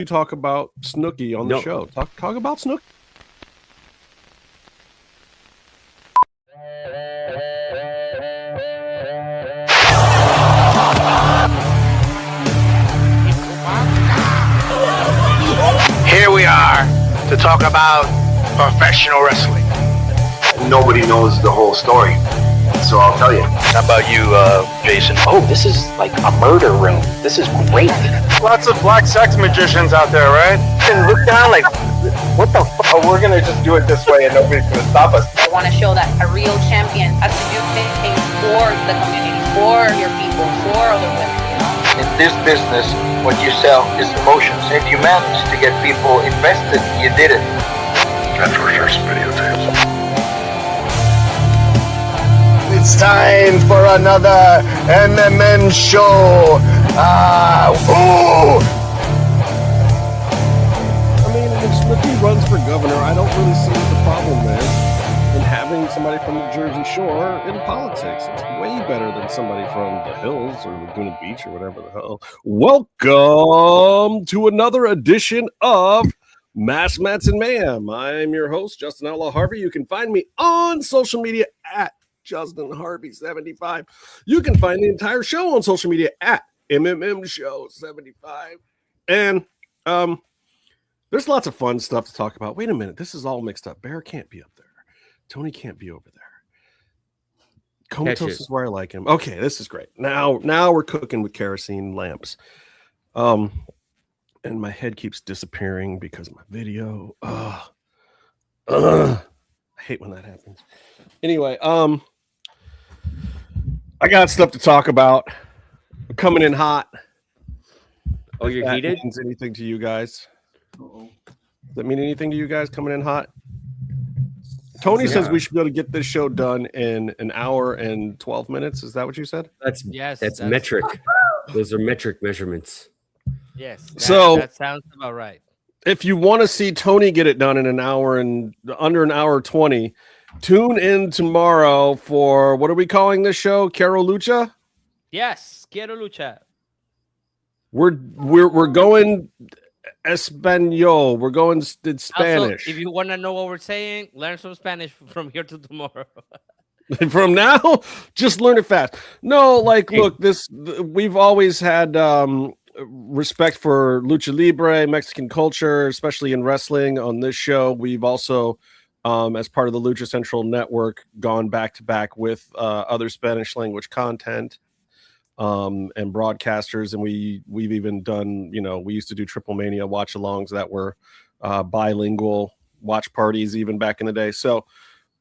you talk about Snooki on the show. Talk about Snooki. Here we are to talk about professional wrestling. Nobody knows the whole story, so I'll tell you. How about you, Jason? Oh, this is like a murder room. This is great. Lots of black sex magicians out there, right? And look down like, what the fuck? Oh, we're gonna just do it this way and nobody's gonna stop us. I want to show that a real champion has to do things for the community, for your people, for other women. In this business, what you sell is emotions. If you manage to get people invested, you did it. That's for sure some videotapes. It's time for another MMMshow. I mean, when Snooki runs for governor, I don't really see what the problem is in having somebody from the Jersey Shore in politics. It's way better than somebody from the Hills or Laguna Beach or whatever the hell. Welcome to another edition of Mass Mats and Mayhem. I'm your host, Justin Outlaw Harvey. You can find me on social media at Justin Harvey 75. You can find the entire show on social media at MMMshow 75. And there's lots of fun stuff to talk about. Wait a minute, this is all mixed up. Bear can't be up there. Tony can't be over there. Comatose is where I like him. Okay, this is great. Now we're cooking with kerosene lamps. And my head keeps disappearing because of my video. I hate when that happens. Anyway, I got stuff to talk about. I'm coming in hot. Oh, you're heated? Means anything to you guys? Does that mean anything to you guys coming in hot? Tony says we should be able to get this show done in an hour and 12 minutes. Is that what you said? That's metric. Those are metric measurements. Yes. That sounds about right. If you want to see Tony get it done in an hour and under an hour 20, tune in tomorrow for, what are we calling this show? Quiero Lucha? Yes, Quiero Lucha. We're going Espanol. We're going Spanish. Also, if you want to know what we're saying, learn some Spanish from here to tomorrow. From now, just learn it fast. No, like, look, we've always had respect for lucha libre, Mexican culture, especially in wrestling. On this show, we've also, as part of the Lucha Central Network, gone back to back with other Spanish language content and broadcasters, and we've even done, we used to do Triple Mania watch alongs that were bilingual watch parties even back in the day. So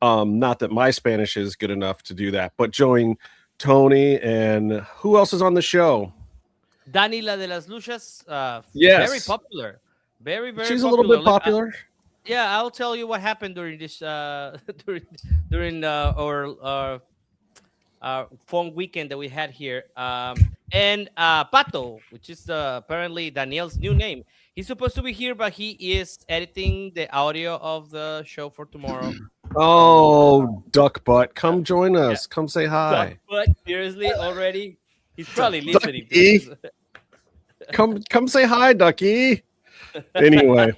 not that my Spanish is good enough to do that, but join Tony and who else is on the show? Danila de las Luchas, yes. Very popular. Very, very She's popular. A little bit popular. I'll tell you what happened during this during our fun weekend that we had here. And Pato, which is apparently Daniel's new name. He's supposed to be here, but he is editing the audio of the show for tomorrow. Oh, duck butt, come join us. Come say hi. Duck butt, seriously, already? He's probably listening to this. Come say hi, Ducky. Anyway,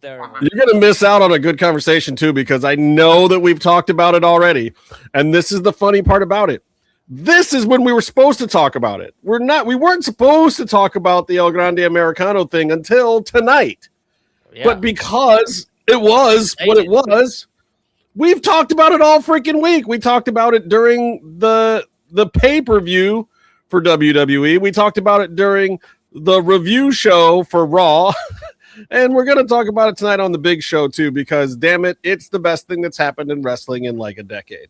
you're going to miss out on a good conversation too, because I know that we've talked about it already. And this is the funny part about it. This is when we were supposed to talk about it. We weren't supposed to talk about the El Grande Americano thing until tonight. Yeah. But because it was what it was, we've talked about it all freaking week. We talked about it during the pay-per-view for WWE. We talked about it during the review show for Raw. And we're going to talk about it tonight on the big show too, because damn it, it's the best thing that's happened in wrestling in like a decade.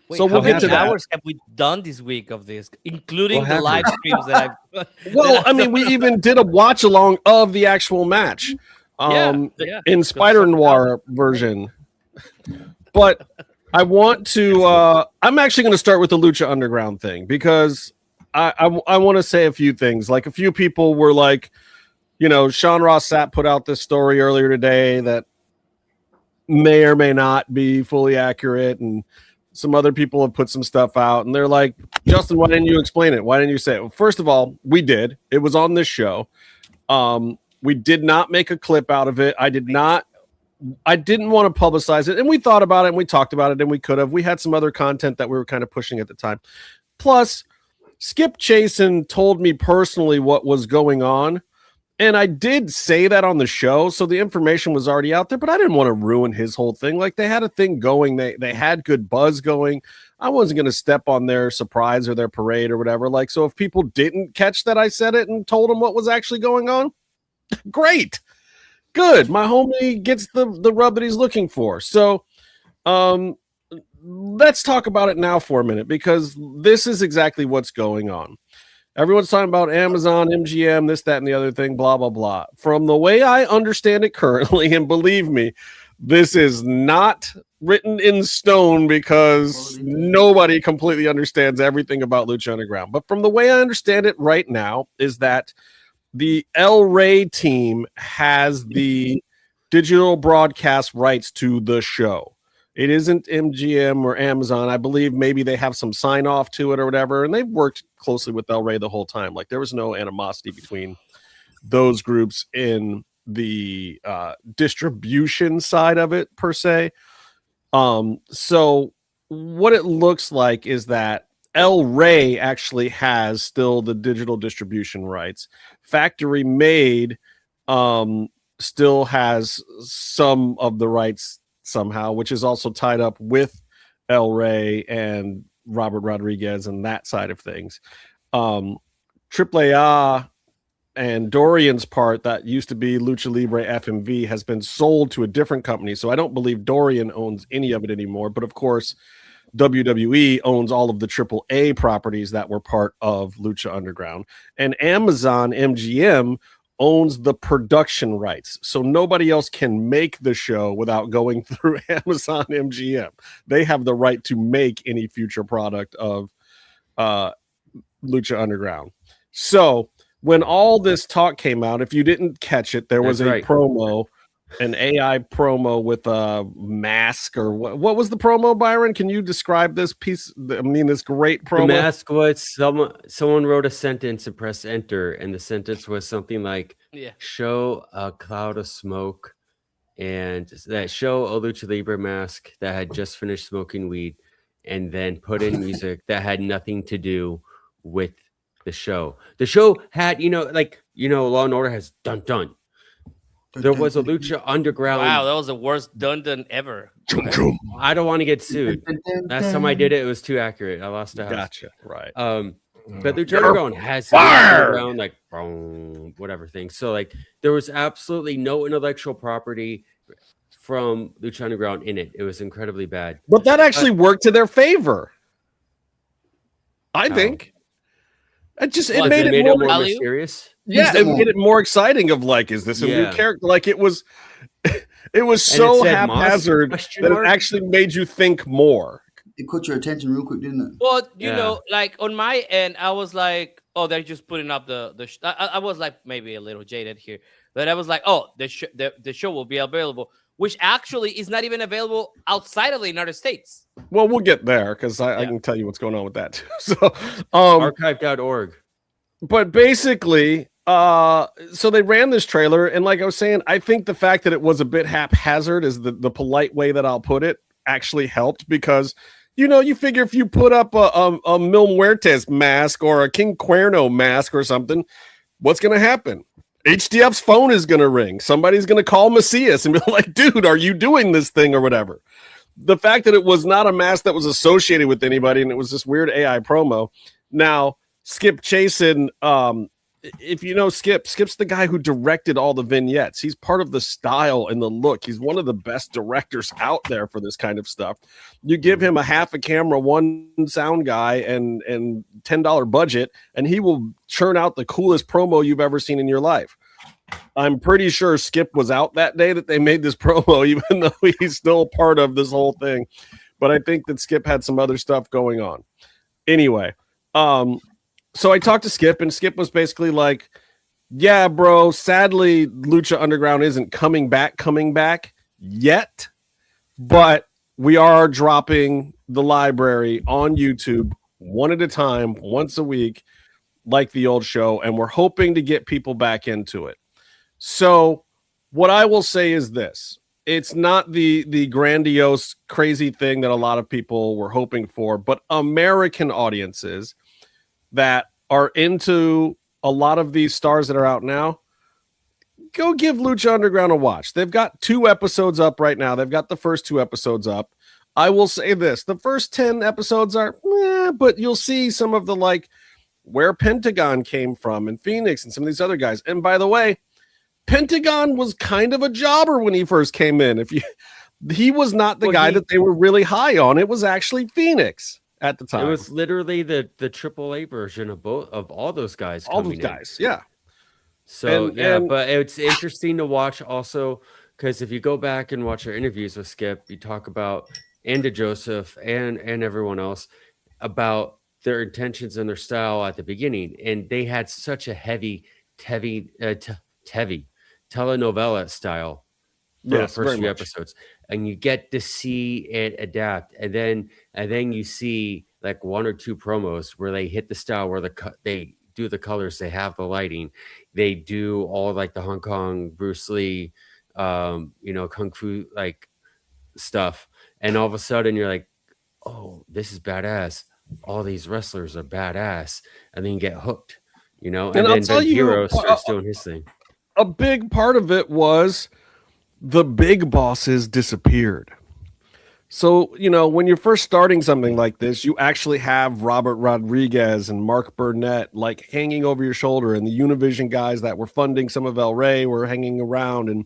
Wait, so we'll get to that. How many hours have we done this week of this, including the live streams that I've... Well, I mean, we even did a watch along of the actual match in Spider Noir version. But I want to, I'm actually going to start with the Lucha Underground thing, because I want to say a few things. Like, a few people were like, Sean Ross Sapp put out this story earlier today that may or may not be fully accurate, and some other people have put some stuff out, and they're like, Justin, why didn't you explain it? Why didn't you say it? Well, first of all, we did. It was on this show. We did not make a clip out of it. I didn't want to publicize it. And we thought about it and we talked about it and we could have. We had some other content that we were kind of pushing at the time. Plus, Skip Chasen told me personally what was going on. And I did say that on the show. So the information was already out there, but I didn't want to ruin his whole thing. Like, they had a thing going. They had good buzz going. I wasn't going to step on their surprise or their parade or whatever. Like, so if people didn't catch that I said it and told them what was actually going on, great. Good. My homie gets the rub that he's looking for. So let's talk about it now for a minute, because this is exactly what's going on. Everyone's talking about Amazon, MGM, this, that, and the other thing, blah, blah, blah. From the way I understand it currently, and believe me, this is not written in stone because nobody completely understands everything about Lucha Underground. But from the way I understand it right now is that the El Rey team has the digital broadcast rights to the show. It isn't MGM or Amazon. I believe maybe they have some sign off to it or whatever. And they've worked closely with El Rey the whole time. Like, there was no animosity between those groups in the distribution side of it per se. So what it looks like is that El Rey actually has still the digital distribution rights. Factory Made still has some of the rights somehow, which is also tied up with El Rey and Robert Rodriguez and that side of things. AAA and Dorian's part that used to be Lucha Libre FMV has been sold to a different company. So I don't believe Dorian owns any of it anymore. But of course, WWE owns all of the AAA properties that were part of Lucha Underground. And Amazon MGM owns the production rights. So nobody else can make the show without going through Amazon MGM. They have the right to make any future product of Lucha Underground. So when all this talk came out, if you didn't catch it, there was promo, an AI promo with a mask, or what was the promo, Byron? Can you describe this piece? I mean, this great promo. The mask was someone wrote a sentence and pressed enter, and the sentence was something like, show a cloud of smoke, and that show a Lucha Libre mask that had just finished smoking weed, and then put in music that had nothing to do with the show. The show had, Law and Order has dun dun. There was a Lucha Underground. Wow, that was the worst dun ever. I don't want to get sued. Last time I did it, it was too accurate. I lost a house. Gotcha. Right. But Lucha Underground has Underground, like, whatever thing. So, like, there was absolutely no intellectual property from Lucha Underground in it. It was incredibly bad. But that actually worked to their favor, I think. It made it more mysterious. Yeah, it made it more exciting. Of like, is this a new character? Like, it was so haphazard that it actually made you think more. It caught your attention real quick, didn't it? Well, you know, like on my end, I was like, oh, they're just putting up the. I was like maybe a little jaded here, but I was like, oh, the show will be available, which actually is not even available outside of the United States. Well, we'll get there because I can tell you what's going on with that too. So, archive.org. But basically, so they ran this trailer, and like I was saying, I think the fact that it was a bit haphazard is the polite way that I'll put it actually helped, because you figure if you put up a Mil Muertes mask or a King Cuerno mask or something, what's going to happen? HDF's phone is going to ring. Somebody's going to call Macias and be like, dude, are you doing this thing or whatever? The fact that it was not a mask that was associated with anybody and it was this weird AI promo. Now, Skip Chasen, if you know Skip's the guy who directed all the vignettes. He's part of the style and the look. He's one of the best directors out there for this kind of stuff. You give him a half a camera, one sound guy, and $10 budget, and he will churn out the coolest promo you've ever seen in your life. I'm pretty sure Skip was out that day that they made this promo, even though he's still part of this whole thing. But I think that Skip had some other stuff going on. Anyway, so I talked to Skip, and Skip was basically like, yeah, bro, sadly, Lucha Underground isn't coming back yet, but we are dropping the library on YouTube one at a time, once a week, like the old show, and we're hoping to get people back into it. So what I will say is this. It's not the grandiose, crazy thing that a lot of people were hoping for, but American audiences that are into a lot of these stars that are out now, go give Lucha Underground a watch. They've got 2 episodes up right now. They've got the first 2 episodes up. I will say this. The first 10 episodes are, but you'll see some of the, like, where Pentagon came from and Phoenix and some of these other guys. And by the way, Pentagon was kind of a jobber when he first came in. He was not the guy that they were really high on. It was actually Phoenix at the time. It was literally the AAA version of all those guys. All those guys, yeah. So but it's interesting to watch also, because if you go back and watch our interviews with Skip, you talk about and to Joseph and everyone else about their intentions and their style at the beginning, and they had such a heavy telenovela style for the first few episodes, and you get to see it adapt, and then you see like 1 or 2 promos where they hit the style where they do the colors, they have the lighting, they do all like the Hong Kong Bruce Lee kung fu like stuff, and all of a sudden you're like, oh, this is badass, all these wrestlers are badass, and then you get hooked, and then Hero starts doing his thing. A big part of it was the big bosses disappeared. So, when you're first starting something like this, you actually have Robert Rodriguez and Mark Burnett like hanging over your shoulder, and the Univision guys that were funding some of El Rey were hanging around, and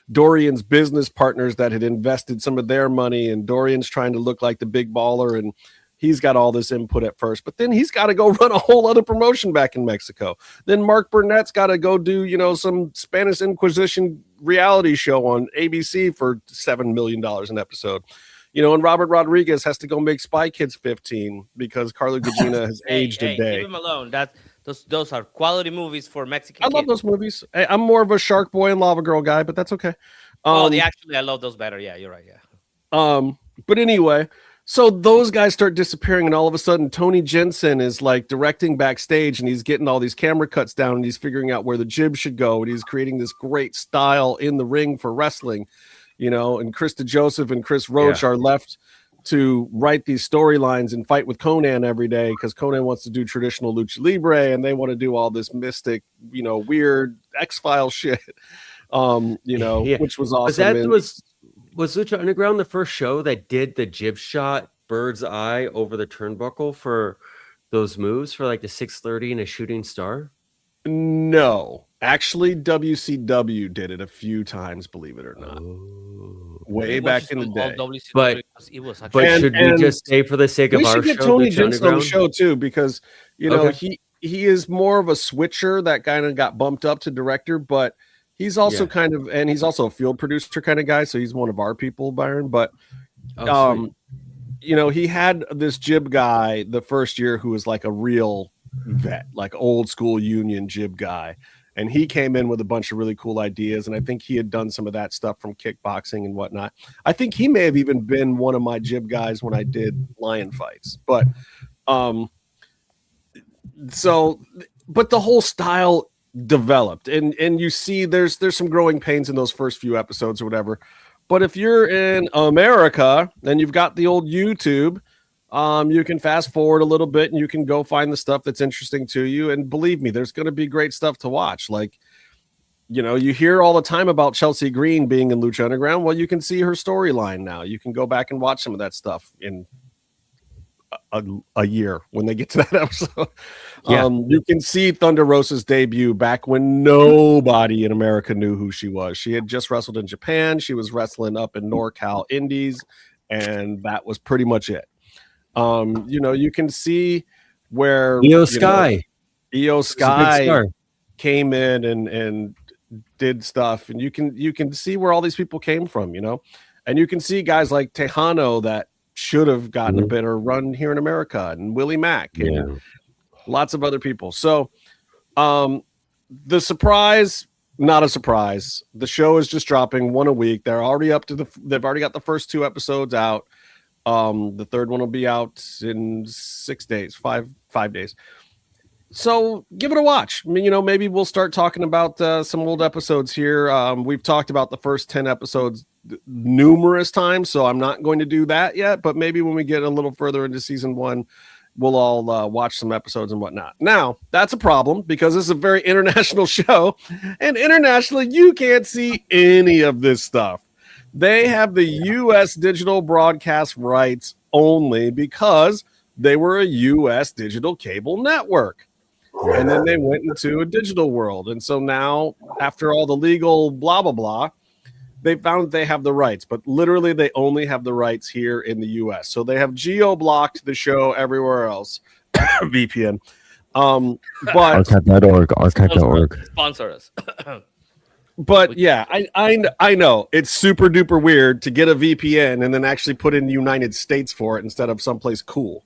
Dorian's business partners that had invested some of their money, and Dorian's trying to look like the big baller, and he's got all this input at first, but then he's got to go run a whole other promotion back in Mexico. Then Mark Burnett's got to go do, some Spanish Inquisition reality show on ABC for $7 million an episode. And Robert Rodriguez has to go make Spy Kids 15 because Carla Gugino has aged a day. Leave him alone. Those are quality movies for Mexican kids. I love those movies. I'm more of a Shark Boy and Lava Girl guy, but that's okay. I love those better. Yeah, you're right. Yeah. But anyway, so those guys start disappearing, and all of a sudden Tony Jensen is like directing backstage, and he's getting all these camera cuts down, and he's figuring out where the jib should go, and he's creating this great style in the ring for wrestling, and Krista Joseph and Chris Roach are left to write these storylines and fight with Conan every day because Conan wants to do traditional lucha libre, and they want to do all this mystic, weird X-File shit, which was awesome. Was Lucha Underground the first show that did the jib shot bird's eye over the turnbuckle for those moves for like the 630 and a shooting star? No, actually WCW did it a few times, believe it or not. Way back in the day. But should we just say for the sake of our show, we should get Tony Jensen on the show too, because he is more of a switcher that kind of got bumped up to director, but he's also and he's also a field producer kind of guy, so he's one of our people, Byron. But he had this jib guy the first year who was like a real vet, like old school union jib guy, and he came in with a bunch of really cool ideas, and I think he had done some of that stuff from kickboxing and whatnot. I think he may have even been one of my jib guys when I did lion fights, but but the whole style developed, and you see there's some growing pains in those first few episodes or whatever. But if you're in America and you've got the old YouTube, you can fast forward a little bit and you can go find the stuff that's interesting to you. And believe me, there's going to be great stuff to watch. Like, you hear all the time about Chelsea Green being in Lucha Underground. Well, you can see her storyline now. You can go back and watch some of that stuff in a year when they get to that episode. You can see Thunder Rosa's debut back when nobody in America knew who she was. She had just wrestled in Japan. She was wrestling up in NorCal Indies, and that was pretty much it. You can see where Io Sky came in and did stuff, and you can see where all these people came from, and you can see guys like Tejano that should have gotten a better run here in America, and Willie Mack and lots of other people. So the surprise, not a surprise. The show is just dropping one a week. They're already they've already got the first 2 episodes out. The third one will be out in 6 days, five days. So give it a watch. I mean, maybe we'll start talking about some old episodes here. We've talked about the first 10 episodes numerous times, so I'm not going to do that yet. But maybe when we get a little further into season 1, we'll all watch some episodes and whatnot. Now, that's a problem because this is a very international show, and internationally, you can't see any of this stuff. They have the U.S. digital broadcast rights only because they were a U.S. digital cable network. And then they went into a digital world. And so now, after all the legal blah, blah, blah, they found that they have the rights. But literally, they only have the rights here in the U.S. So they have geo-blocked the show everywhere else. VPN. But archive.org. Sponsor us. But yeah, I know. It's super duper weird to get a VPN and then actually put in the United States for it instead of someplace cool.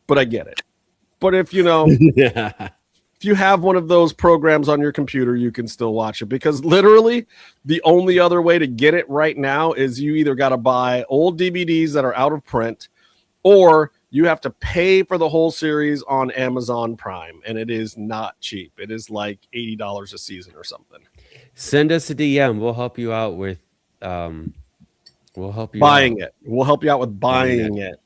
But I get it. But if if you have one of those programs on your computer, you can still watch it because literally the only other way to get it right now is you either got to buy old DVDs that are out of print or you have to pay for the whole series on Amazon Prime. And it is not cheap. It is like $80 a season or something. Send us a DM. We'll help you out with we'll help you buying it. We'll help you out with buying it.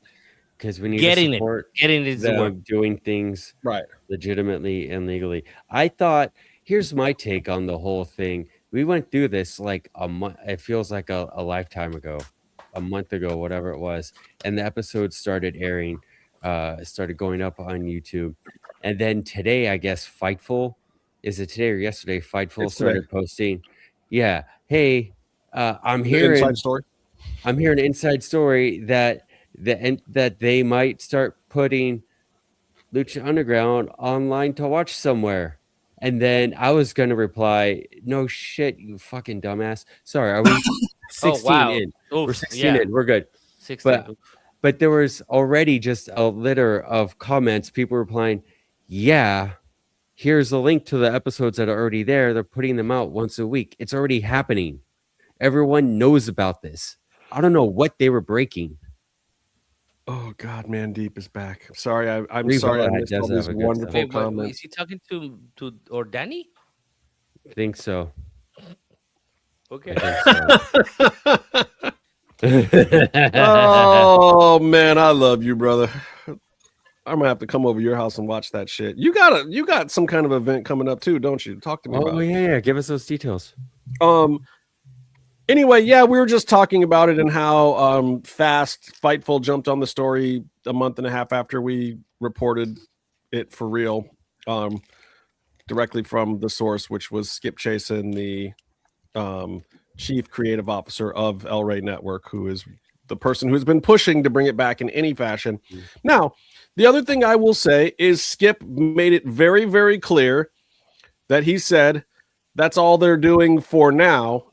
Because we need getting to support them doing things right legitimately and legally. I thought, here's my take on the whole thing. We went through this like a month. It feels like a lifetime ago, a month ago, whatever it was. And the episode started airing, started going up on YouTube. And then today, I guess, Fightful, is it today or yesterday? Fightful started posting. Yeah. Hey, I'm hearing inside story. I'm hearing an inside story that they might start putting Lucha Underground online to watch somewhere. And then I was going to reply, no shit, you fucking dumbass. Sorry, are we 16 in? Oof, we're 16 in. We're good. 16. But there was already just a litter of comments. People replying, yeah, here's a link to the episodes that are already there. They're putting them out once a week. It's already happening. Everyone knows about this. I don't know what they were breaking. Oh God, Man Deep is back. Sorry, I'm Revo sorry I missed all these wonderful comments. Wait, is he talking to or Danny? I think so. Okay. Oh man, I love you, brother. I'm gonna have to come over your house and watch that shit. You got some kind of event coming up too, don't you? Talk to me about it. Oh yeah, give us those details. Anyway, yeah, we were just talking about it and how fast Fightful jumped on the story a month and a half after we reported it for real, directly from the source, which was Skip Chasen, the chief creative officer of El Rey Network, who is the person who's been pushing to bring it back in any fashion. Now, the other thing I will say is Skip made it very, very clear that he said that's all they're doing for now, ...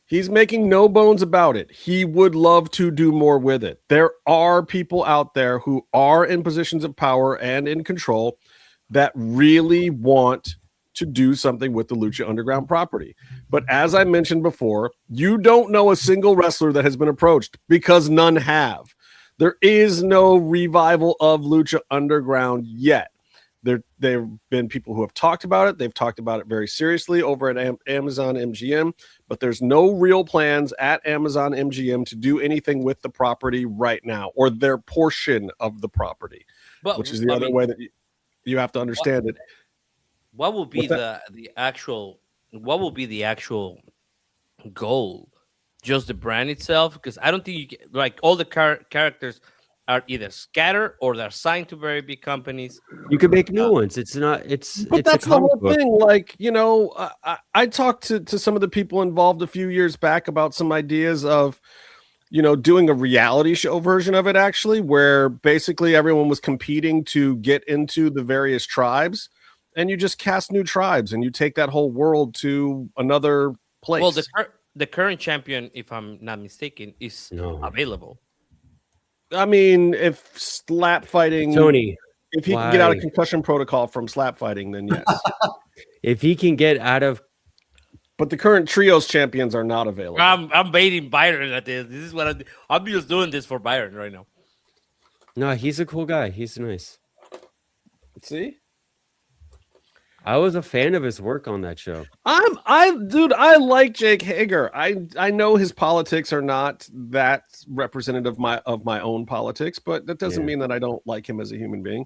He's making no bones about it. He would love to do more with it. There are people out there who are in positions of power and in control that really want to do something with the Lucha Underground property. But as I mentioned before, you don't know a single wrestler that has been approached because none have. There is no revival of Lucha Underground yet. There have been people who have talked about it. They've talked about it very seriously over at Amazon MGM, but there's no real plans at Amazon MGM to do anything with the property right now, or their portion of the property, which is the other way that you have to understand it. What will be the actual goal? Just the brand itself? Because I don't think you get, like, all the characters are either scattered or they're signed to very big companies. You could make new ones. But that's the whole thing. Like, I talked to some of the people involved a few years back about some ideas of, doing a reality show version of it, actually, where basically everyone was competing to get into the various tribes, and you just cast new tribes and you take that whole world to another place. Well, the current champion, if I'm not mistaken, is available. I mean, if slap fighting, Tony, if he can get out of concussion protocol from slap fighting, then yes. If he can get out of, but the current trios champions are not available. I'm baiting Byron at this. This is what I'm just doing this for Byron right now. No, he's a cool guy. He's nice. See? I was a fan of his work on that show. I like Jake Hager. I know his politics are not that representative of my own politics, but that doesn't mean that I don't like him as a human being.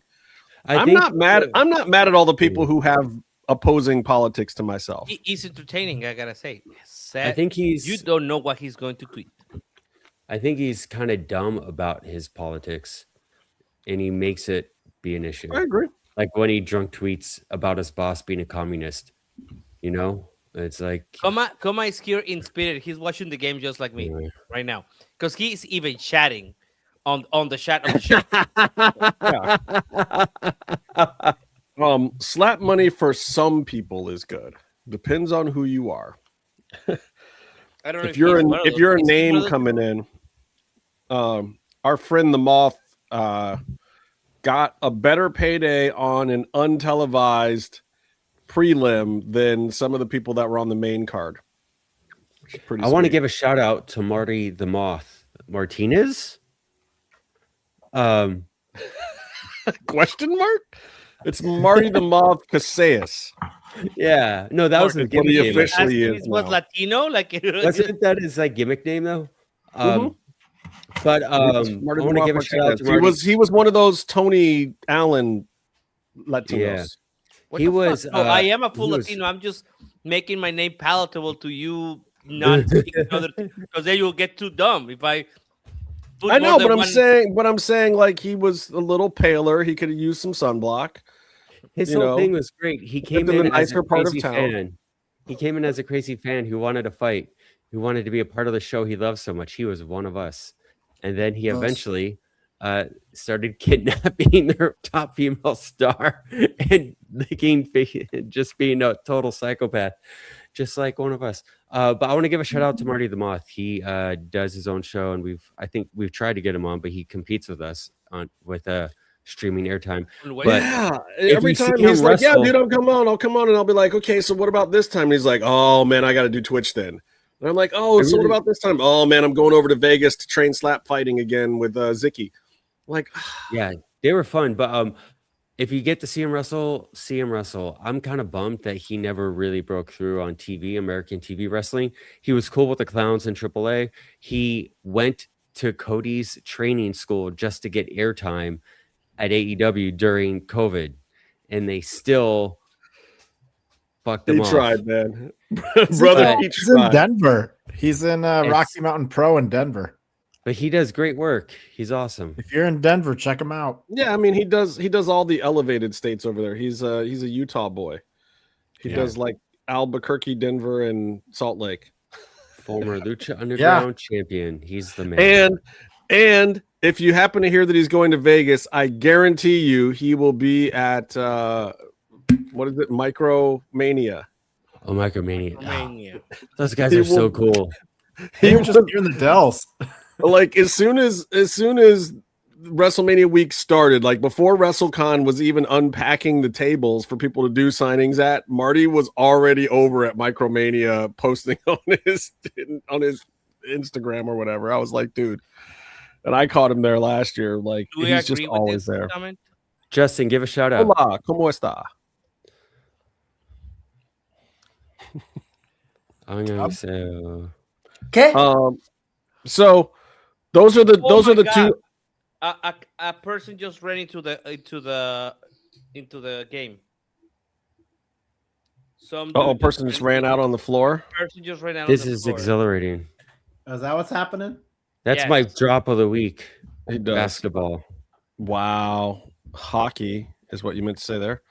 I'm not mad at all the people who have opposing politics to myself. He's entertaining, I gotta say. I think you don't know what he's going to tweet. I think he's kind of dumb about his politics, and he makes it be an issue. I agree. Like when he drunk tweets about his boss being a communist, you know, it's like Koma is here in spirit. He's watching the game just like me right now, because he's even chatting on the chat of the show. Slap money for some people is good. Depends on who you are. I don't know if you're a name coming in. Our friend the Moth got a better payday on an untelevised prelim than some of the people that were on the main card. I want to give a shout out to Marty the Moth Martinez. Question mark? It's Marty the Moth Casillas. Yeah, no, that was his gimmick name. Officially is was Latino, like wasn't that his like gimmick name though? But I want to give a shout out to Marty. He was one of those Tony Allen Latinos. Yeah. He was. I am a full Latino. I'm just making my name palatable to you, not because then you'll get too dumb if I. I know, but I'm saying like he was a little paler. He could have used some sunblock. His whole thing was great. He came in as a crazy fan. He came in as a crazy fan who wanted to fight, who wanted to be a part of the show he loved so much. He was one of us. And then he eventually started kidnapping their top female star and just being a total psychopath, just like one of us. But I want to give a shout out to Marty the Moth. He does his own show, and I think we've tried to get him on, but he competes with us with streaming airtime. But yeah, every time he's like, "Yeah, dude, I'll come on," and I'll be like, "Okay, so what about this time?" And he's like, "Oh man, I got to do Twitch then." And I'm like, "Oh, so what about this time?" "Oh man, I'm going over to Vegas to train slap fighting again with Zicky." Like, yeah, they were fun, but if you get to see him wrestle, see him wrestle. I'm kind of bummed that he never really broke through on TV, American TV wrestling. He was cool with the clowns in AAA. He went to Cody's training school just to get airtime at AEW during COVID, and they still fucked him off. He tried, man. Brother, he's in Denver. He's in Rocky Mountain Pro in Denver. But he does great work. He's awesome. If you're in Denver, check him out. Yeah, I mean he does all the elevated states over there. He's a Utah boy. He does like Albuquerque, Denver, and Salt Lake. Former Lucha Underground champion. He's the man. And if you happen to hear that he's going to Vegas, I guarantee you he will be at what is it? Micromania. Oh, Micromania. Those guys are so cool. He was just here in the Dells. Like as soon as WrestleMania week started, like before WrestleCon was even unpacking the tables for people to do signings at, Marty was already over at Micromania posting on his Instagram or whatever. I was like, dude, and I caught him there last year. Like he's just always there. Comment? Justin, give a shout out. Hola, ¿cómo está? I'm gonna say. Okay. So those are the two. A person just ran into the game. A person just ran out on the floor. Person just ran out. This is exhilarating. Is that what's happening? That's my drop of the week. He does. Basketball. Wow, hockey is what you meant to say there.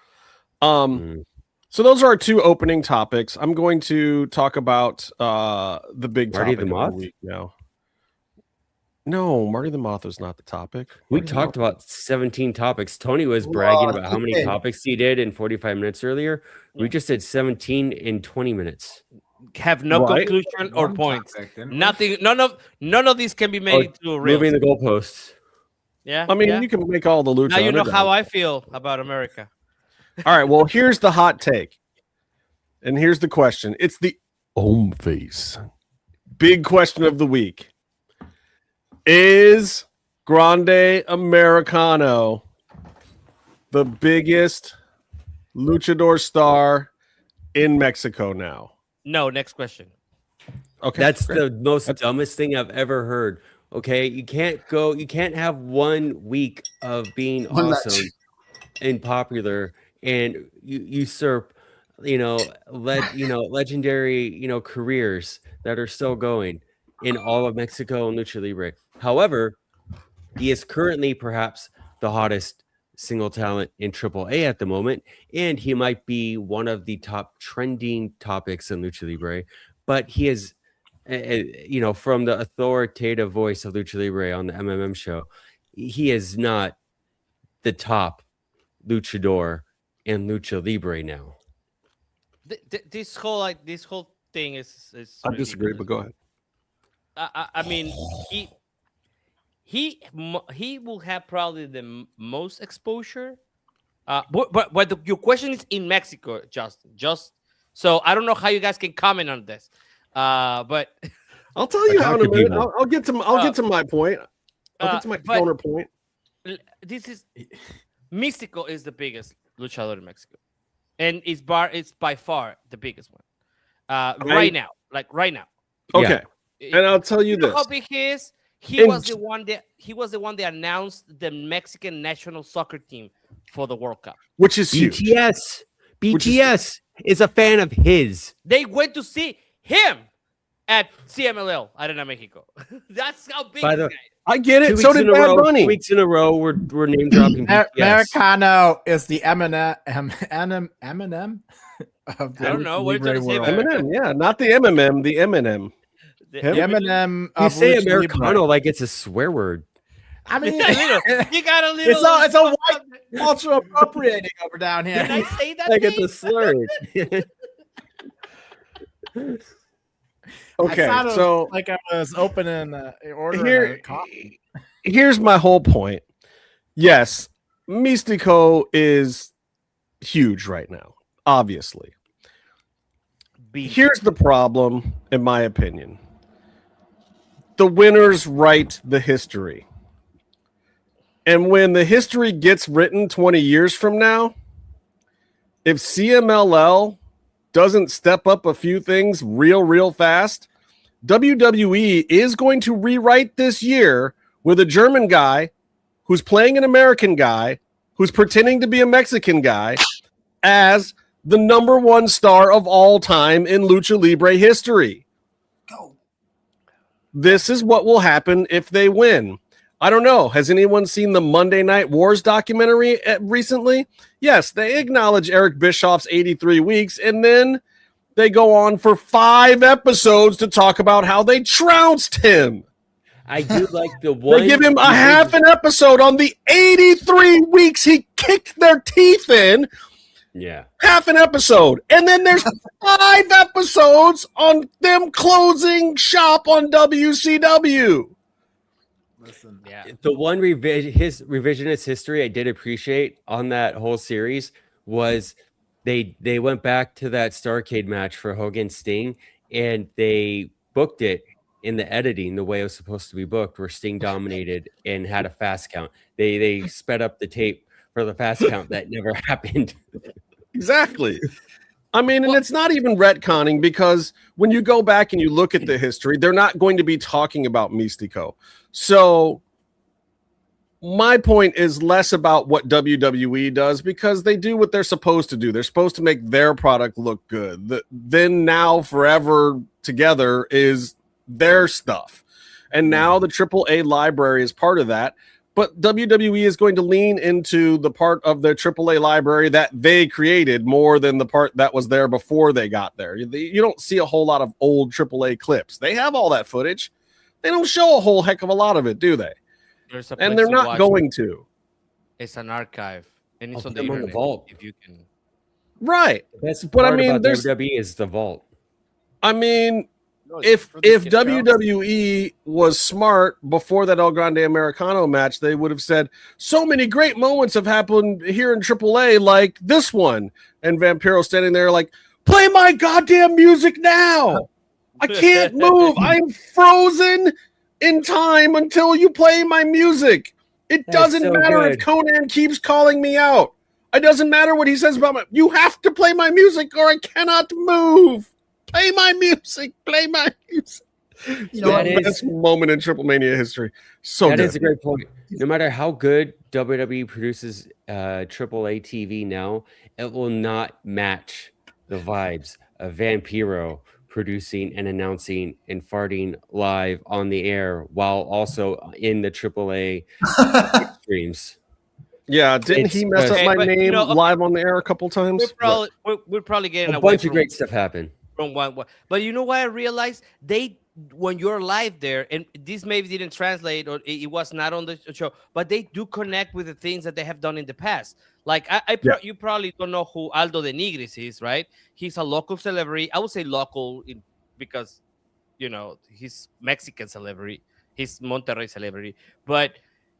So those are our two opening topics. I'm going to talk about the big Marty topic the of the week now. No, Marty the Moth is not the topic. We talked about 17 topics. Tony was bragging about how many topics he did in 45 minutes earlier. We just did 17 in 20 minutes. Have no conclusion or points. Nothing. None of these can be made into a real. Moving the goalposts. Yeah. I mean, you can make all the Lucha. Now you know Underground. how I feel about America. All right. Well, here's the hot take, and here's the question. It's the face. Big question of the week. Is Grande Americano the biggest luchador star in Mexico now? No, next question. Okay. That's great. the most dumbest thing I've ever heard. Okay, you can't have 1 week of being awesome and popular and usurp, legendary, careers that are still going in all of Mexico and Lucha Libre. However, he is currently perhaps the hottest single talent in AAA at the moment, and he might be one of the top trending topics in Lucha Libre, but he is, from the authoritative voice of Lucha Libre on the MMM show, he is not the top luchador in Lucha Libre now. This whole thing is I disagree, but go ahead. I mean, he will have probably the most exposure. But your question is in Mexico, Justin. Just so I don't know how you guys can comment on this. But I'll tell you how in a minute. I'll get to my point. I'll get to my counterpoint. This is Mistico is the biggest luchador in Mexico, and it's by far the biggest one. Right now. Okay, yeah. And I'll tell you this: how big he is. He was the one that announced the Mexican national soccer team for the World Cup, which is huge. BTS is a fan of his. They went to see him at CMLL Arena Mexico. That's how big this guy is. I get it. So did Bad Bunny. 2 weeks in a row, we're name dropping BTS. Americano is the Eminem of the I don't know. What did you say? Eminem, yeah, not the MMM, the Eminem. The Eminem. You say Americano like it's a swear word. I mean, you got a little. It's a white cultural appropriating over down here. Did I say that? Like it's a slur. Okay, so like I was opening ordering a coffee. Here's my whole point. Yes, Mistico is huge right now, obviously. Here's the problem, in my opinion. The winners write the history. And when the history gets written 20 years from now, if CMLL doesn't step up a few things real fast, WWE is going to rewrite this year with a German guy who's playing an American guy who's pretending to be a Mexican guy as the #1 star of all time in Lucha Libre history. Go. This is what will happen if they win. I don't know. Has anyone seen the Monday Night Wars documentary recently? Yes, they acknowledge Eric Bischoff's 83 weeks, and then they go on for 5 episodes to talk about how they trounced him. I do like the one. They give him a half an episode on the 83 weeks he kicked their teeth in. Yeah. Half an episode. And then there's 5 episodes on them closing shop on WCW. Listen, the one his revisionist history I did appreciate on that whole series was they went back to that Starrcade match for Hogan Sting, and they booked it in the editing the way it was supposed to be booked, where Sting dominated and had a fast count. They sped up the tape for the fast count that never happened. Exactly. I mean, and it's not even retconning, because when you go back and you look at the history, they're not going to be talking about Mistico. So my point is less about what WWE does, because they do what they're supposed to do. They're supposed to make their product look good. Then Now Forever Together is their stuff. And now the AAA library is part of that. But WWE is going to lean into the part of their AAA library that they created more than the part that was there before they got there. You don't see a whole lot of old AAA clips. They have all that footage. They don't show a whole heck of a lot of it, do they? And they're not going to. It's an archive, and it's on the internet. Vault. If you can, right? That's but I mean, WWE is the vault. I mean, if WWE was smart before that El Grande Americano match, they would have said so many great moments have happened here in AAA, like this one, and Vampiro standing there like, play my goddamn music now. I can't move. I'm frozen in time until you play my music. It doesn't matter if Conan keeps calling me out. It doesn't matter what he says about my. You have to play my music, or I cannot move. Play my music. Play my music. The best moment in Triple Mania history. That is a great point. No matter how good WWE produces AAA TV now, it will not match the vibes of Vampiro producing and announcing and farting live on the air while also in the AAA streams. Yeah, didn't he mess up my name live on the air a couple times? We're probably getting a bunch of great stuff happen from one. But you know what I realized? When you're live there, and this maybe didn't translate or it was not on the show, but they do connect with the things that they have done in the past. Like you probably don't know who Aldo de Nigris is, right? He's a local celebrity. I would say local because, he's Mexican celebrity. He's Monterrey celebrity. But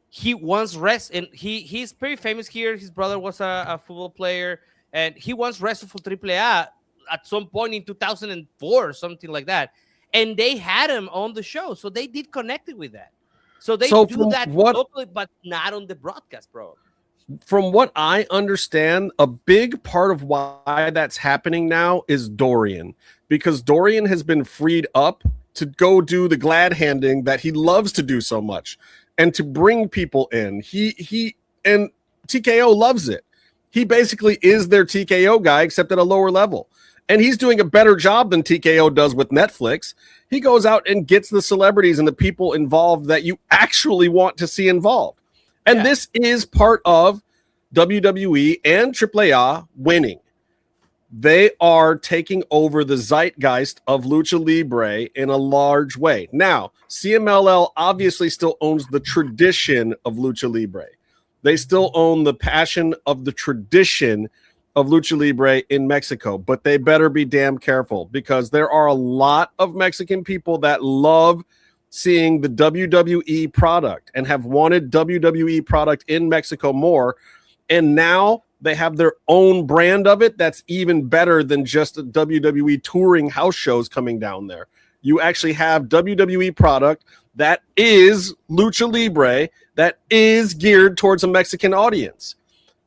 he once wrestled, and he's pretty famous here. His brother was a football player, and he once wrestled for AAA at some point in 2004 or something like that. And they had him on the show, so they did connect it with that. So they do that locally, but not on the broadcast, bro. From what I understand, a big part of why that's happening now is Dorian, because Dorian has been freed up to go do the glad handing that he loves to do so much, and to bring people in. He and TKO loves it. He basically is their TKO guy, except at a lower level. And he's doing a better job than TKO does with Netflix. He goes out and gets the celebrities and the people involved that you actually want to see involved. And this is part of WWE and AAA winning. They are taking over the zeitgeist of Lucha Libre in a large way. Now, CMLL obviously still owns the tradition of Lucha Libre. They still own the passion of the tradition of Lucha Libre in Mexico, but they better be damn careful, because there are a lot of Mexican people that love seeing the WWE product and have wanted WWE product in Mexico more. And now they have their own brand of it that's even better than just WWE touring house shows coming down there. You actually have WWE product that is Lucha Libre, that is geared towards a Mexican audience.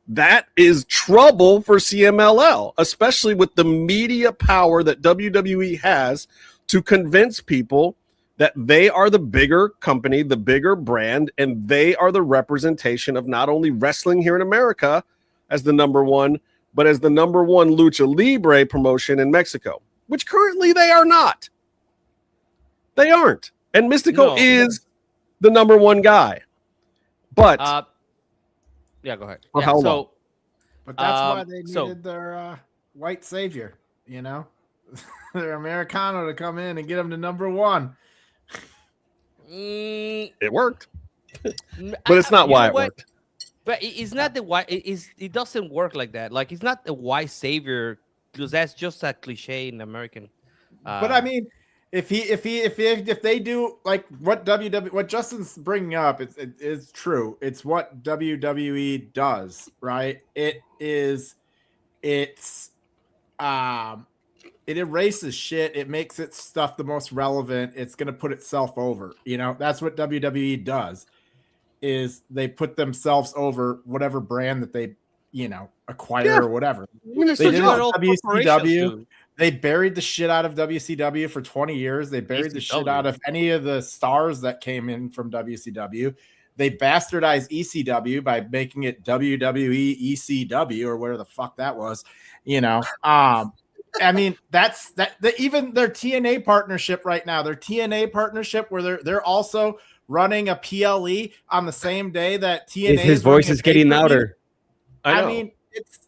That is trouble for CMLL, especially with the media power that WWE has to convince people that they are the bigger company, the bigger brand, and they are the representation of not only wrestling here in America as the number one, but as the number one Lucha Libre promotion in Mexico, which currently they are not. They aren't. And Mistico is the number one guy. But yeah, go ahead. For how long? But that's why they needed their white savior, their Americano to come in and get them to number one. It worked. But it's not why it worked. But it's not the why. It doesn't work like that. Like, it's not the white savior, because that's just a cliche in American. But I mean, if they do like what Justin's bringing up, it is true. It's what WWE does, right? It erases shit. It makes its stuff the most relevant. It's gonna put itself over. That's what WWE does. Is they put themselves over whatever brand that they acquire or whatever. They did it with WCW. They buried the shit out of WCW for 20 years. They buried the shit out of any of the stars that came in from WCW. They bastardized ECW by making it WWE ECW or whatever the fuck that was. I mean, that's even their TNA partnership right now. Their TNA partnership where they're also running a PLE on the same day that TNA. His voice is getting louder. I mean,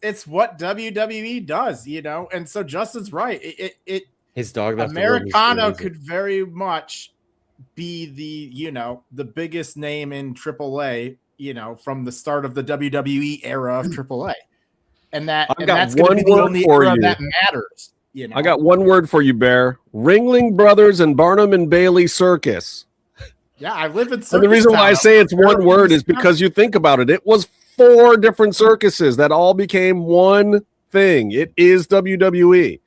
it's what WWE does, and so Justin's right. His dog Americano could very much be the biggest name in AAA, from the start of the WWE era of AAA, and that's going to be the only era that matters. I got one word for you, Bear: Ringling Brothers and Barnum and Bailey Circus. Yeah, I live in circus. And the reason why I say it's one word is because you think about it. It was 4 different circuses that all became one thing. It is WWE.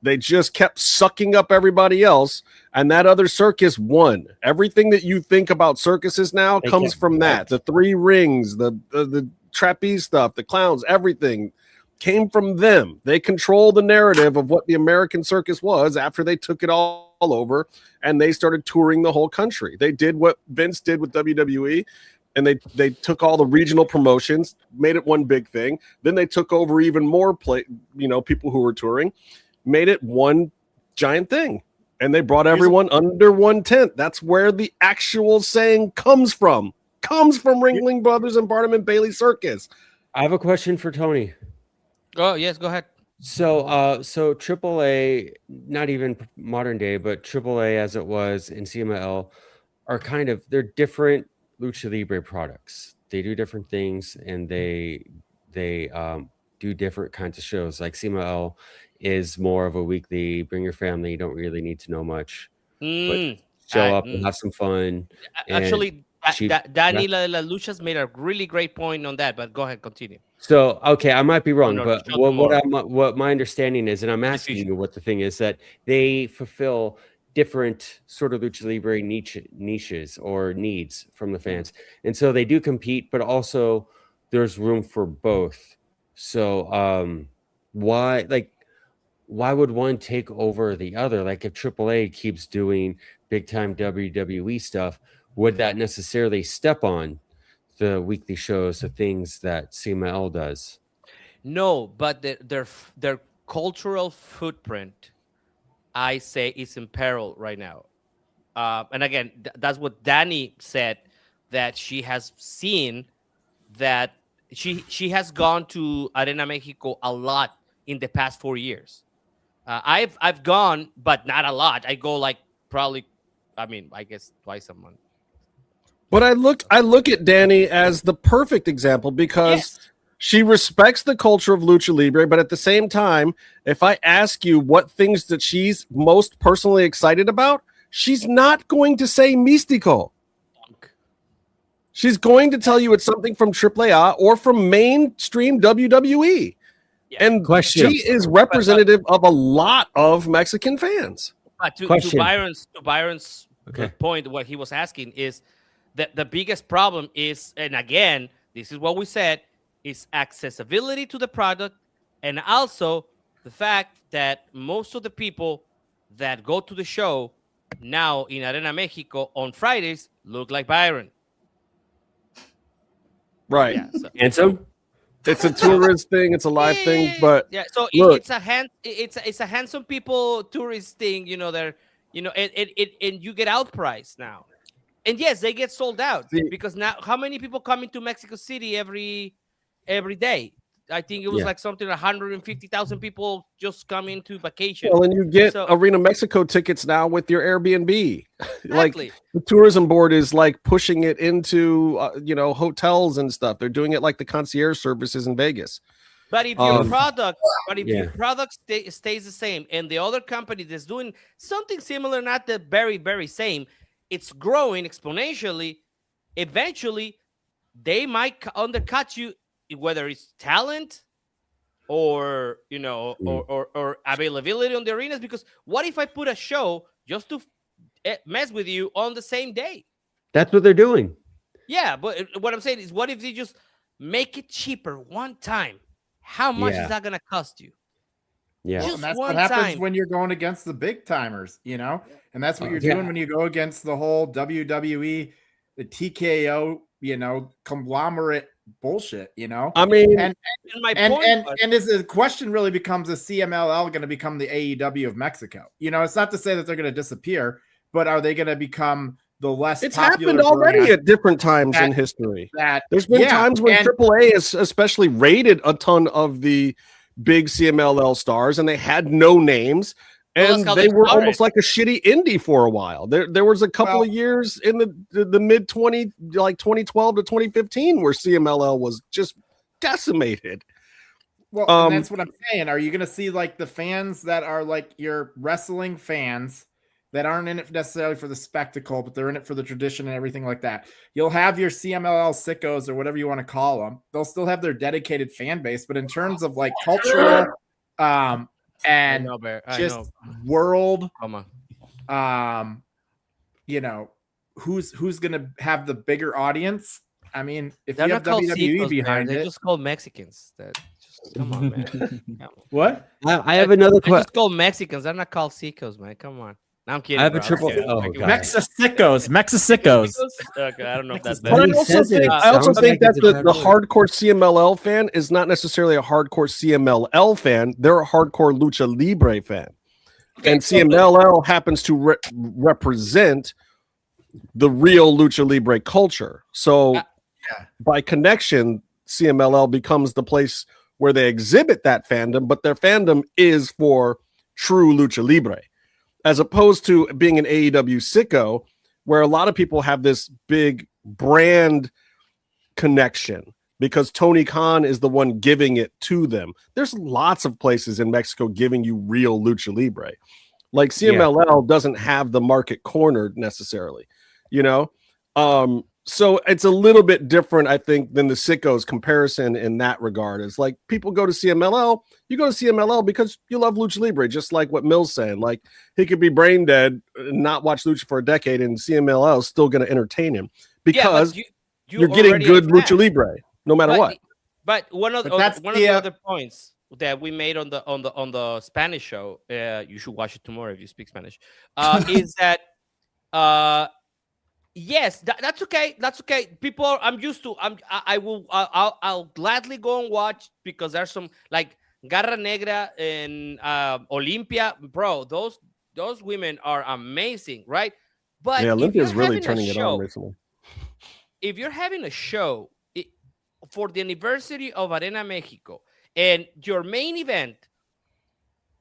They just kept sucking up everybody else, and that other circus won. Everything that you think about circuses now comes from that. The 3 rings, the trapeze stuff, the clowns, everything came from them. They control the narrative of what the American circus was after they took it all over and they started touring the whole country. They did what Vince did with WWE, and they took all the regional promotions, made it one big thing. Then they took over even more people who were touring, made it one giant thing. And they brought everyone under one tent. That's where the actual saying comes from. Comes from Ringling Brothers and Barnum and Bailey Circus. I have a question for Tony. Oh, yes, go ahead. So AAA, not even modern day, but AAA as it was in CMLL are they're different Lucha Libre products. They do different things, and they do different kinds of shows. Like CMLL is more of a weekly, bring your family, you don't really need to know much, but show up and have some fun. Actually, Danny La Lucha's made a really great point on that, but go ahead, continue. So, okay, I might be wrong, but what my understanding is, and I'm asking you what the thing is, that they fulfill different sort of Lucha Libre niches or needs from the fans. And so they do compete, but also there's room for both. So why would one take over the other? Like if AAA keeps doing big time WWE stuff, would that necessarily step on the weekly shows, the things that CMLL does? No, but their cultural footprint, I say, is in peril right now. And again, that's what Danny said, that she has seen that she has gone to Arena Mexico a lot in the past 4 years. I've gone, but not a lot. I go like probably, I guess twice a month. But I look at Danny as the perfect example because she respects the culture of Lucha Libre, but at the same time, if I ask you what things that she's most personally excited about, she's not going to say Mistico. She's going to tell you it's something from AAA or from mainstream WWE. Yeah. And she is representative of a lot of Mexican fans. To Byron's point, what he was asking is that the biggest problem is, and again, this is what we said, is accessibility to the product, and also the fact that most of the people that go to the show now in Arena Mexico on Fridays look like Byron. Right. Yeah, so. Handsome? It's a tourist thing. It's a live thing, but so look, it's a handsome people tourist thing. And you get outpriced now, and yes, they get sold out because now how many people come into Mexico City every day? I think it was like something 150,000 people just come into vacation. Well, and you get Arena Mexico tickets now with your Airbnb. Like the tourism board is like pushing it into hotels and stuff. They're doing it like the concierge services in Vegas. But if your product stays the same, and the other company that's doing something similar, not the very, very same, it's growing exponentially, eventually they might undercut you, whether it's talent or or availability on the arenas. Because what if I put a show just to mess with you on the same day? That's what they're doing. Yeah, but what I'm saying is, what if they just make it cheaper one time? How much is that going to cost you? Yeah, well, and that's what happens when you're going against the big timers, and that's what you're doing when you go against the whole WWE, the TKO, conglomerate bullshit. I mean, and is the question really becomes: is CMLL going to become the AEW of Mexico? It's not to say that they're going to disappear, but are they going to become the less? It's happened already at different times in history. There's been times when AAA has especially raided a ton of the big CMLL stars, and they had no names, and they were almost like a shitty indie for a while. There was a couple of years in the mid 2012 to 2015 where CMLL was just decimated. Well, and that's what I'm saying. Are you going to see like the fans that are like your wrestling fans that aren't in it necessarily for the spectacle, but they're in it for the tradition and everything like that? You'll have your CMLL sickos or whatever you want to call them. They'll still have their dedicated fan base, but in terms of like cultural and just world, who's going to have the bigger audience? I mean, if They're you not have called WWE Chicos, behind they're it, just called Mexicans. Come on, man. Come on. what? I have another They're just question. called Mexicans. They're not called Chicos, man. Come on. No, I'm kidding. I have a bro. triple. I'm kidding. Oh god. Mexicos. Okay, I don't know if that's But I He also says it, think, it I also sounds think like that it's a the bad word. hardcore CMLL fan is not necessarily a hardcore CMLL fan. They're a hardcore Lucha Libre fan. And CMLL happens to represent the real Lucha Libre culture. So by connection, CMLL becomes the place where they exhibit that fandom, but their fandom is for true Lucha Libre, as opposed to being an AEW sicko, where a lot of people have this big brand connection because Tony Khan is the one giving it to them. There's lots of places in Mexico giving you real Lucha Libre. Like CMLL doesn't have the market cornered necessarily, you know? So it's a little bit different, I think, than the sickos comparison in that regard. It's like people go to CMLL, you go to CMLL because you love Lucha Libre, just like what Mill's saying. Like he could be brain dead and not watch Lucha for a decade, and CMLL is still going to entertain him because you're getting good Lucha Libre no matter what. But one of the other points that we made on the Spanish show, you should watch it tomorrow if you speak Spanish, is that yes, that's okay. That's okay. People, I'm used to. I'll gladly go and watch because there's some like Garra Negra and Olympia, bro. Those women are amazing, right? But Olympia's really turning it on recently. If you're having a show for the anniversary of Arena Mexico and your main event,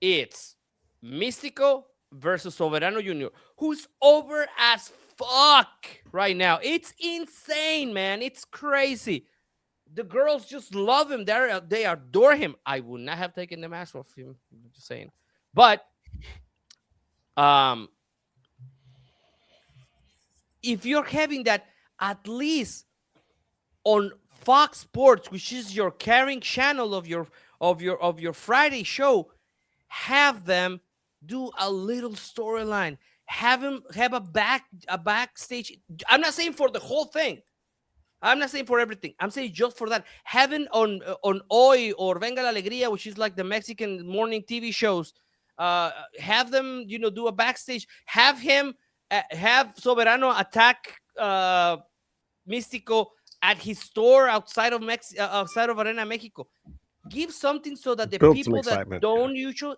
it's Mistico versus Soberano Jr., who's over as fuck right now. It's insane, man. It's crazy. The girls just love him. They adore him. I would not have taken the mask off him. I'm just saying. But if you're having that, at least on Fox Sports, which is your carrying channel of your Friday show, have them do a little storyline. Have a backstage. I'm not saying for the whole thing. I'm not saying for everything. I'm saying just for that. Having on Hoy or Venga la Alegría, which is like the Mexican morning TV shows, have them, do a backstage. Have Soberano attack Mistico at his store outside of Arena Mexico. Give something so that the people that don't usually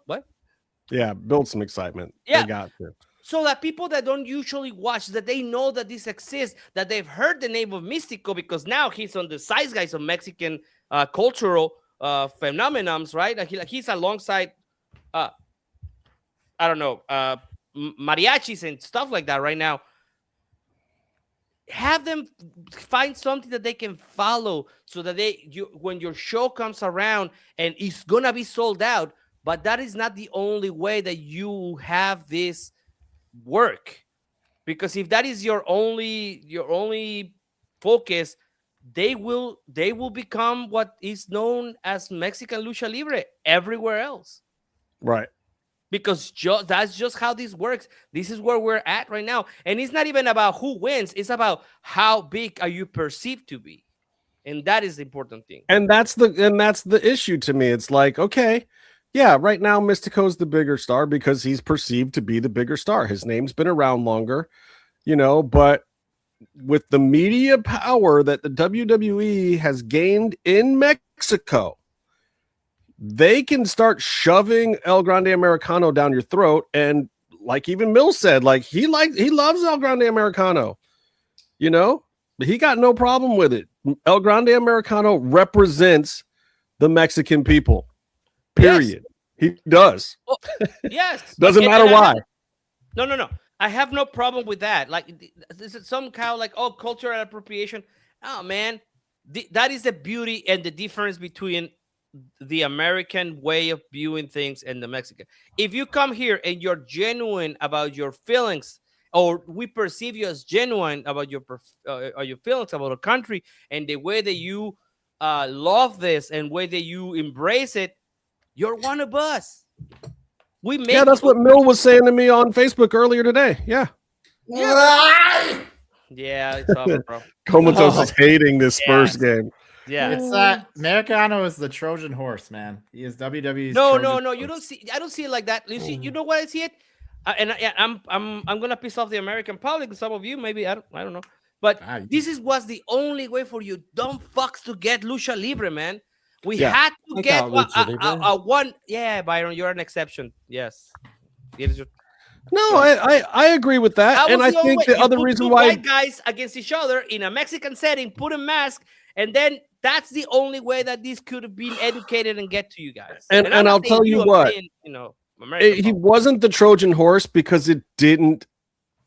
build some excitement. Yeah, they got to. So that people that don't usually watch, that they know that this exists, that they've heard the name of Mistico because now he's on the zeitgeist of Mexican cultural phenomenons, right? Like he's alongside, I don't know, mariachis and stuff like that right now. Have them find something that they can follow so that when your show comes around and it's gonna be sold out, but that is not the only way that you have this work, because if that is your only focus, they will become what is known as Mexican Lucha Libre everywhere else, right? Because that's just how this works. This is where we're at right now, and it's not even about who wins, it's about how big are you perceived to be, and that is the important thing. And that's the issue to me. It's like, okay, yeah, right now Mistico's the bigger star because he's perceived to be the bigger star. His name's been around longer, but with the media power that the WWE has gained in Mexico, they can start shoving El Grande Americano down your throat. And like even Mill said, like he loves El Grande Americano, but he got no problem with it. El Grande Americano represents the Mexican people. Period. Yes. He does. Well, yes. Doesn't matter why. No. I have no problem with that. Like, this is somehow like, cultural appropriation. Oh, man. That is the beauty and the difference between the American way of viewing things and the Mexican. If you come here and you're genuine about your feelings, or we perceive you as genuine about your feelings about a country and the way that you love this and way that you embrace it, you're one of us. That's what Mill was saying to me on Facebook earlier today. Yeah. Yeah, it's over, bro. Comatose is hating this Spurs game. Yeah, It's Americano is the Trojan horse, man. He is WWE's. No, Trojan no. You horse. don't see. I don't see it like that. You see, you know what I see it, I'm gonna piss off the American public. Some of you, maybe I don't know. But this was the only way for you dumb fucks to get Lucha Libre, man. We had to get one. Yeah, Byron, you're an exception. Yes. No, I agree with that, and I think the other reason why white guys against each other in a Mexican setting, put a mask, and then that's the only way that this could have been educated and get to you guys. And I'll tell you what, he wasn't the Trojan horse because it didn't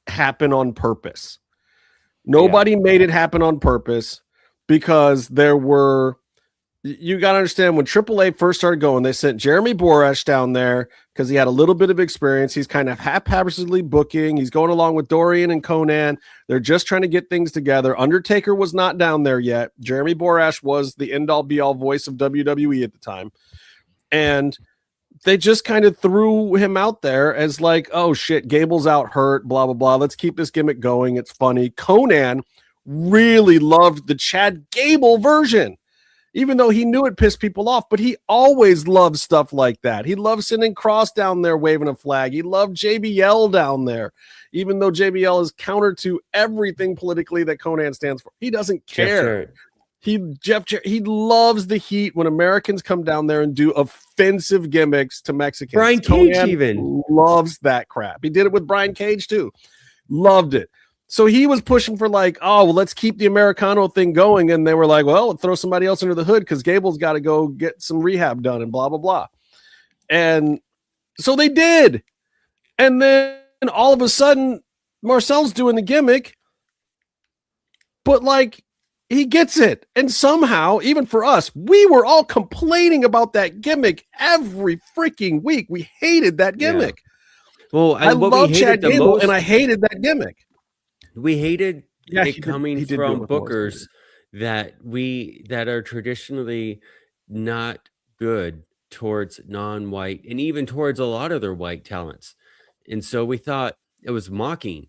happen on purpose. Nobody made it happen on purpose because there were. You got to understand when AAA first started going, they sent Jeremy Borash down there because he had a little bit of experience. He's kind of haphazardly booking. He's going along with Dorian and Conan. They're just trying to get things together. Undertaker was not down there yet. Jeremy Borash was the end-all be-all voice of WWE at the time. And they just kind of threw him out there as like, oh shit, Gable's out hurt, blah, blah, blah. Let's keep this gimmick going. It's funny. Conan really loved the Chad Gable version. Even though he knew it pissed people off, but he always loved stuff like that. He loved sending Cross down there waving a flag. He loved JBL down there, even though JBL is counter to everything politically that Conan stands for. He doesn't care. He loves the heat when Americans come down there and do offensive gimmicks to Mexicans. Brian Cage Conan even loves that crap. He did it with Brian Cage too. Loved it. So he was pushing for like, oh, well, let's keep the Americano thing going. And they were like, well, throw somebody else under the hood because Gable's got to go get some rehab done and blah, blah, blah. And so they did. And then all of a sudden, Marcel's doing the gimmick. But like, he gets it. And somehow, even for us, we were all complaining about that gimmick every freaking week. We hated that gimmick. Yeah. Well, I love Chad Gable, and I hated that gimmick. We hated it coming from bookers that are traditionally not good towards non-white and even towards a lot of their white talents. And so we thought it was mocking.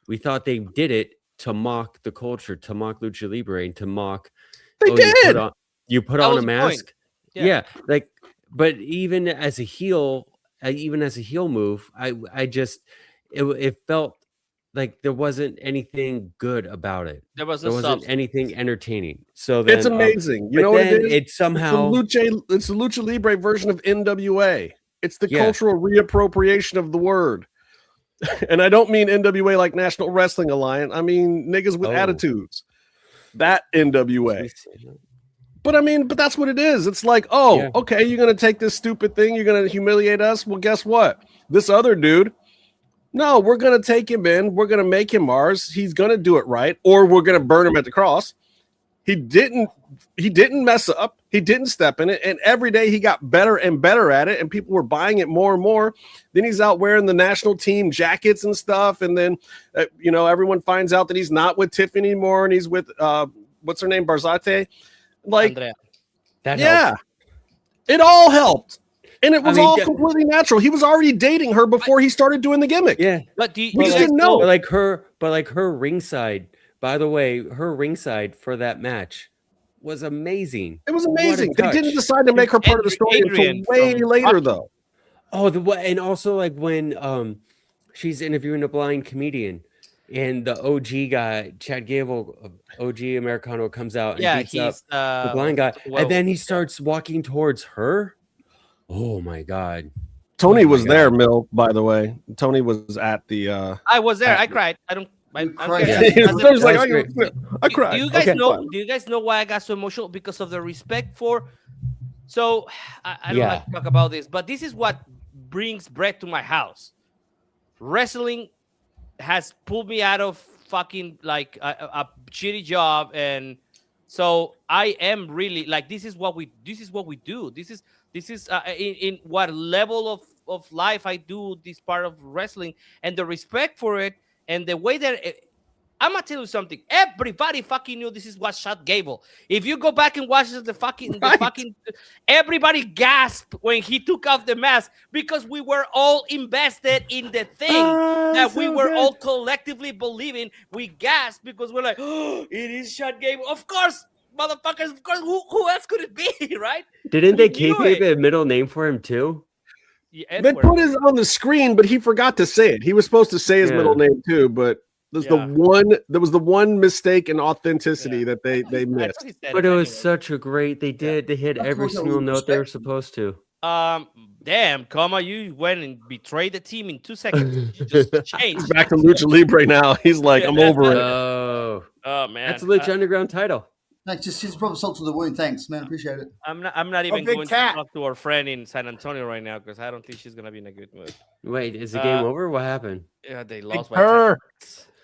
We thought they did it to mock the culture, to mock Lucha Libre, and to mock. They did. You put on a mask. Yeah. Like, but even as a heel move, it felt like there wasn't anything good about it. There wasn't anything entertaining. So then, it's amazing. You know what it is? It's somehow it's the Lucha Libre version of NWA. It's the cultural reappropriation of the word. And I don't mean NWA like National Wrestling Alliance. I mean niggas with attitudes. That NWA. But that's what it is. It's like, okay, you're gonna take this stupid thing, you're gonna humiliate us. Well, guess what? This other dude. No, we're going to take him in. We're going to make him ours. He's going to do it right, or we're going to burn him at the cross. He didn't mess up. He didn't step in it. And every day he got better and better at it. And people were buying it more and more. Then he's out wearing the national team jackets and stuff. And then, everyone finds out that he's not with Tiffany anymore. And he's with, what's her name? Barzate. Like, Andrea. That helped. It all helped. And it was all completely natural. He was already dating her before he started doing the gimmick. Yeah. But we just didn't know. But like her ringside, by the way, her ringside for that match was amazing. It was amazing. They didn't decide to make her part of the story until way later, though. Oh, and also like when she's interviewing a blind comedian and the OG guy, Chad Gable, OG Americano, comes out and beats up the blind guy. And then he starts walking towards her. Oh my God. Tony was there, Mill, by the way. Tony was at the I was there. I cried. I cried. I cried. Do you guys know? Do you guys know why I got so emotional? Because of the respect for. So I don't like to talk about this, but this is what brings bread to my house. Wrestling has pulled me out of fucking like a shitty job, and so I am really like this is what we do. This is in what level of life I do this part of wrestling, and the respect for it, and the way that I'm gonna tell you something. Everybody fucking knew this is what shot Gable. If you go back and watch everybody gasped when he took off the mask because we were all invested in the thing that we were all collectively believing. We gasped because we're like, oh, it is shot Gable. Of course, motherfuckers. Of course, who else could it be, right? Didn't they kayfabe a middle name for him too? Yeah, they put his on the screen, but he forgot to say it. He was supposed to say his middle name too, but there's the one mistake in authenticity that they missed. But it was such a great. They hit every single note they were supposed to. Damn, Coma, you went and betrayed the team in 2 seconds. You just changed. He's back to Lucha Libre now. He's like, I'm over it. Oh man, that's a Lucha Underground title. Thanks, just brought salt to the wound. Thanks, man. Appreciate it. I'm not even going to talk to our friend in San Antonio right now because I don't think she's gonna be in a good mood. Wait, is the game over? What happened? Yeah, they lost by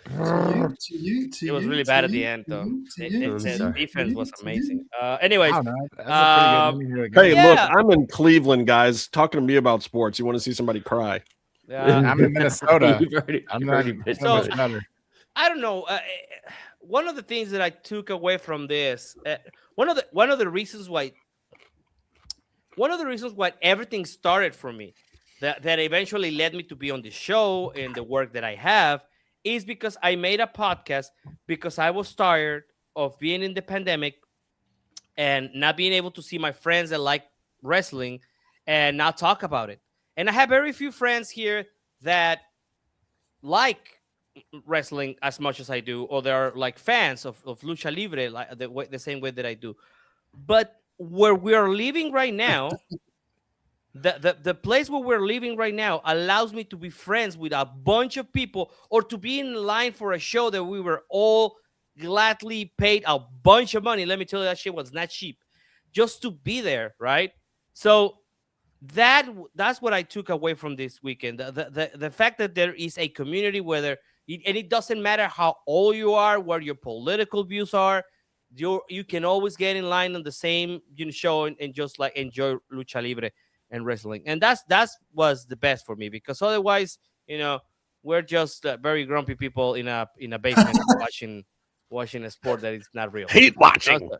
10 To you, it was really bad at the end, though. The defense was amazing. Anyways, hey, look, I'm in Cleveland, guys. Talking to me about sports. You want to see somebody cry? I'm in Minnesota. I don't know. One of the things that I took away from this, one of the reasons why everything started for me, that eventually led me to be on the show and the work that I have, is because I made a podcast because I was tired of being in the pandemic and not being able to see my friends that like wrestling and not talk about it. And I have very few friends here that like wrestling as much as I do, or they're like fans of Lucha Libre, like the same way that I do. But where we are living right now, the place where we're living right now allows me to be friends with a bunch of people, or to be in line for a show that we were all gladly paid a bunch of money. Let me tell you, that shit was not cheap just to be there, right? So that's what I took away from this weekend. The fact that there is a community where and it doesn't matter how old you are, what your political views are, you can always get in line on the same show and just like enjoy Lucha Libre and wrestling. And that was the best for me, because otherwise, we're just very grumpy people in a basement watching a sport that is not real. Hate watching.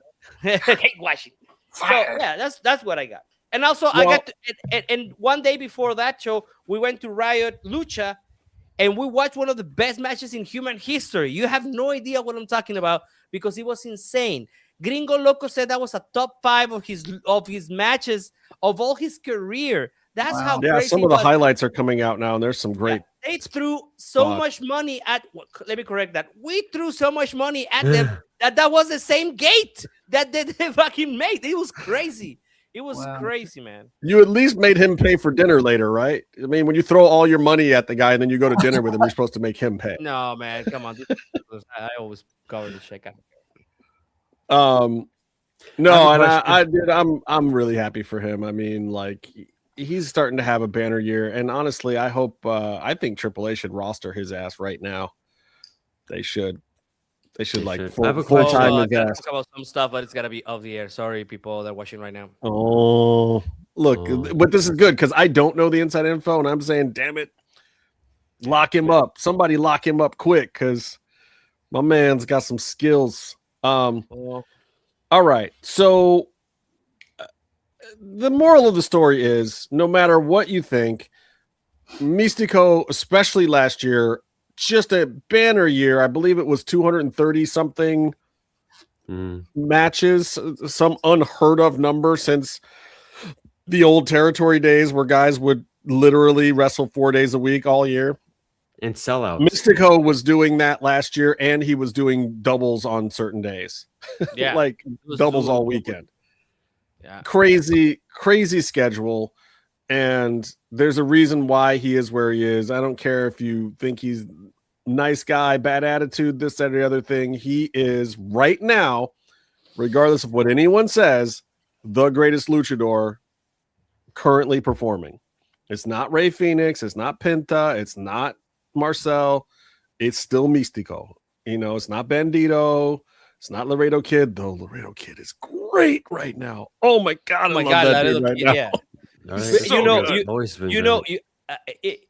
Hate watching. So yeah, that's what I got. And also I got to, and one day before that show, we went to Riot Lucha and we watched one of the best matches in human history. You have no idea what I'm talking about, because it was insane. Gringo Loco said that was a top 5 of his matches of all his career. That's how crazy some of the highlights are coming out now, and there's some great. They threw so much money at. Let me correct that. We threw so much money at them that was the same gate that they fucking made. It was crazy. It was crazy, man. You at least made him pay for dinner later, right? I mean, when you throw all your money at the guy and then you go to dinner with him, you're supposed to make him pay. No, man, come on. I always cover the check out. No, and I'm really happy for him. I mean, like, he's starting to have a banner year, and honestly, I think Triple A should roster his ass right now. They should like full time. I gotta talk about some stuff, but it's gotta be off the air. Sorry, people that are watching right now. Oh, look, but this is good because I don't know the inside info, and I'm saying, damn it, lock him up. Somebody lock him up quick, because my man's got some skills. All right, so the moral of the story is, no matter what you think, Mistico, especially last year, just a banner year. I believe it was 230 something matches, some unheard of number since the old territory days where guys would literally wrestle 4 days a week all year. And sellouts. Mistico was doing that last year, and he was doing doubles on certain days. Yeah. Like doubles all weekend. Yeah. Crazy schedule. And there's a reason why he is where he is. I don't care if you think he's nice guy, bad attitude, this, that, or the other thing. He is right now, regardless of what anyone says, the greatest luchador currently performing. It's not Rey Fenix. It's not Penta. It's not Marcel. It's still Mistico. It's not Bandito. It's not Laredo Kid, though. Laredo Kid is great right now. Oh my god! I love that dude right now. Yeah.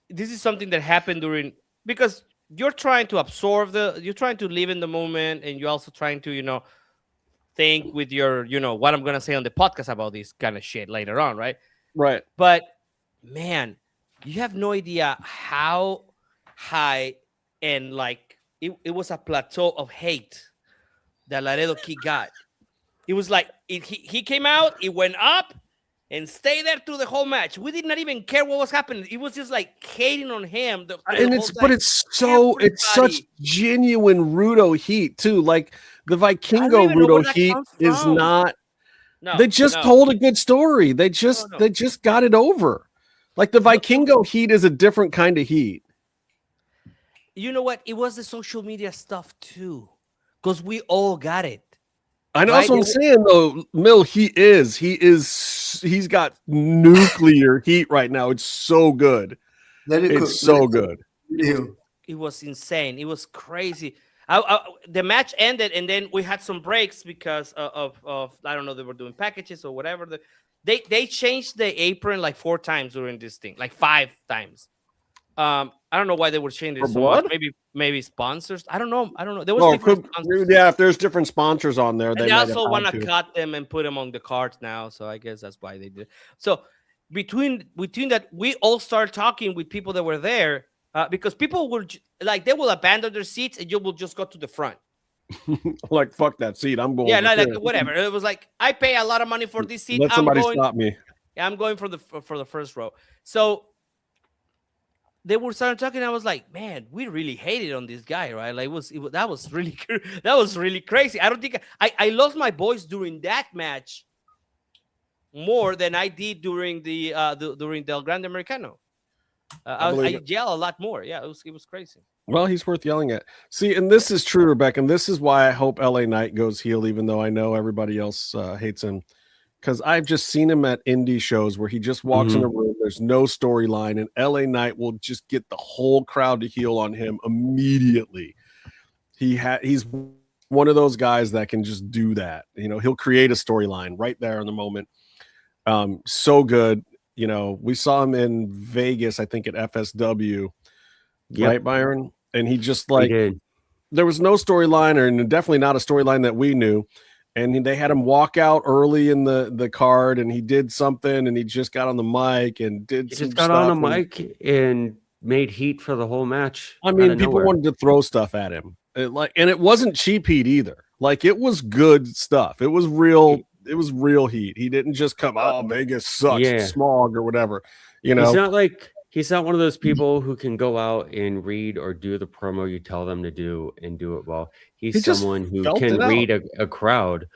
This is something that happened because you're trying to absorb you're trying to live in the moment, and you're also trying to think with your what I'm gonna say on the podcast about this kind of shit later on, right? Right. But man, you have no idea how high and like it was a plateau of hate that Laredo Kid got. It was like he came out, it went up and stayed there through the whole match. We did not even care what was happening. It was just like hating on him. It's such genuine Rudo heat too. Like the Vikingo Rudo heat is not. No, they just told a good story. They just got it over. Like the Vikingo heat is a different kind of heat. You know what? It was the social media stuff too, because we all got it. I know, right? That's what I'm saying though, Mill. He's got nuclear heat right now. It's so good. It's so good. It was insane. It was crazy. The match ended, and then we had some breaks because of I don't know, they were doing packages or whatever. They changed the apron like 4 times during this thing, like 5 times. I don't know why they were changing it so much. Maybe sponsors. I don't know. There was different sponsors. Yeah, if there's different sponsors on there, they also want to cut them and put them on the cards now. So I guess that's why they did. So between that, we all started talking with people that were there because people were like, they will abandon their seats and you will just go to the front. Like, fuck that seat. I'm going. Yeah, like whatever. It was like, I pay a lot of money for this seat. Let somebody stop me. Yeah, I'm going for the first row. So they were starting talking. I was like, man, we really hated on this guy, right? Like, that was really crazy. I don't think I lost my voice during that match more than I did during the Grande Americano. I yell a lot more. Yeah, it was crazy. Well, he's worth yelling at. See, and this is true, Rebecca, and this is why I hope LA Knight goes heel, even though I know everybody else hates him. Because I've just seen him at indie shows where he just walks in a room, there's no storyline, and LA Knight will just get the whole crowd to heel on him immediately. He's one of those guys that can just do that. He'll create a storyline right there in the moment. So good. We saw him in Vegas, I think at FSW, right, Byron? And he just there was no storyline, or definitely not a storyline that we knew. And they had him walk out early in the card, and he did something, and he just got on the mic and did. He just got on a mic and made heat for the whole match. I mean, people wanted to throw stuff at him, and it wasn't cheap heat either. Like, it was good stuff. It was real. It was real heat. He didn't just come, oh, Vegas sucks, smog or whatever. He's not one of those people who can go out and read or do the promo you tell them to do and do it well. He's someone who can read a crowd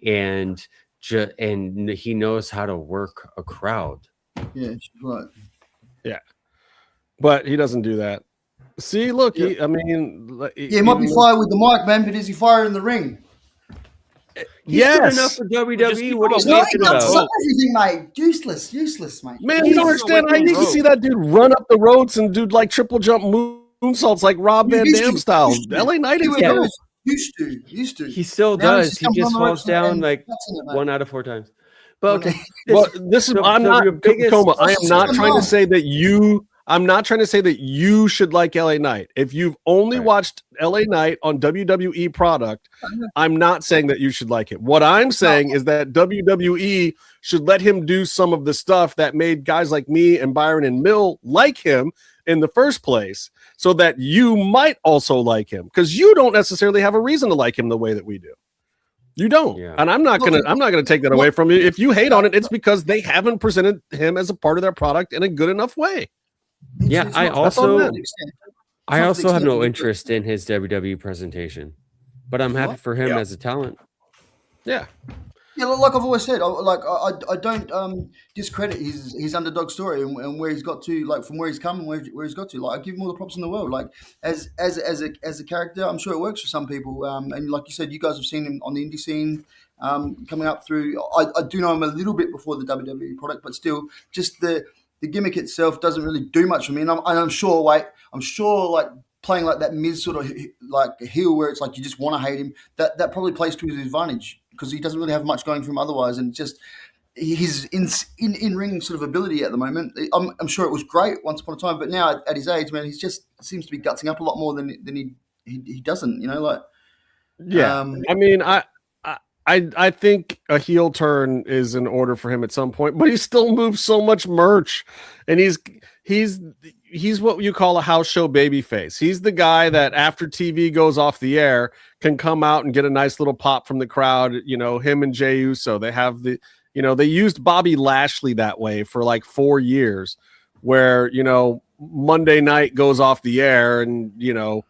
and he knows how to work a crowd. Yeah, right. Yeah, but he doesn't do that. See, look, he might be fire with the mic, man, but is he fire in the ring? He's good enough for WWE. What are you talking about? Everything, mate. Useless, mate. Man, you don't understand. I need to see that dude run up the ropes and do like triple jump moonsaults like Rob Van Dam style. LA Knight is good. Used to. He still does. He just falls down like 1 out of 4 times. But okay. I'm not trying to say that you. I'm not trying to say that you should like LA Knight. If you've only watched LA Knight on WWE product, I'm not saying that you should like it. What I'm saying is that WWE should let him do some of the stuff that made guys like me and Byron and Mill like him in the first place, so that you might also like him, because you don't necessarily have a reason to like him the way that we do. You don't. Yeah. And I'm not gonna take that away from you. If you hate on it, it's because they haven't presented him as a part of their product in a good enough way. Yeah, I also have no interest in his WWE presentation, but I'm happy for him as a talent. Yeah, like I've always said, I don't discredit his underdog story and where he's got to, like from where he's come and where he's got to. Like, I give him all the props in the world. Like as a character, I'm sure it works for some people. And like you said, you guys have seen him on the indie scene coming up through. I do know him a little bit before the WWE product, but still, just the gimmick itself doesn't really do much for me, and I'm sure like playing like that Miz sort of like heel where it's like you just want to hate him. That probably plays to his advantage because he doesn't really have much going for him otherwise, and just his in ring sort of ability at the moment. I'm sure it was great once upon a time, but now at his age, man, he's just seems to be gutsing up a lot more than he doesn't. You know, like yeah. I mean, I think a heel turn is in order for him at some point, but he still moves so much merch, and he's what you call a house show baby face. He's the guy that after TV goes off the air can come out and get a nice little pop from the crowd. You know, him and Jey Uso, they have the, you know, they used Bobby Lashley that way for like 4 years, where, you know, Monday night goes off the air and, you know,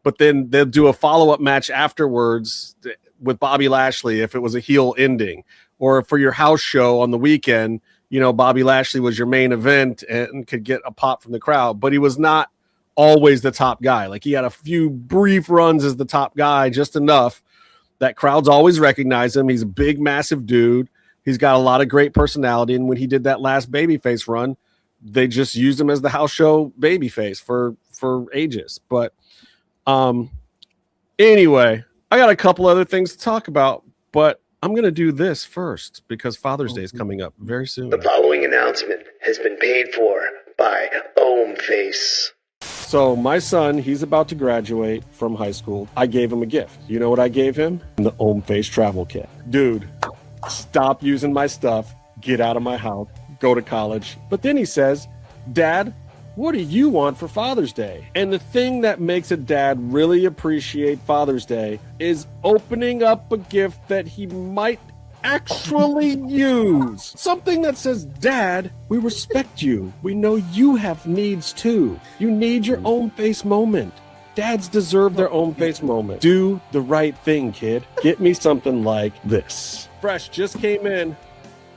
but then they'll do a follow-up match afterwards with Bobby Lashley if it was a heel ending, or for your house show on the weekend, you know, Bobby Lashley was your main event and could get a pop from the crowd, but he was not always the top guy. Like, he had a few brief runs as the top guy, just enough that crowds always recognize him. He's a big, massive dude. He's got a lot of great personality. And when he did that last babyface run, they just used him as the house show babyface for ages. But anyway, I got a couple other things to talk about, but I'm going to do this first because Father's Day is coming up very soon. The following announcement has been paid for by Face. So my son, he's about to graduate from high school. I gave him a gift. You know what I gave him? The Face travel kit. Dude, stop using my stuff. Get out of my house. Go to college. But then he says, Dad, what do you want for Father's Day? And the thing that makes a dad really appreciate Father's Day is opening up a gift that he might actually use. Something that says, Dad, we respect you. We know you have needs too. You need your own face moment. Dads deserve their own face moment. Do the right thing, kid. Get me something like this. Fresh just came in.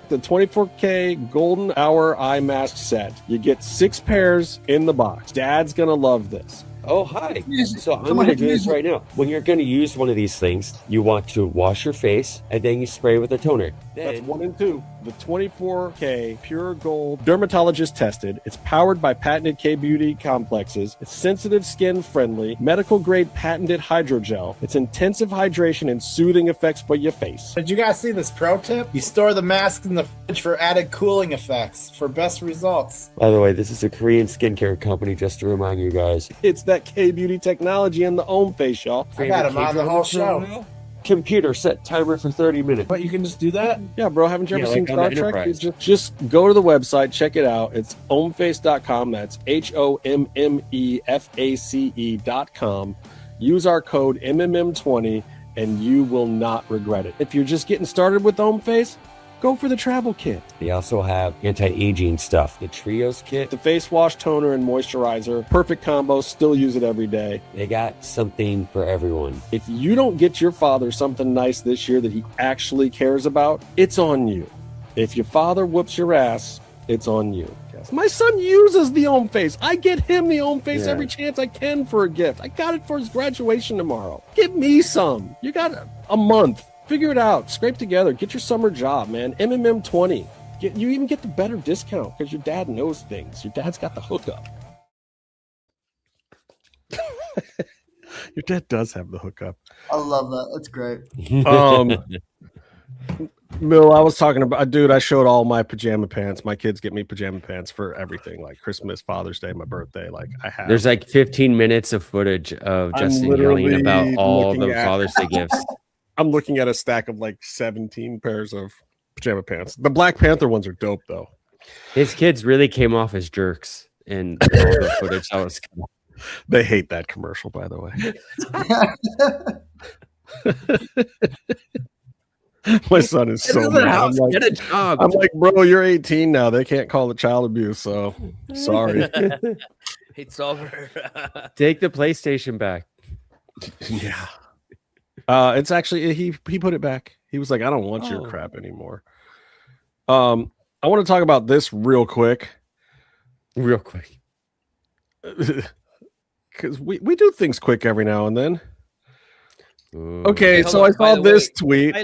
The 24K Golden Hour Eye Mask set. You get 6 pairs in the box. Dad's gonna love this. Oh, hi. So I'm going to do this right now. When you're going to use one of these things, you want to wash your face and then you spray with a toner. That's 1 and 2. The 24K Pure Gold Dermatologist tested. It's powered by patented K-Beauty complexes. It's sensitive skin friendly, medical grade patented hydrogel. It's intensive hydration and soothing effects for your face. Did you guys see this pro tip? You store the mask in the fridge for added cooling effects for best results. By the way, this is a Korean skincare company, just to remind you guys. It's that K-Beauty technology in the Face, y'all. I got him on the whole show. Computer set timer for 30 minutes. But you can just do that? Yeah, bro. Haven't you ever seen Star Trek? Just go to the website, check it out. It's omeface.com. That's HOMMEFACE.com. Use our code MMM20 and you will not regret it. If you're just getting started with Face, go for the travel kit. They also have anti-aging stuff. The Trios kit. The face wash, toner, and moisturizer. Perfect combo. Still use it every day. They got something for everyone. If you don't get your father something nice this year that he actually cares about, it's on you. If your father whoops your ass, it's on you. My son uses the Face. I get him the Face every chance I can for a gift. I got it for his graduation tomorrow. Get me some. You got a month. Figure it out. Scrape together. Get your summer job, man. MMM20. You even get the better discount because your dad knows things. Your dad's got the hookup. Your dad does have the hookup. I love that. That's great. Mill, I was talking about, dude, I showed all my pajama pants. My kids get me pajama pants for everything, like Christmas, Father's Day, my birthday. Like, I have. There's like 15 minutes of footage of Justin yelling about all the Father's Day gifts. I'm looking at a stack of like 17 pairs of pajama pants. The Black Panther ones are dope, though. His kids really came off as jerks in all the footage. They hate that commercial, by the way. My son is so mad. I'm like, bro, you're 18 now. They can't call it child abuse, so sorry. It's over. Take the PlayStation back. Yeah. It's actually he put it back. He was like, I don't want your crap anymore. I want to talk about this real quick. Because we do things quick every now and then. Okay, so I saw this tweet.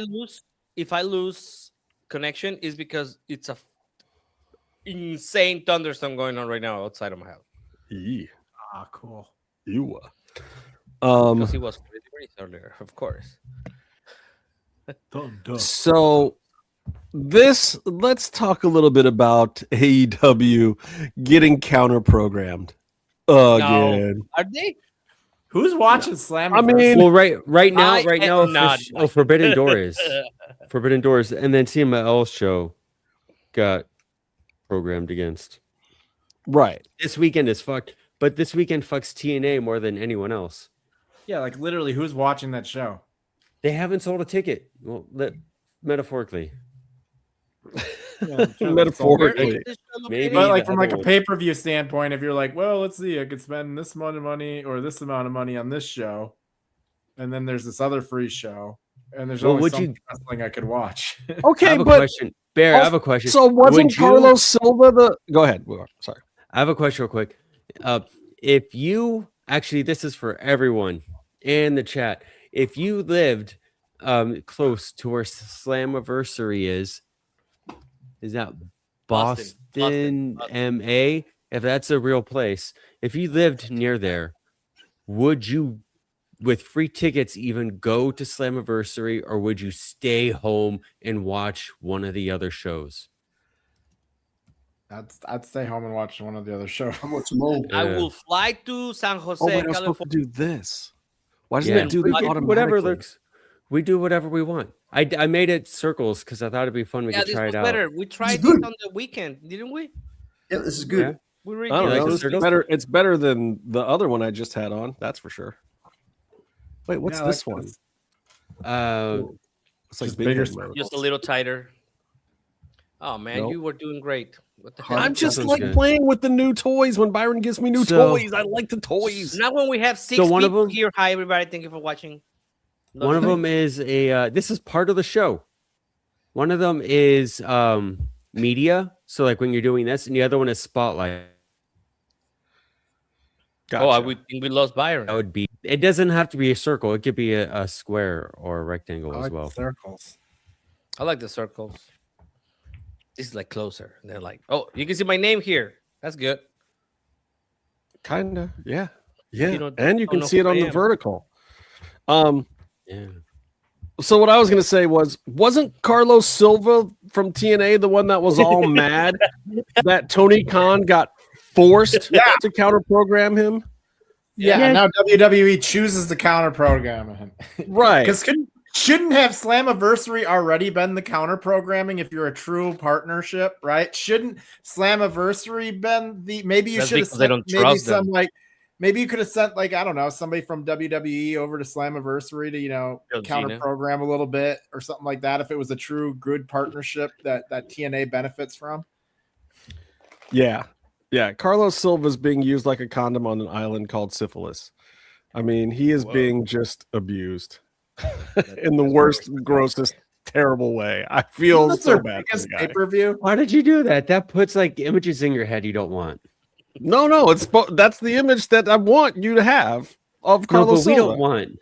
If I lose connection, is because it's a insane thunderstorm going on right now outside of my house. Cool. Because he was pretty earlier, of course. So Let's talk a little bit about AEW getting counter programmed again. Are they? Who's watching Slam? I mean, well, right now, I am not. Forbidden Doors, Forbidden Doors, and then CMLL show got programmed against. Right. This weekend is fucked, but this weekend fucks TNA more than anyone else. Yeah, like literally, who's watching that show? They haven't sold a ticket. Well, metaphorically. Yeah, Metaphorically. Maybe, but like from like a pay-per-view standpoint, if you're like, well, let's see, I could spend this amount of money or this amount of money on this show, and then there's this other free show, and there's only some wrestling I could watch. Okay, I have a but question. Bear, I have a question. So wasn't Carlos Silva the? Go ahead. Sorry, I have a question real quick. If you actually, this is for everyone in the chat. If you lived close to where Slammiversary is that Boston, MA? If that's a real place, if you lived near there, would you, with free tickets, even go to Slammiversary, or would you stay home and watch one of the other shows? I'd stay home and watch one of the other shows. I watch them all. I will fly to San Jose, Oh, wait, I was supposed to California. do this. Why doesn't it do this automatically? Whatever looks. We do whatever we want. I made it circles because I thought it'd be fun. We could try it out. Better. We tried this on the weekend, didn't we? Yeah, this is good. Yeah. We really I don't did. know. This is better. It's better than the other one I just had on. That's for sure. Wait, what's this one? It's like bigger, just a little tighter. Oh man, Nope. you were doing great. What the hell? I'm just like playing with the new toys. When Byron gives me new toys, I like the toys. Not when we have six one of people them- here. Hi everybody, thank you for watching. One of them is a. This is part of the show. One of them is media. So like when you're doing this, and the other one is spotlight. Gotcha. Oh, I would think we lost Byron. That would be. It doesn't have to be a circle. It could be a square or a rectangle as well. Circles. I like the circles. This is like closer. They're like, oh, you can see my name here. That's good. Kinda, yeah, don't- and you don't can know see it who on I the am. vertical. Yeah. So what I was gonna say wasn't Carlos Silva from TNA the one that was all mad that Tony Khan got forced to counter program him? Yeah, now WWE chooses to counter program him. Right. Because shouldn't have Slammiversary already been the counter programming if you're a true partnership, right? Shouldn't Slammiversary been the maybe you That's should have because they don't sent maybe trust some them. like maybe you could have sent like I don't know somebody from WWE over to Slammiversary to John counter Cena. program a little bit or something like that if it was a true good partnership that TNA benefits from. Yeah. Carlos Silva's being used like a condom on an island called syphilis. I mean, he is being just abused in the worst, grossest, terrible way. I feel That's so their bad. biggest pay-per-view. Why did you do that? That puts like images in your head you don't want. No, that's the image that I want you to have of No, Carlos but we Silva. don't want.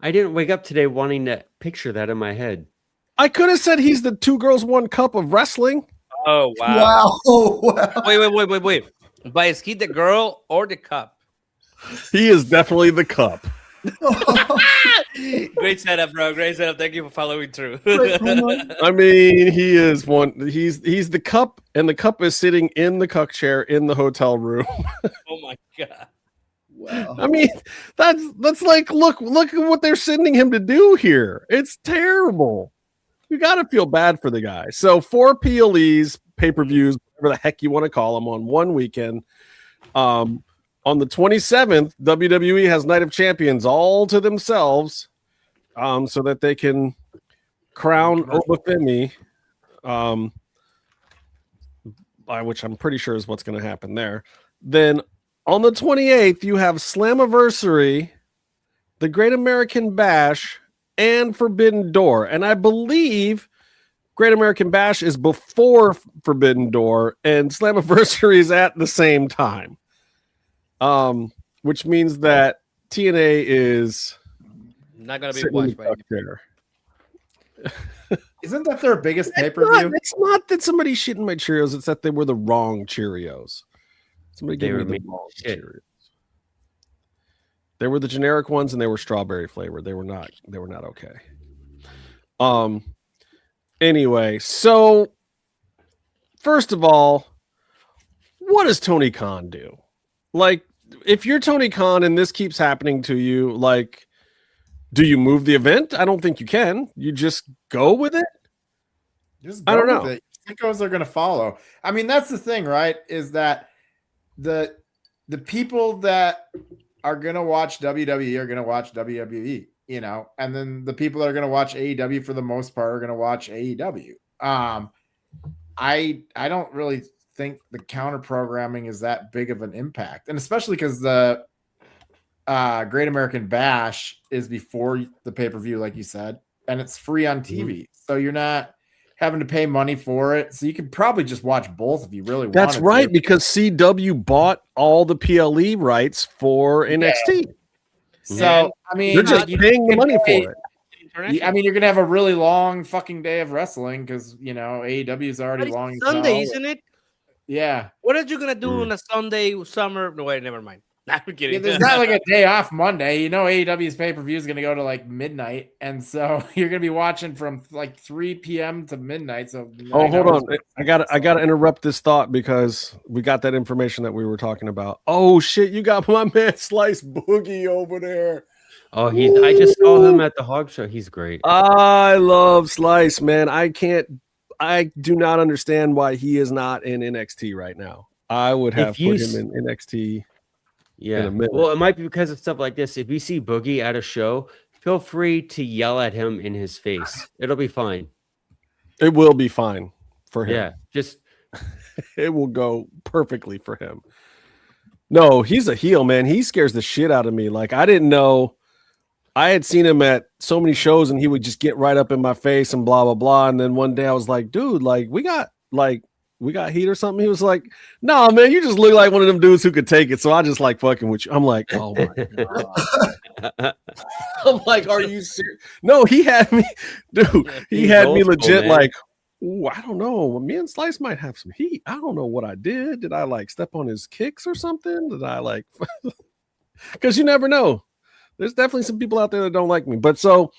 I didn't wake up today wanting to picture that in my head. I could have said he's the 2 girls, 1 cup of wrestling. Oh wow. Wow. Wait. But is he the girl or the cup? He is definitely the cup. Great setup, bro. Great setup. Thank you for following through. I mean, he is one. He's the cup, and the cup is sitting in the cuck chair in the hotel room. Oh my god. Wow. I mean, that's like look at what they're sending him to do here. It's terrible. You got to feel bad for the guy. So 4 PLEs, pay-per-views, whatever the heck you want to call them, on one weekend. On the 27th, WWE has Night of Champions all to themselves, so that they can crown Obafemi, by which I'm pretty sure is what's going to happen there. Then on the 28th, you have Slammiversary, the Great American Bash, and Forbidden Door. And I believe Great American Bash is before Forbidden Door, and Slammiversary is at the same time. Which means that TNA is Not gonna be watched by there. Isn't that their biggest pay-per-view? It's not that somebody shit in my Cheerios, it's that they were the wrong Cheerios. Somebody They gave were me the made wrong shit. Cheerios. They were the generic ones and they were strawberry flavored. They were not okay. Anyway, so first of all, what does Tony Khan do? Like, if you're Tony Khan and this keeps happening to you, like, do you move the event? I don't think you can. You just go with it. Just I don't go with know. it. Sickos are going to follow. I mean, that's the thing, right? Is that the people that are going to watch WWE are going to watch WWE, you know, and then the people that are going to watch AEW for the most part are going to watch AEW. I don't really think the counter programming is that big of an impact, and especially because the Great American Bash is before the pay-per-view, like you said, and it's free on TV, so you're not having to pay money for it. So you could probably just watch both if you really want. That's right, because CW bought all the PLE rights for NXT. So I mean, they're just paying the money for it. I mean, you're gonna have a really long fucking day of wrestling because you know AEW is already long. Sunday, isn't it? Yeah. What are you gonna do on a Sunday summer? No, wait, never mind. I'm kidding. Yeah, there's not like a day off Monday. You know, AEW's pay-per-view is going to go to like midnight. And so you're going to be watching from like 3 p.m. to midnight. So hold on. I gotta interrupt this thought because we got that information that we were talking about. Oh shit, you got my man Slice Boogie over there. Oh, I just saw him at the Hog Show. He's great. I love Slice, man. I do not understand why he is not in NXT right now. I would have put him in NXT. Yeah, well, it might be because of stuff like this. If you see Boogie at a show, feel free to yell at him in his face. It'll be fine. It will be fine for him. Yeah, just it will go perfectly for him. No, he's a heel, man. He scares the shit out of me. Like, I didn't know. I had seen him at so many shows, and he would just get right up in my face and blah blah blah. And then one day I was like, dude, like we got heat or something. He was like, no, man, you just look like one of them dudes who could take it. So I just like fucking with you. I'm like, oh my God. I'm like, are you serious? No, he had me, dude. He had me legit like, ooh, I don't know. Me and Slice might have some heat. I don't know what I did. Did I like step on his kicks or something? Did I like, because you never know. There's definitely some people out there that don't like me. But so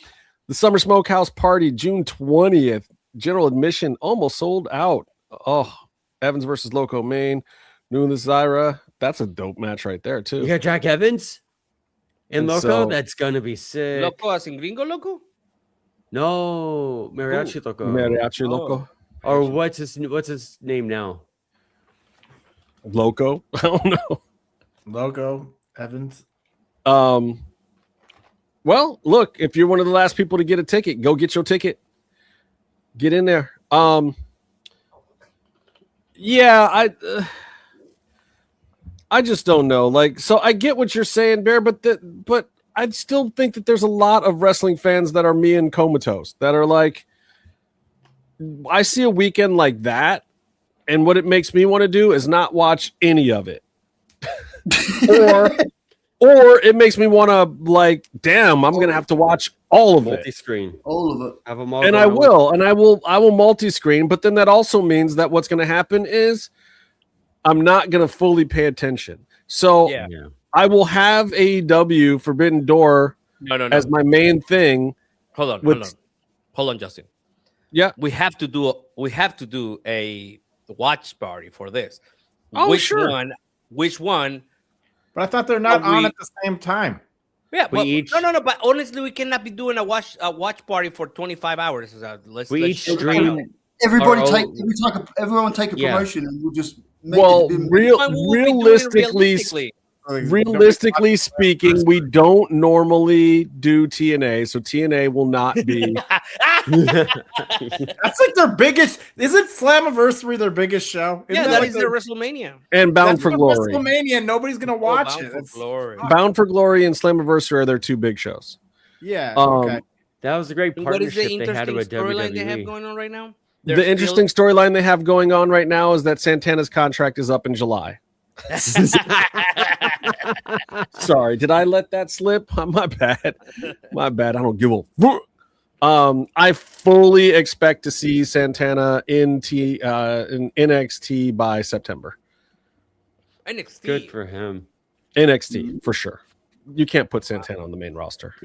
the Summer Smokehouse Party, June 20th, general admission almost sold out. Oh, Evans versus Loco Main, Nunes Zaira. That's a dope match right there, too. You got Jack Evans and Loco? So, that's going to be sick. Loco as in Gringo Loco? No, Mariachi Loco. Mariachi Loco. Or what's his name now? Loco? I don't know. Loco Evans. Well, look, if you're one of the last people to get a ticket, go get your ticket. Get in there. Yeah, I just don't know. Like, so I get what you're saying, Bear, but I still think that there's a lot of wrestling fans that are me and comatose that are like, I see a weekend like that, and what it makes me want to do is not watch any of it, or it makes me want to like, damn, I'm gonna have to watch all of it. Multi-screen. All of it. Have them all. And I will multi-screen, but then that also means that what's going to happen is I'm not going to fully pay attention. So I will have AEW Forbidden Door as my main thing. Hold on, Justin. Yeah, we have to do a watch party for this. Oh, which sure. Which one? But I thought they're not on at the same time. Yeah, no. But honestly, we cannot be doing a watch party for 25 hours. Let's stream. Everyone take a promotion, and we'll just make realistically speaking, we don't normally do TNA, so TNA will not be. That's like their biggest. Isn't Slammiversary their biggest show? Isn't that is their WrestleMania. And Bound for Glory. WrestleMania, nobody's gonna watch it. Bound for Glory and Slammiversary are their two big shows. Yeah. Okay. That was a great partnership they had with WWE. They have going on right now? The interesting storyline they have going on right now is that Santana's contract is up in July. Sorry, did I let that slip? My bad. I don't give a fuck. I fully expect to see Santana in NXT by September. NXT. Good for him. NXT for sure. you can't put Santana on the main roster.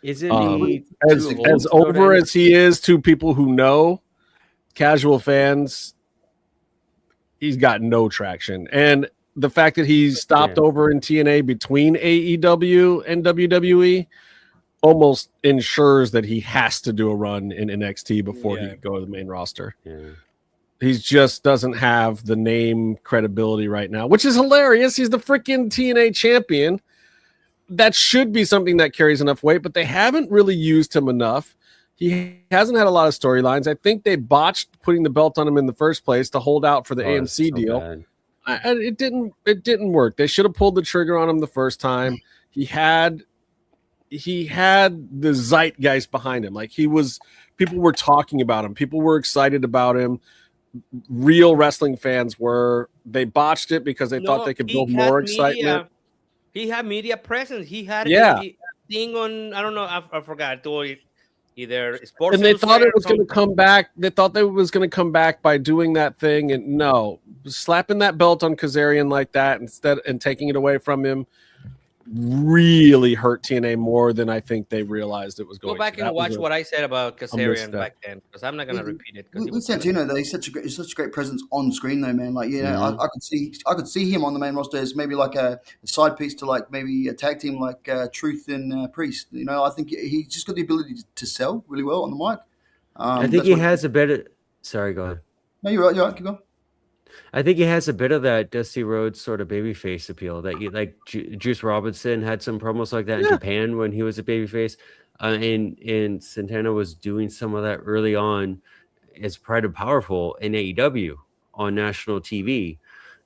Isn't he as over as he is to people who know, casual fans, he's got no traction. And the fact that he stopped over in TNA between AEW and WWE almost ensures that he has to do a run in NXT before he can go to the main roster. He just doesn't have the name credibility right now, which is hilarious. He's the freaking TNA champion. That should be something that carries enough weight, but they haven't really used him enough. He hasn't had a lot of storylines. I think they botched putting the belt on him in the first place to hold out for the AMC deal. It didn't work. They should have pulled the trigger on him the first time. He had the zeitgeist behind him. Like people were talking about him. People were excited about him. Real wrestling fans were. They botched it because they thought they could build more excitement. He had media presence. He had a thing on, I don't know, I forgot, either sports. And they thought it was going to come back. They thought that it was going to come back by doing that thing. And no, slapping that belt on Kazarian like that and taking it away from him really hurt TNA more than I think they realized it was going to. Go back and watch what I said about Kazarian back then, because I'm not going to repeat it. With Santino, though, he's such a great presence on screen, though, man. Like, I could see him on the main roster as maybe like a side piece to like maybe a tag team like Truth and Priest. I think he's just got the ability to sell really well on the mic. I think he has a better. Sorry, go ahead. No, you're right. Keep going. I think he has a bit of that Dusty Rhodes sort of babyface appeal that you like. Juice Robinson had some promos like that in Japan when he was a babyface, and Santana was doing some of that early on as Pride and Powerful in AEW on national TV,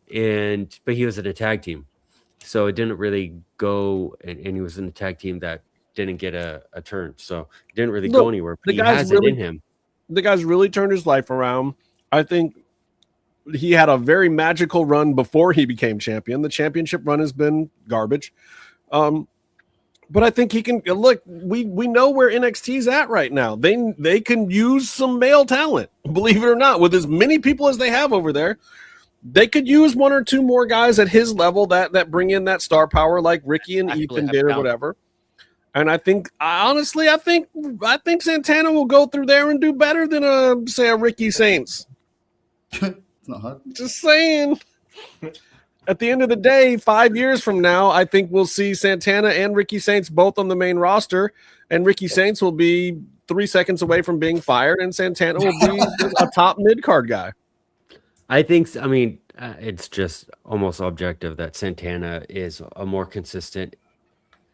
but he was in a tag team, so it didn't really go. And he was in a tag team that didn't get a turn, so it didn't really go anywhere. But he has it in him. The guy's really turned his life around. I think he had a very magical run before he became champion. The championship run has been garbage. But I think he can look, we know where NXT's at right now. They can use some male talent, believe it or not, with as many people as they have over there. They could use one or two more guys at his level that bring in that star power like Ricky and Ethan did or whatever. And I think Santana will go through there and do better than a Ricky Saints. It's not hard. Just saying. At the end of the day, 5 years from now, I think we'll see Santana and Ricky Saints both on the main roster, and Ricky Saints will be 3 seconds away from being fired, and Santana will be a top mid-card guy. I think, it's just almost objective that Santana is a more consistent,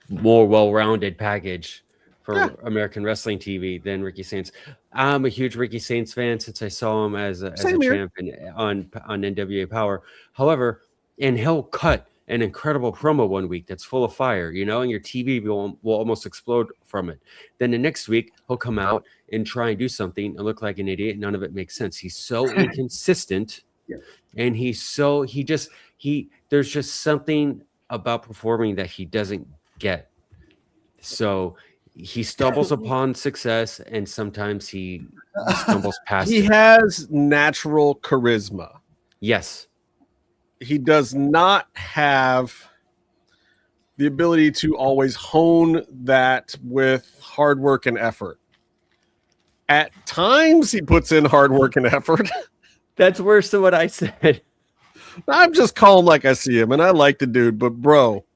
more well-rounded package for American Wrestling TV than Ricky Saints. I'm a huge Ricky Saints fan since I saw him as a champion on NWA Power. However, and he'll cut an incredible promo one week that's full of fire, and your TV will almost explode from it. Then the next week, he'll come out and try and do something and look like an idiot. None of it makes sense. He's so inconsistent, and there's just something about performing that he doesn't get. So he stumbles upon success, and sometimes he stumbles past it. He has natural charisma. Yes. He does not have the ability to always hone that with hard work and effort. At times, he puts in hard work and effort. That's worse than what I said. I'm just calling like I see him, and I like the dude, but bro,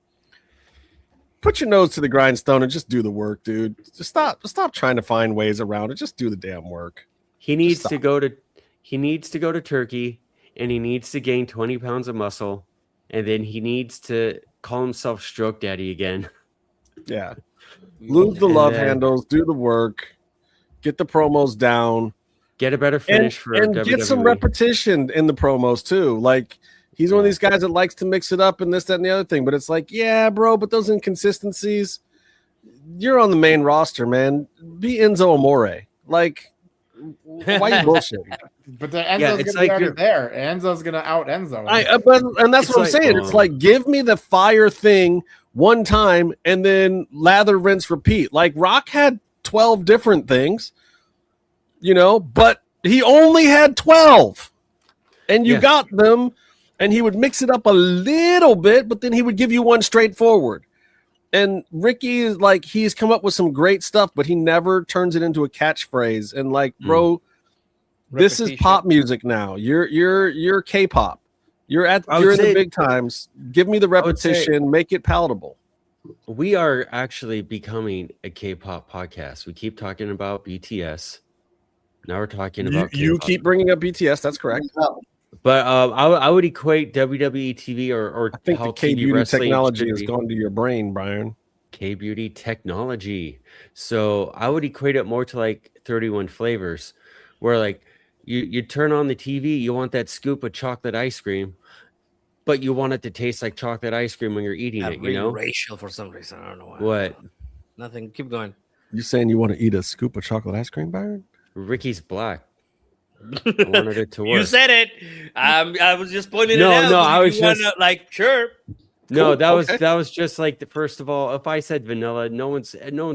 put your nose to the grindstone and just do the work, dude. Just stop trying to find ways around it. Just do the damn work. He needs to go to Turkey, and he needs to gain 20 pounds of muscle, and then he needs to call himself Stroke Daddy again. Yeah. Lose the love handles, do the work, get the promos down. Get a better finish for WWE. Get some repetition in the promos too. Like, he's one of these guys that likes to mix it up and this, that, and the other thing. But it's like, yeah, bro, but those inconsistencies, you're on the main roster, man. Be Enzo Amore. Like, why you bullshitting? But the Enzo's gonna be already there. Enzo's gonna out Enzo. And that's what I'm saying. It's like, give me the fire thing one time and then lather, rinse, repeat. Like, Rock had 12 different things, but he only had 12. And you got them, and he would mix it up a little bit, but then he would give you one straightforward. And Ricky is like, he's come up with some great stuff, but he never turns it into a catchphrase. And like, bro, this is pop music now. You're K-pop. You're in the big times. Give me the repetition, make it palatable. We are actually becoming a K-pop podcast. We keep talking about BTS. Now we're talking about you keep bringing up BTS. That's correct. But I would equate WWE TV or I think how the K-beauty technology has gone to your brain, Byron. K-beauty technology. So I would equate it more to like 31 flavors, where like you turn on the TV, you want that scoop of chocolate ice cream, but you want it to taste like chocolate ice cream when you're eating it. You know, racial for some reason. I don't know why. What? Nothing. Keep going. You saying you want to eat a scoop of chocolate ice cream, Byron? Ricky's black. I wanted it to work. You said it. I was just pointing it No, out. no, I was just like, sure. No, Cool, that was just like first of all, if I said vanilla, no one's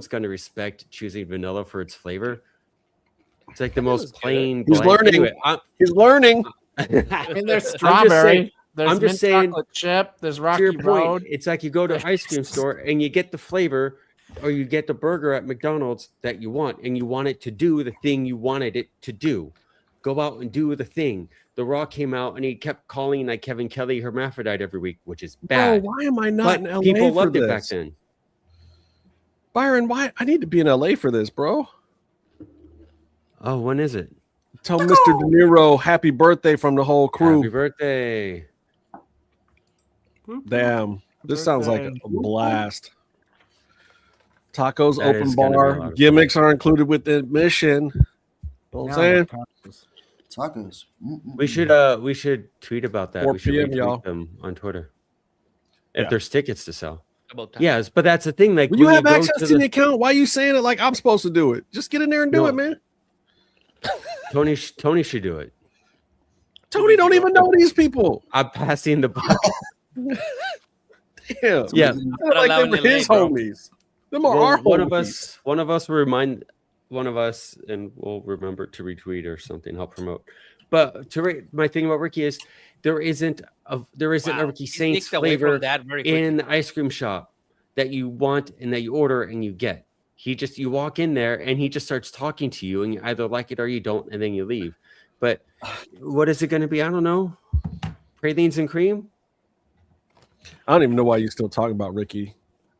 going to respect choosing vanilla for its flavor. It's like the most plain. He's learning. Anyway, he's learning. I mean, there's strawberry. I'm just saying. Chocolate chip. There's Rocky To your point, Road. it's like you go to an ice cream store and you get the flavor, or you get the burger at McDonald's that you want, and you want it to do the thing you wanted it to do. Go out and do the thing. The Rock came out and he kept calling like Kevin Kelly hermaphrodite every week, which is bad. Bro, why am I not in LA people for loved this? it back then. Byron, why? I need to be in LA for this, bro. Oh, when is it? Tell Mr. De Niro happy birthday from the whole crew. Happy birthday. Damn. This sounds like a blast. Tacos, That open is gonna be a lot bar. of Gimmicks are included with the admission. Know what I'm saying? Tacos. We should tweet about that. 4 We should p.m., retweet y'all. them on Twitter. If Yeah. there's tickets to sell. About that. Yes, but that's the thing. Like When you when have go access to the account, why are you saying it like I'm supposed to do it? Just get in there and do No. it, man. Tony should do it. Tony don't even know these people. I'm passing the buck. Damn. Yeah. Like they were his homies. Them are our homies. One of us will remind one of us, and we'll remember to retweet or something. Help promote. But my thing about Ricky is there isn't a Ricky Saints sneaked away from flavor that very quickly. in the ice cream shop that you want and that you order and you get. You walk in there and he just starts talking to you, and you either like it or you don't, and then you leave. But what is it going to be? I don't know. Pralines and cream. I don't even know why you're still talking about Ricky.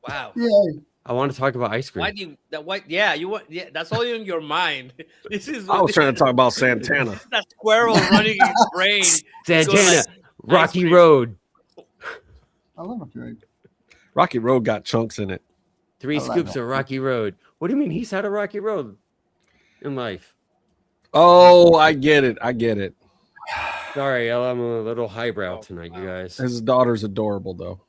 Wow. Yeah. I want to talk about ice cream. Why do you that? Why? Yeah, you want? Yeah, that's all in your mind. This is. I was trying to talk about Santana. This is that squirrel running in his brain. Santana, Like, Rocky Road. I love Rocky Road. Rocky Road got chunks in it. 3 I like scoops that. of Rocky Road. What do you mean he's had a Rocky Road in life? Oh, I get it. I get it. Sorry, I'm a little highbrow tonight, you guys. His daughter's adorable, though.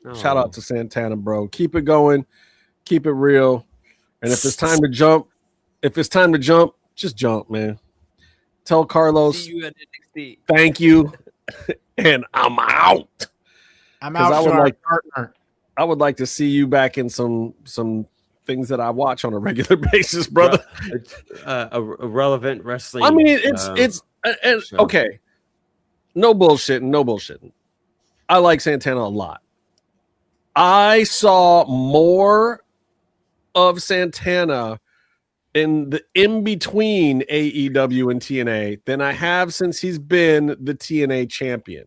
Oh. Shout out to Santana, bro. Keep it going. Keep it real. And if it's time to jump, just jump, man. Tell Carlos, See you at NXT. thank you, and I'm out. I'm 'Cause out. I would to our like- partner. I would like to see you back in some things that I watch on a regular basis, brother. A relevant wrestling. I mean, it's show. okay. No bullshitting. I like Santana a lot. I saw more of Santana in between AEW and TNA than I have since he's been the TNA champion.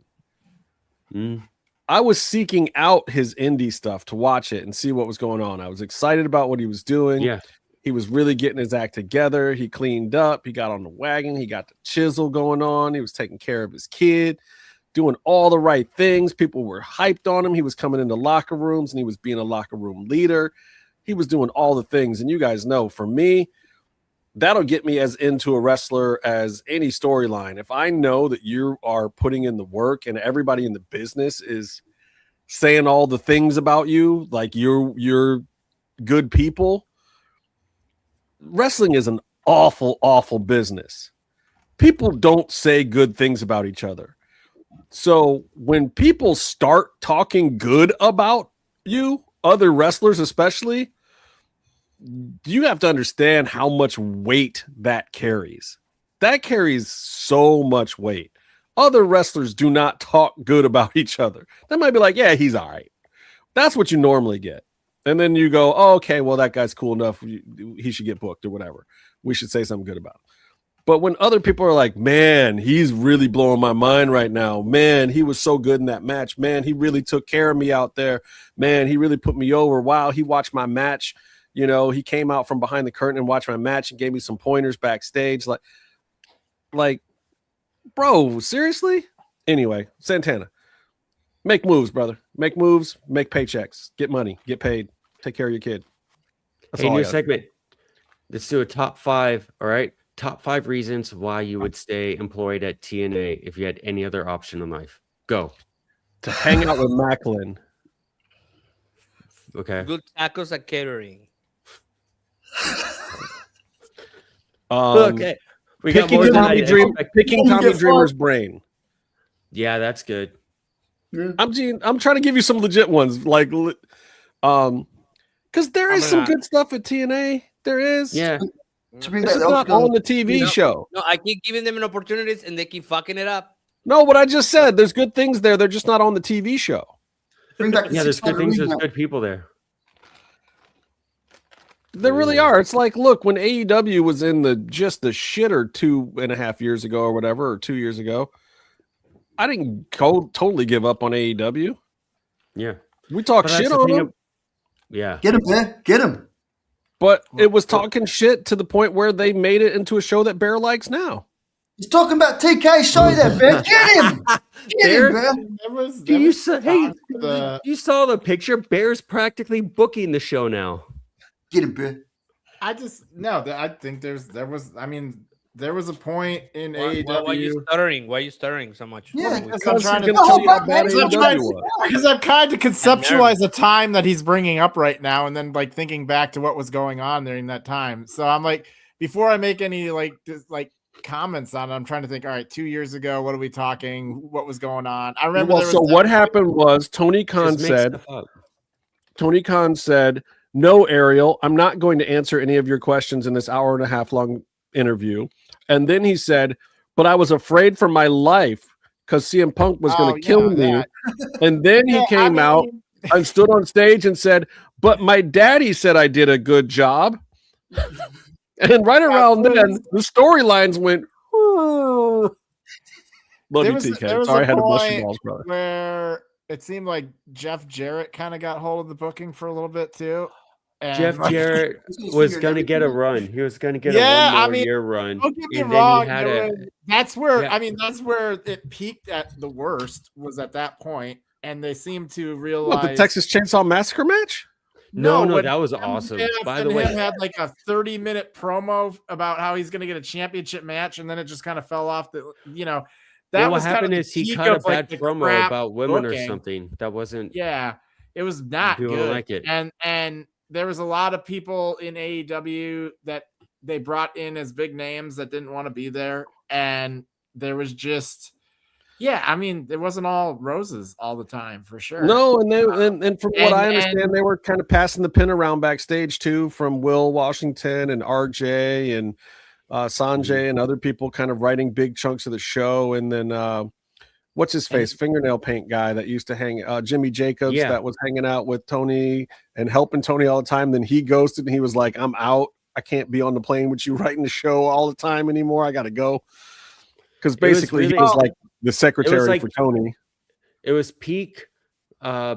I was seeking out his indie stuff to watch it and see what was going on. I was excited about what he was doing. Yeah. He was really getting his act together. He cleaned up. He got on the wagon. He got the chisel going on. He was taking care of his kid, doing all the right things. People were hyped on him. He was coming into locker rooms and he was being a locker room leader. He was doing all the things. And you guys know, for me, that'll get me as into a wrestler as any storyline. If I know that you are putting in the work and everybody in the business is saying all the things about you, like you're good people, wrestling is an awful, awful business. People don't say good things about each other. So when people start talking good about you, other wrestlers especially, you have to understand how much weight that carries. That carries so much weight. Other wrestlers do not talk good about each other. They might be like, yeah, he's all right. That's what you normally get. And then you go, oh, okay, well, that guy's cool enough. He should get booked or whatever. We should say something good about him. But when other people are like, man, he's really blowing my mind right now. Man, he was so good in that match. Man, he really took care of me out there. Man, he really put me over. Wow, he watched my match. You know, he came out from behind the curtain and watched my match and gave me some pointers backstage. Like, bro, seriously? Anyway, Santana, make moves, brother. Make moves, make paychecks, get money, get paid, take care of your kid. That's Hey, all I new got. segment. Let's do a top 5. All right. Top 5 reasons why you would stay employed at TNA if you had any other option in life. Go. To hang out with Macklin. Okay. Good tacos at catering. Okay. We got Picking more than Tommy, I picking Tommy Dreamer's brain. Yeah, that's good. Yeah. I'm trying to give you some legit ones, like, because there is some good stuff at TNA. There is. Yeah. To bring It's back just not on the TV No, show. No, I keep giving them an opportunities and they keep fucking it up. No, what I just said. There's good things there. They're just not on the TV show. Bring back the Yeah, there's good 600 things. There's rebound. good people there. There really are. It's like, look, when AEW was in the shitter 2.5 years ago or whatever, or 2 years ago, I didn't totally give up on AEW. Yeah. We talk But that's shit the on thing them. Yeah. Get him, Bear. Get him. But it was talking shit to the point where they made it into a show that Bear likes now. He's talking about TK show there, Bear. Get him. Get him, Bear. You saw the picture? Bear's practically booking the show now. Get him, Bear. I think there was a point in Why AEW. are you stuttering? Why are you stuttering so much? Yeah, Because I'm trying to conceptualize the time that he's bringing up right now, and then like thinking back to what was going on during that time. So I'm like, before I make any comments on it, I'm trying to think. All right, 2 years ago, what are we talking? What was going on? I remember. What happened was Tony Khan said, "No, Ariel, I'm not going to answer any of your questions in this hour and a half long interview." And then he said, "But I was afraid for my life because CM Punk was going to kill me." And then he came out and stood on stage and said, "But my daddy said I did a good job." And right around then, the storylines went. Love you, TK. Sorry, I had to bust your balls, brother. Where it seemed like Jeff Jarrett kind of got hold of the booking for a little bit too. And Jeff Jarrett was going to get a run. He was going to get a one more year run. Don't get me And wrong. then he had that's where it peaked at the worst, was at that point, and they seemed to realize What, the Texas Chainsaw Massacre match? No, that was awesome. By the way, him had like a 30-minute promo about how he's going to get a championship match, and then it just kind of fell off. That what was happened kind of is he peak cut a of, like, bad the promo crap about women or booking. something. That wasn't. Yeah, it was not People good. don't like it. And there was a lot of people in AEW that they brought in as big names that didn't want to be there, and there was just. Yeah, I mean, it wasn't all roses all the time, for sure. No, and from what I understand, they were kind of passing the pin around backstage too, from Will Washington and RJ and Sanjay and other people, kind of writing big chunks of the show. And then what's his face, fingernail paint guy that used to hang, Jimmy Jacobs, that was hanging out with Tony and helping Tony all the time. Then he ghosted and he was like, "I'm out. I can't be on the plane with you writing the show all the time anymore. I got to go." Because basically he was like the secretary for Tony. It was peak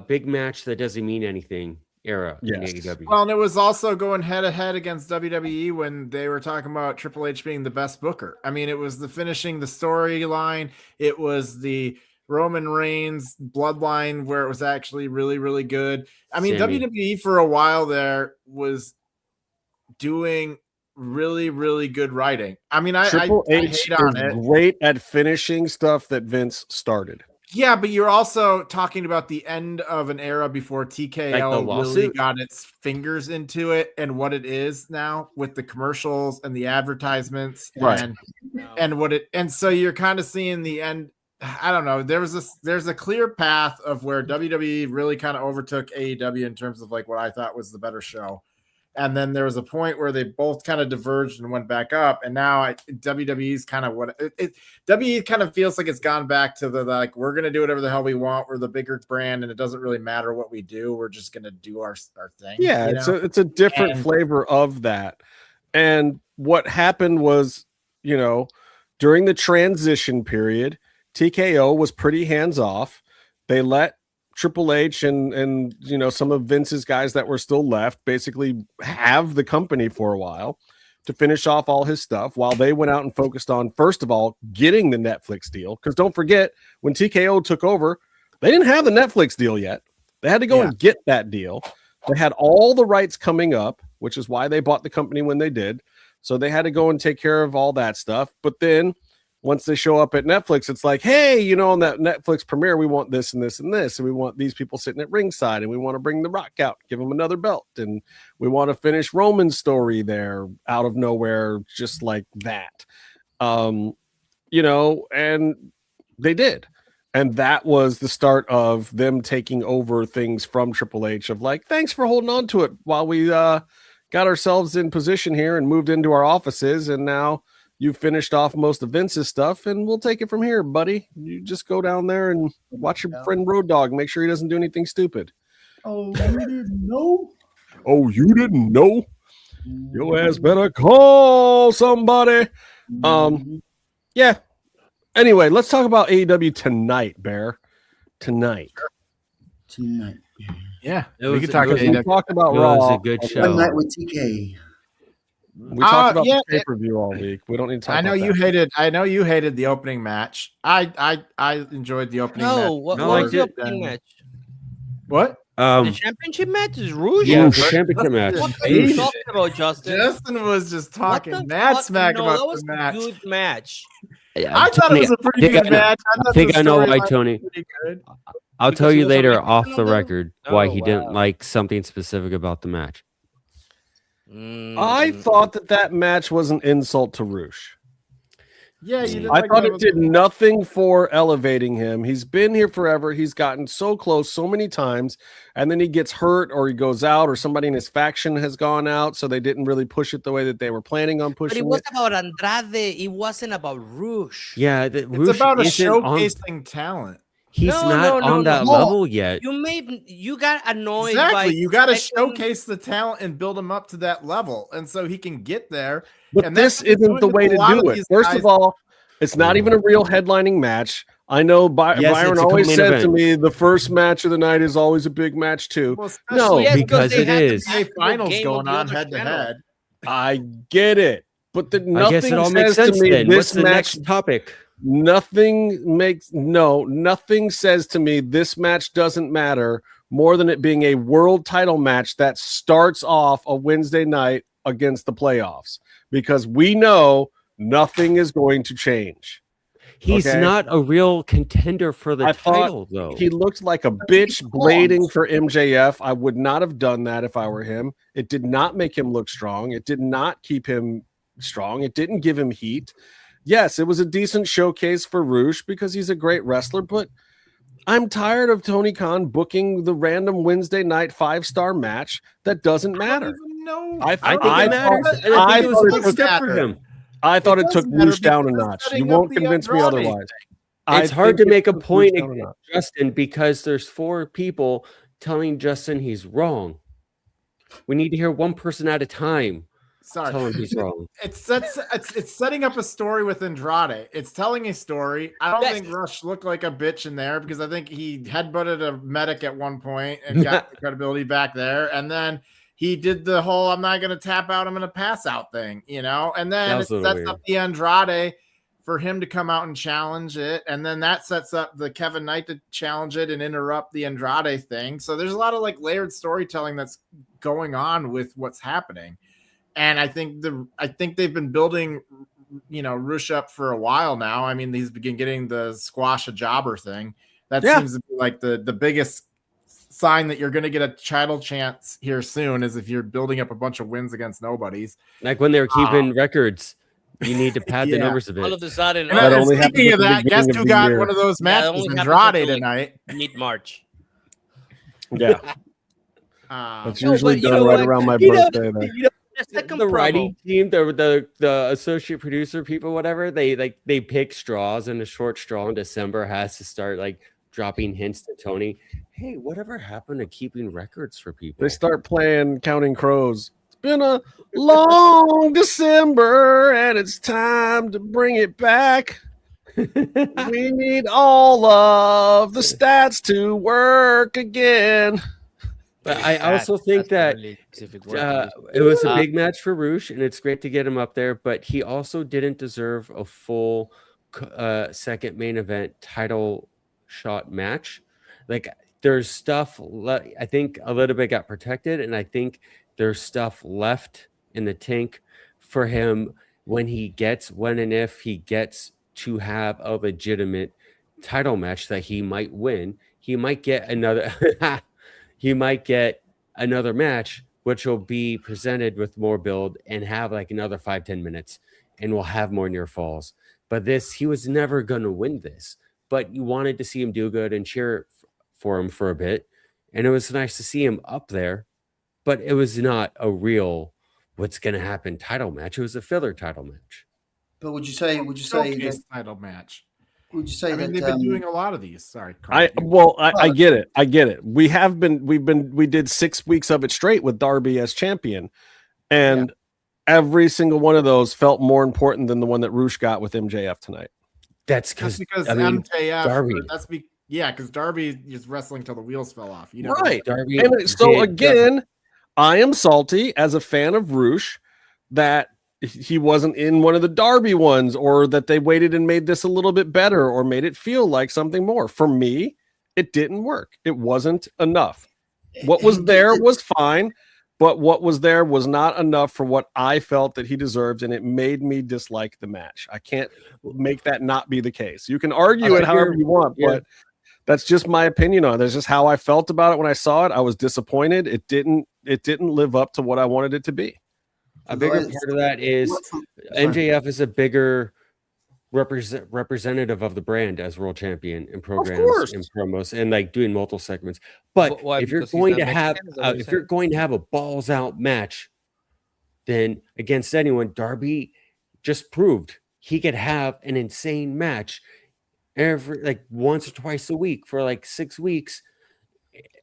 big match that doesn't mean anything era in AEW. Well, and it was also going head to head against WWE when they were talking about Triple H being the best booker. I mean, it was the finishing the storyline. It was the Roman Reigns bloodline where it was actually really, really good. I mean, WWE for a while there was doing really, really good writing. I mean, Triple H hate on is it. great at finishing stuff that Vince started. Yeah, but you're also talking about the end of an era before TKO really got its fingers into it and what it is now with the commercials and the advertisements and so you're kind of seeing the end. I don't know. There's a clear path of where WWE really kind of overtook AEW in terms of like what I thought was the better show. And then there was a point where they both kind of diverged and went back up. And now WWE's kind of WWE kind of feels like it's gone back to the like, we're going to do whatever the hell we want. We're the bigger brand and it doesn't really matter what we do. We're just going to do our thing. Yeah, it's a different flavor of that. And what happened was, during the transition period, TKO was pretty hands off. They let Triple H and some of Vince's guys that were still left basically have the company for a while to finish off all his stuff while they went out and focused on, first of all, getting the Netflix deal. Because don't forget, when TKO took over, they didn't have the Netflix deal yet. They had to go and get that deal. They had all the rights coming up, which is why they bought the company when they did. So they had to go and take care of all that stuff. But then once they show up at Netflix, it's like, hey, on that Netflix premiere, we want this and this and this. And we want these people sitting at ringside. And we want to bring The Rock out, give him another belt. And we want to finish Roman's story there out of nowhere, just like that. And they did. And that was the start of them taking over things from Triple H of like, thanks for holding on to it while we got ourselves in position here and moved into our offices. And now you finished off most of Vince's stuff, and we'll take it from here, buddy. You just go down there and watch your friend Road Dogg. Make sure he doesn't do anything stupid. Oh, you didn't know? Oh, you didn't know? Your ass better call somebody. Yeah. Anyway, let's talk about AEW tonight, Bear. Tonight. Yeah. We could talk about AEW. We talked about Raw. It was a good show. One night with TK. We talked about the pay-per-view all week. We don't need to talk about that. I know you hated the opening match. I enjoyed the opening match. What was the opening match? What? The championship match is Rouge? Yeah, the championship match. What are you talking about, Justin? Justin was just talking mad smack about that was the match. A good match. I thought it was a pretty good match. I think I know why, Tony. I'll tell you later off the record why he didn't like something specific about the match. I thought that match was an insult to Roosh. Yeah, I thought it did nothing for elevating him. He's been here forever. He's gotten so close so many times, and then he gets hurt or he goes out or somebody in his faction has gone out, so they didn't really push it the way that they were planning on pushing it. But it was about Andrade. It wasn't about Roosh. Yeah, it's about showcasing talent. He's not on that level yet. You got annoyed. Exactly. You got to showcase the talent and build him up to that level, and so he can get there. But and this isn't the way to do it. First of all, it's not even a real headlining match. I know Byron always said to me, the first match of the night is always a big match too. Well, because it is. Finals going on head to head. I get it, but I guess it all makes sense. Then what's the next topic? Nothing says to me this match doesn't matter more than it being a world title match that starts off a Wednesday night against the playoffs, because we know nothing is going to change. He's not a real contender for the title, though. He looked like a bitch blading for MJF. I would not have done that if I were him. It did not make him look strong. It did not keep him strong. It didn't give him heat. Yes, it was a decent showcase for Roosh because he's a great wrestler, but I'm tired of Tony Khan booking the random Wednesday night 5-star match that doesn't matter. I think it matters. And I think it was a good step for him. I thought it took Roosh down a notch. You won't convince me otherwise. It's hard to make a point against Justin because there's 4 people telling Justin he's wrong. We need to hear one person at a time. Tell him he's wrong. It's setting up a story with Andrade. It's telling a story. I don't think Rush looked like a bitch in there because I think he headbutted a medic at one point and got the credibility back there. And then he did the whole "I'm not going to tap out, I'm going to pass out" thing, And then it sets up the Andrade for him to come out and challenge it. And then that sets up the Kevin Knight to challenge it and interrupt the Andrade thing. So there's a lot of layered storytelling that's going on with what's happening. And I think they've been building, Roosh up for a while now. I mean, he's been getting the squash a jobber thing. That seems to be like the biggest sign that you're going to get a title chance here soon is if you're building up a bunch of wins against nobodies. Like when they were keeping records, you need to pad the numbers a bit. All of a sudden, speaking of that, guess who got one of those matches? Andrade tonight. Mid-March. Yeah. That's usually done right around my birthday. Then. The writing team, the associate producer people, whatever, they pick straws, and the short straw in December has to start like dropping hints to Tony. Hey, whatever happened to keeping records for people? They start playing Counting Crows. It's been a long December, and it's time to bring it back. We need all of the stats to work again. But I also think that it was a big match for Roosh, and it's great to get him up there. But he also didn't deserve a full second main event title shot match. Like there's stuff. I think a little bit got protected, and I think there's stuff left in the tank for him when and if he gets to have a legitimate title match that he might win. He might get another. He might get another match, which will be presented with more build and have like another 5-10 minutes, and we'll have more near falls. But he was never going to win this, but you wanted to see him do good and cheer for him for a bit. And it was nice to see him up there, but it was not a real what's going to happen title match. It was a filler title match. But would you say that title match? Would you say that they've been doing a lot of these? Sorry, I get it. We did 6 weeks of it straight with Darby as champion, and every single one of those felt more important than the one that Roosh got with MJF tonight. That's because MJF. Darby. Because Darby is wrestling till the wheels fell off. Right. Darby. And so again, I am salty as a fan of Roosh that he wasn't in one of the Darby ones, or that they waited and made this a little bit better or made it feel like something more. For me, it didn't work. It wasn't enough. What was there was fine, but what was there was not enough for what I felt that he deserved, and it made me dislike the match. I can't make that not be the case. You can argue it however you want, but that's just my opinion on it. That's just how I felt about it when I saw it. I was disappointed. It didn't live up to what I wanted it to be. A bigger part of that is MJF is a bigger representative of the brand as world champion in programs and promos and like doing multiple segments. But if you're going to have a balls out match, then against anyone, Darby just proved he could have an insane match every like once or twice a week for like 6 weeks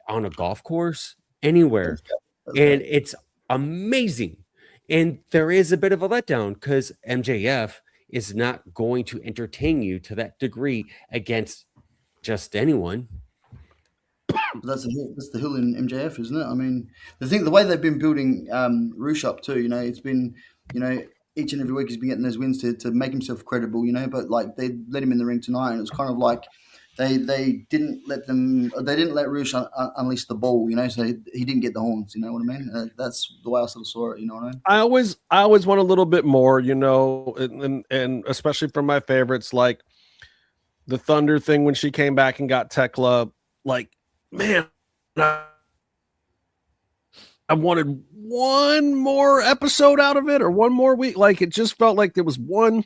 on a golf course anywhere, and it's amazing. And there is a bit of a letdown because MJF is not going to entertain you to that degree against just anyone. That's the hill in MJF, isn't it? I mean, the way they've been building Roosh up too, it's been, each and every week he's been getting those wins to make himself credible, but like they let him in the ring tonight, and it was kind of like they didn't let Roosh unleash the ball, so he didn't get the horns. You know what I mean? That's the way I sort of saw it. You know what I mean? I always want a little bit more, and especially from my favorites like the Thunder thing when she came back and got Tekla. Like, man, I wanted one more episode out of it or one more week. Like, it just felt like there was one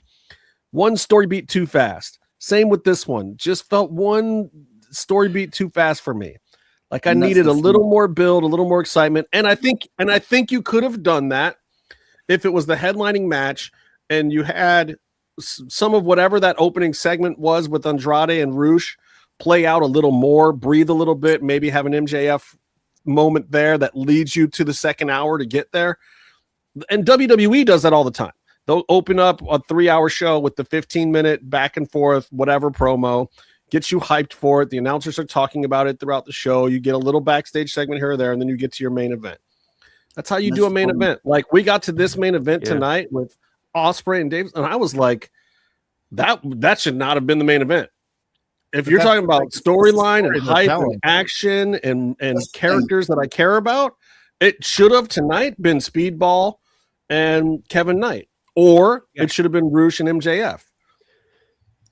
story beat too fast. Same with this one. Just felt one story beat too fast for me. Like I needed a little more build, a little more excitement. And I think you could have done that if it was the headlining match and you had some of whatever that opening segment was with Andrade and Roosh play out a little more, breathe a little bit, maybe have an MJF moment there that leads you to the second hour to get there. And WWE does that all the time. They'll open up a 3-hour show with the 15-minute back and forth, whatever promo, gets you hyped for it. The announcers are talking about it throughout the show. You get a little backstage segment here or there, and then you get to your main event. That's how you do a main event. Like we got to this main event tonight with Ospreay and Davis, and I was like, that should not have been the main event. If you're talking about storyline and hype and action and characters that I care about, it should have tonight been Speedball and Kevin Knight. Or it should have been Roosh and MJF.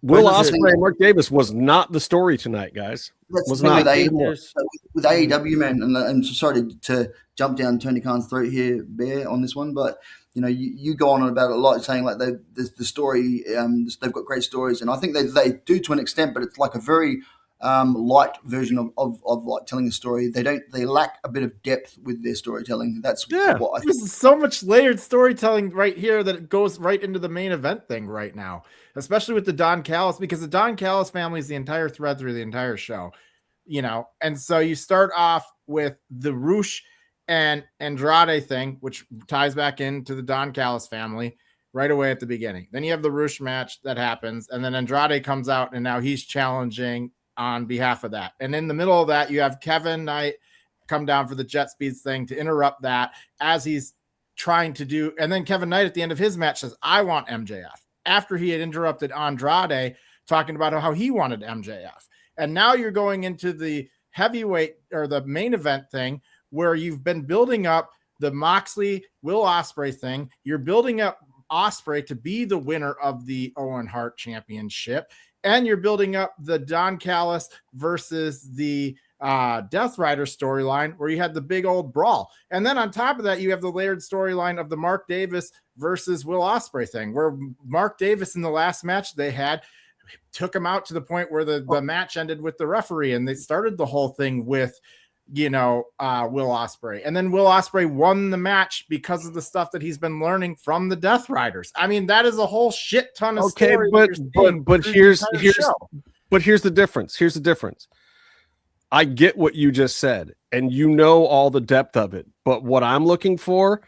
Will Ospreay and Mark Davis was not the story tonight, guys. Was not. With AEW, man, and I'm sorry to jump down Tony Khan's throat here, Bear, on this one, but you go on about it a lot, saying like the story, they've got great stories, and I think they do to an extent, but it's like a very light version of like telling a story. They lack a bit of depth with their storytelling. That's what I think. There's so much layered storytelling right here that it goes right into the main event thing right now, especially with the Don Callis, because the Don Callis family is the entire thread through the entire show, and so you start off with the Roosh and Andrade thing, which ties back into the Don Callis family right away at the beginning. Then you have the Roosh match that happens, and then Andrade comes out, and now he's challenging on behalf of that. And in the middle of that, you have Kevin Knight come down for the Jet Speeds thing to interrupt that as he's trying to do. And then Kevin Knight at the end of his match says, I want MJF, after he had interrupted Andrade talking about how he wanted MJF. And now you're going into the heavyweight or the main event thing where you've been building up the Moxley Will Ospreay thing. You're building up Ospreay to be the winner of the Owen Hart Championship. And you're building up the Don Callis versus the Death Rider storyline where you had the big old brawl. And then on top of that, you have the layered storyline of the Mark Davis versus Will Ospreay thing, where Mark Davis in the last match they had took him out to the point where the match ended with the referee, and they started the whole thing with Will Ospreay, and then Will Ospreay won the match because of the stuff that he's been learning from the Death Riders. I mean, that is a whole shit ton of story. But here's the difference. Here's the difference. I get what you just said, and all the depth of it. But what I'm looking for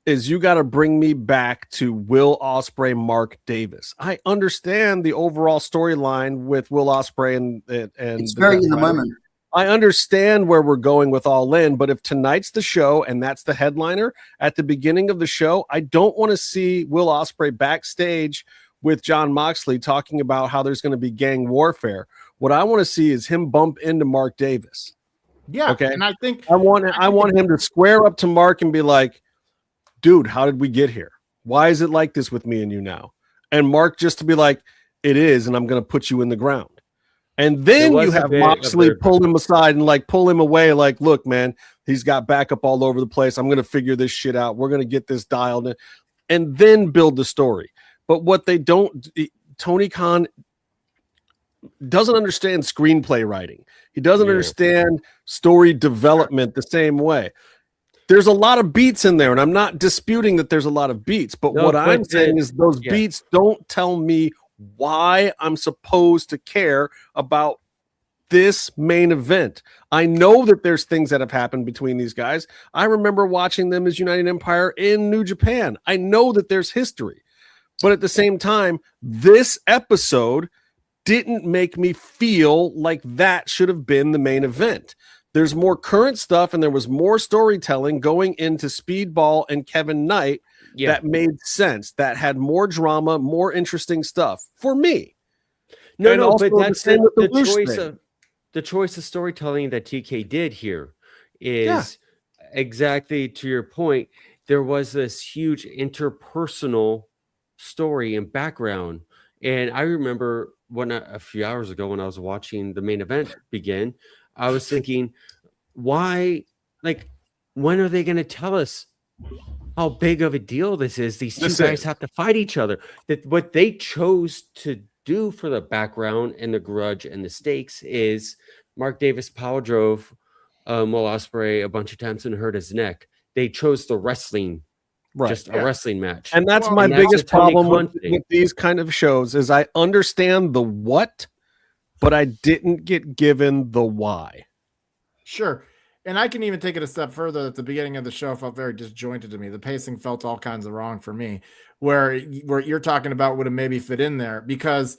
is you got to bring me back to Will Ospreay, Mark Davis. I understand the overall storyline with Will Ospreay and it's very in the moment. I understand where we're going with All In, but if tonight's the show and that's the headliner at the beginning of the show, I don't want to see Will Ospreay backstage with John Moxley talking about how there's going to be gang warfare. What I want to see is him bump into Mark Davis. Yeah. Okay. And I think I want him to square up to Mark and be like, dude, how did we get here? Why is it like this with me and you now? And Mark just to be like, it is, and I'm going to put you in the ground. And then you have Moxley pull him aside and pull him away. Like, look, man, he's got backup all over the place. I'm going to figure this shit out. We're going to get this dialed in, and then build the story. But what they don't, Tony Khan doesn't understand screenplay writing. He doesn't understand story development the same way. There's a lot of beats in there, and I'm not disputing that there's a lot of beats. But what I'm saying is those beats don't tell me why I'm supposed to care about this main event. I know that there's things that have happened between these guys. I remember watching them as United Empire in New Japan. I know that there's history. But at the same time, this episode didn't make me feel like that should have been the main event. There's more current stuff, and there was more storytelling going into Speedball and Kevin Knight that made sense, that had more drama, more interesting stuff for me. But that's the choice of storytelling that TK did here is exactly to your point. There was this huge interpersonal story and background. And I remember a few hours ago when I was watching the main event begin, I was thinking, why, when are they going to tell us how big of a deal this is? These two guys have to fight each other. That what they chose to do for the background and the grudge and the stakes is Mark Davis power drove Will Ospreay a bunch of times and hurt his neck. They chose the wrestling, just a wrestling match. And that's my biggest problem with these kind of shows is I understand the what, but I didn't get given the why. Sure. And I can even take it a step further. At the beginning of the show felt very disjointed to me. The pacing felt all kinds of wrong for me, where you're talking about would have maybe fit in there, because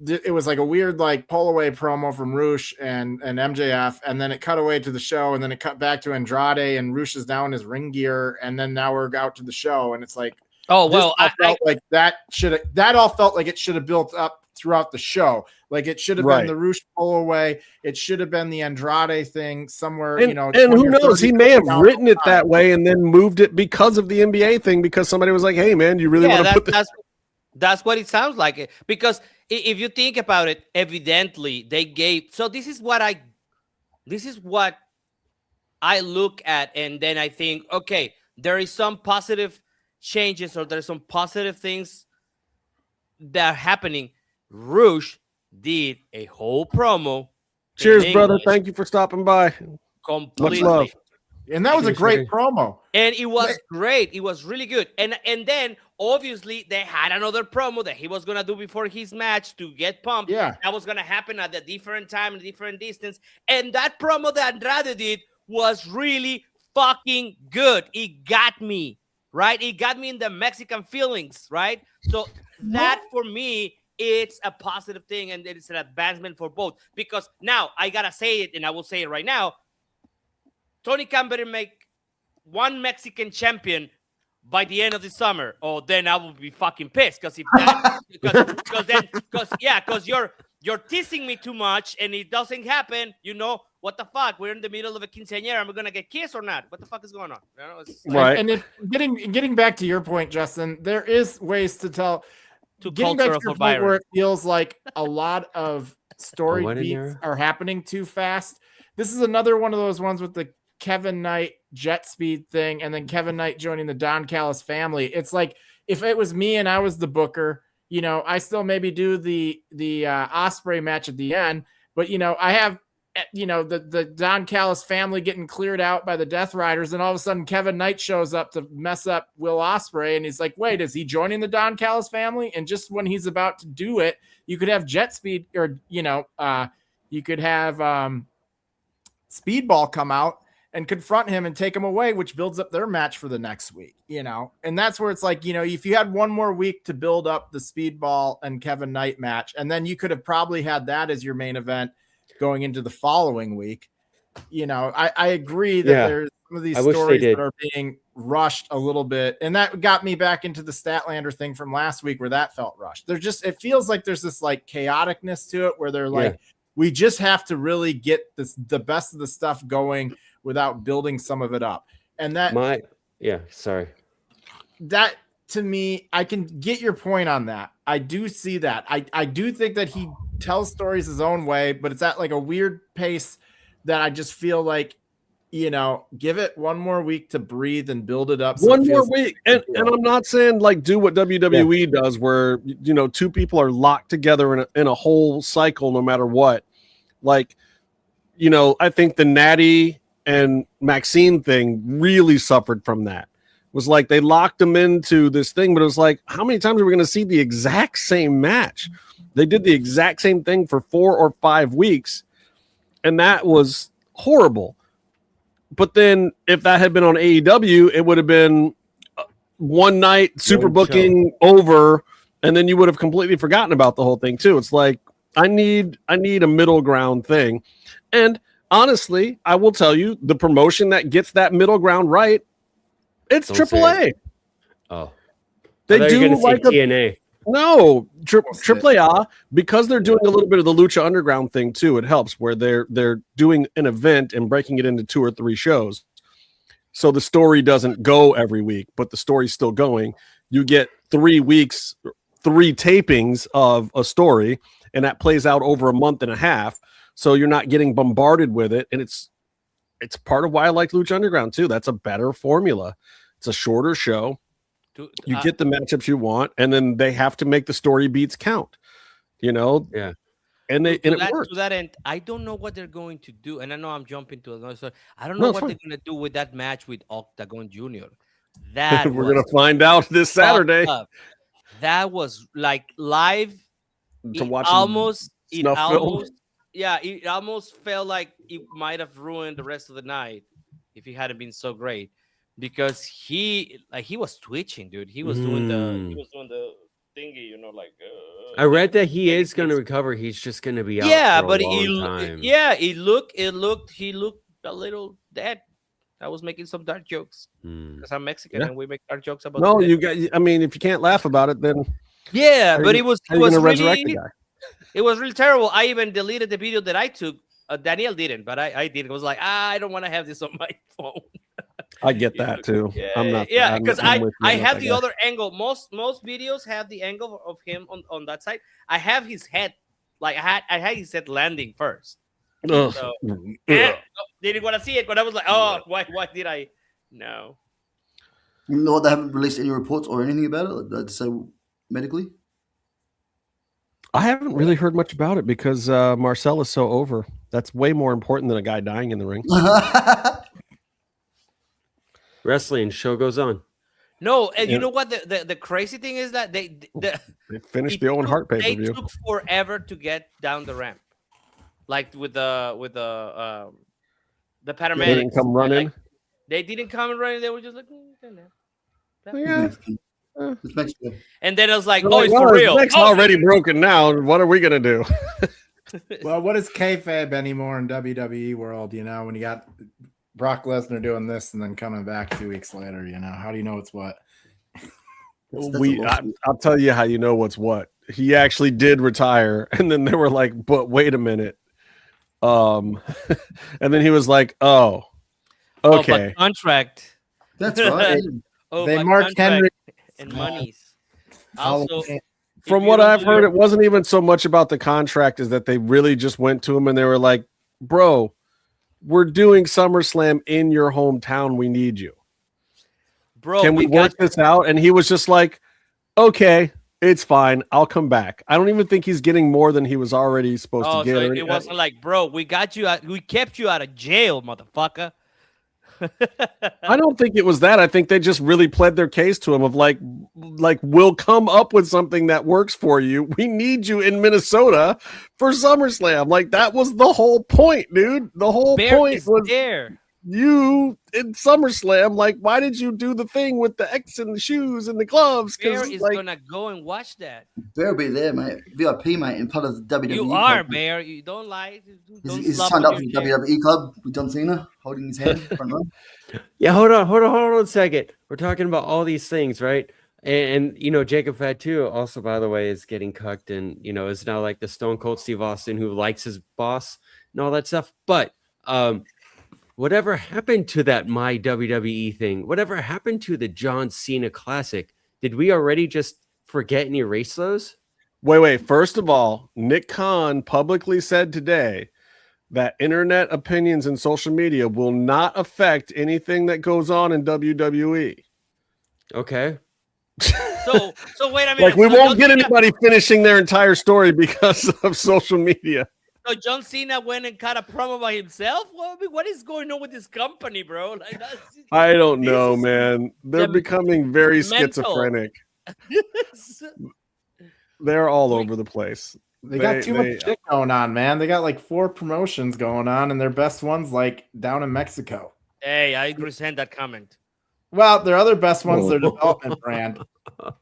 it was like a weird pull away promo from Roosh and MJF, and then it cut away to the show, and then it cut back to Andrade, and Roosh is down in his ring gear, and then now we're out to the show, and it's like, that all felt like it should have built up throughout the show. Like it should have been the Roosh pull away. It should have been the Andrade thing somewhere, and who knows? He may have written it that way and then moved it because of the NBA thing, because somebody was like, hey man, you really want to put this? That's what it sounds like. Because if you think about it, evidently they gave, so this is what I look at, and then I think, okay, there is some positive changes, or there's some positive things that are happening. Roosh did a whole promo Cheers, in brother. English. Thank you for stopping by. Completely. Much love. And that was a great promo. And it was great. It was really good. And then obviously they had another promo that he was gonna do before his match to get pumped. Yeah. That was gonna happen at a different time, a different distance. And that promo that Andrade did was really fucking good. It got me, right? It got me in the Mexican feelings, right? So that for me, it's a positive thing, and it's an advancement for both. Because now I gotta say it, and I will say it right now. Tony Khan better make one Mexican champion by the end of the summer, or then I will be fucking pissed. Because if that, because you're teasing me too much, and it doesn't happen. You know what the fuck? We're in the middle of a quinceañera. Am I gonna get kissed or not? What the fuck is going on? You know, right. And if getting back to your point, Justin, there is ways to tell. Getting back to your point where it feels like a lot of story beats are happening too fast. This is another one of those ones with the Kevin Knight jet speed thing, and then Kevin Knight joining the Don Callis family. It's like if it was me and I was the booker, you know, I still maybe do the Ospreay match at the end, but you know, I have the Don Callis family getting cleared out by the Death Riders, and all of a sudden Kevin Knight shows up to mess up Will Ospreay, and he's like, wait, is he joining the Don Callis family? And just when he's about to do it, you could have jet speed, or you could have Speedball come out and confront him and take him away, which builds up their match for the next week, you know? And that's where it's like, you know, if you had one more week to build up the Speedball and Kevin Knight match, and then you could have probably had that as your main event going into the following week. You know, I agree that there's some of these stories that are being rushed a little bit. And that got me back into the Statlander thing from last week where that felt rushed. It feels like there's this like chaoticness to it where they're like, we just have to really get the best of the stuff going without building some of it up. And that that to me, I can get your point on that. I do see that. I do think that he tells stories his own way, but it's at like a weird pace that I just feel like, you know, give it one more week to breathe and build it up. So one more week. And I'm not saying like do what WWE does where, you know, two people are locked together in a whole cycle no matter what. Like, you know, I think the Natty and Maxine thing really suffered from that. It was like they locked them into this thing, but it was like, how many times are we going to see the exact same match? They did the exact same thing for 4 or 5 weeks, and that was horrible. But then if that had been on AEW, it would have been one night, super booking over, and then you would have completely forgotten about the whole thing too. It's like, I need a middle ground thing. And honestly, I will tell you, the promotion that gets that middle ground right, it's AAA. Oh, they do like TNA. No, AAA, because they're doing a little bit of the Lucha Underground thing too. It helps where they're doing an event and breaking it into 2 or 3 shows, so the story doesn't go every week, but the story's still going. You get 3 weeks, 3 tapings of a story, and that plays out over a month and a half. So you're not getting bombarded with it, and it's part of why I like Lucha Underground too. That's a better formula. It's a shorter show. You get the matchups you want, and then they have to make the story beats count. You know, and it works. To that end, I don't know what they're going to do, and I know I'm jumping to another story. I don't know what they're going to do with that match with Octagon Junior. That we're going to find out this Saturday. That was like live. To watch it almost felt like it might have ruined the rest of the night if he hadn't been so great, because he was twitching, dude. He was doing the thingy, you know, like. I read that he is going to recover. He's just going to be out for a long time. He looked a little dead. I was making some dark jokes because I'm Mexican and we make dark jokes about. No, you got. I mean, if you can't laugh about it, then. Yeah, but it was resurrect the guy? It was really terrible. I even deleted the video that I took. Danielle didn't, but I did. It was like, I don't want to have this on my phone. I get that too. Yeah, I'm not. Yeah, because I have the other angle. Most videos have the angle of him on that side. I have his head, like I had his head landing first. So, didn't want to see it, but I was like, oh, why did I? No. No, they haven't released any reports or anything about it. Like, to say medically. I haven't really heard much about it because Marcel is so over. That's way more important than a guy dying in the ring. Wrestling show goes on. No, and you know what? The crazy thing is that they finished the Owen Hart pay-per-view. They took forever to get down the ramp, like with the paramedics. They didn't come running. Like, they didn't come running. They were just like, and then it was like, it's for real. His neck's already broken now. What are we gonna do? Well, what is kayfabe anymore in WWE world? You know, when you got Brock Lesnar doing this and then coming back 2 weeks later, you know, how do you know it's what? I'll tell you how you know what's what. He actually did retire, and then they were like, "But wait a minute," and then he was like, "Oh, okay, contract." That's right. They marked Henry and monies. Also, from what I've heard, it wasn't even so much about the contract as that they really just went to him and they were like, "Bro, we're doing SummerSlam in your hometown. We need you. Bro, can we work this out?" And he was just like, "Okay, it's fine. I'll come back." I don't even think he's getting more than he was already supposed to get. So it wasn't like, "Bro, we got you out. We kept you out of jail, motherfucker." I don't think it was that. I think they just really pled their case to him of like we'll come up with something that works for you. We need you in Minnesota for SummerSlam. Like that was the whole point, dude. The whole point was there. You in SummerSlam. Like, why did you do the thing with the X and the shoes and the gloves? Bear is gonna go and watch that. Bear will be there, mate. VIP, mate, in part of the WWE. You are, Bear. You don't lie. He's signed up for the WWE club with John Cena holding his hand front row. Yeah, hold on a second. We're talking about all these things, right? And you know, Jacob Fatu also, by the way, is getting cucked and you know, is now like the Stone Cold Steve Austin who likes his boss and all that stuff. But whatever happened to that My WWE thing? Whatever happened to the John Cena Classic? Did we already just forget and erase those? Wait. First of all, Nick Khan publicly said today that internet opinions and social media will not affect anything that goes on in WWE. Okay. So wait a minute. Like we won't get anybody finishing their entire story because of social media. So John Cena went and cut a promo by himself? What is going on with this company, bro? Like I don't know, man. They're becoming very schizophrenic. They're all over the place. They got too much shit going on, man. They got like 4 promotions going on, and their best one's like down in Mexico. Hey, I resent that comment. Well, their other best one's their development brand,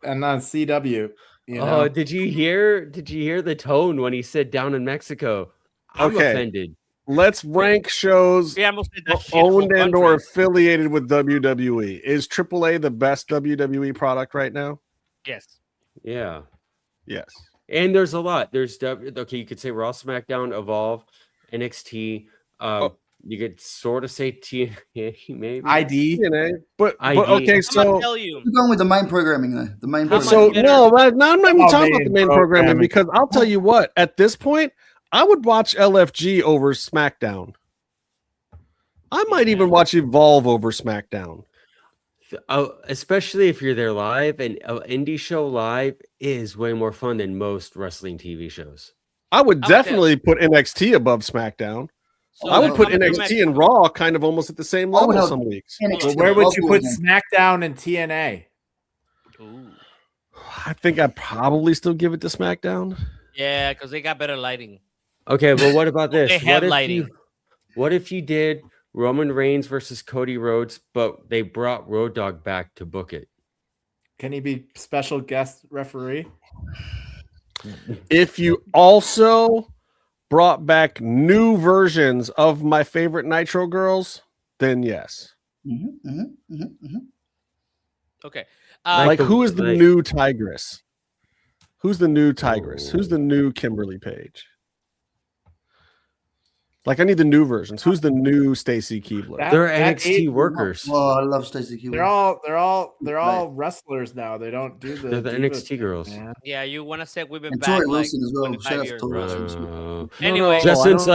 and on CW. You know? Oh, did you hear the tone when he said down in Mexico? I'm offended. Let's rank shows owned and or affiliated with WWE. Is AAA the best WWE product right now? Yes. Yeah. Yes. And there's a lot. There's you could say Raw, SmackDown, Evolve, NXT. You could sort of say TNA, maybe ID, TNA, but okay. So you're going with the main programming though. The main. So no, I'm not even talking about the main programming because I'll tell you what. At this point, I would watch LFG over SmackDown. I might even watch Evolve over SmackDown. Especially if you're there live, and an indie show live is way more fun than most wrestling TV shows. I would definitely put NXT above SmackDown. So I would put NXT and Raw kind of almost at the same level some weeks. Well, where would you put SmackDown and TNA? Ooh. I think I'd probably still give it to SmackDown. Yeah, because they got better lighting. Okay, well, what about this? They have lighting. What if you did Roman Reigns versus Cody Rhodes, but they brought Road Dogg back to book it? Can he be special guest referee? If you also brought back new versions of my favorite Nitro girls, then yes. Okay. Like who is the new Tigress? Who's the new Tigress? Who's the new Kimberly Page? Like I need the new versions. Who's the new Stacy Keibler? They're NXT workers. Oh, I love Stacy Keibler. They're all wrestlers now. They don't do the. They're the NXT girls. Man. Yeah, you want to say we've been And back Tori like Wilson as well. Shout out to Tori Wilson. Anyway, Justin's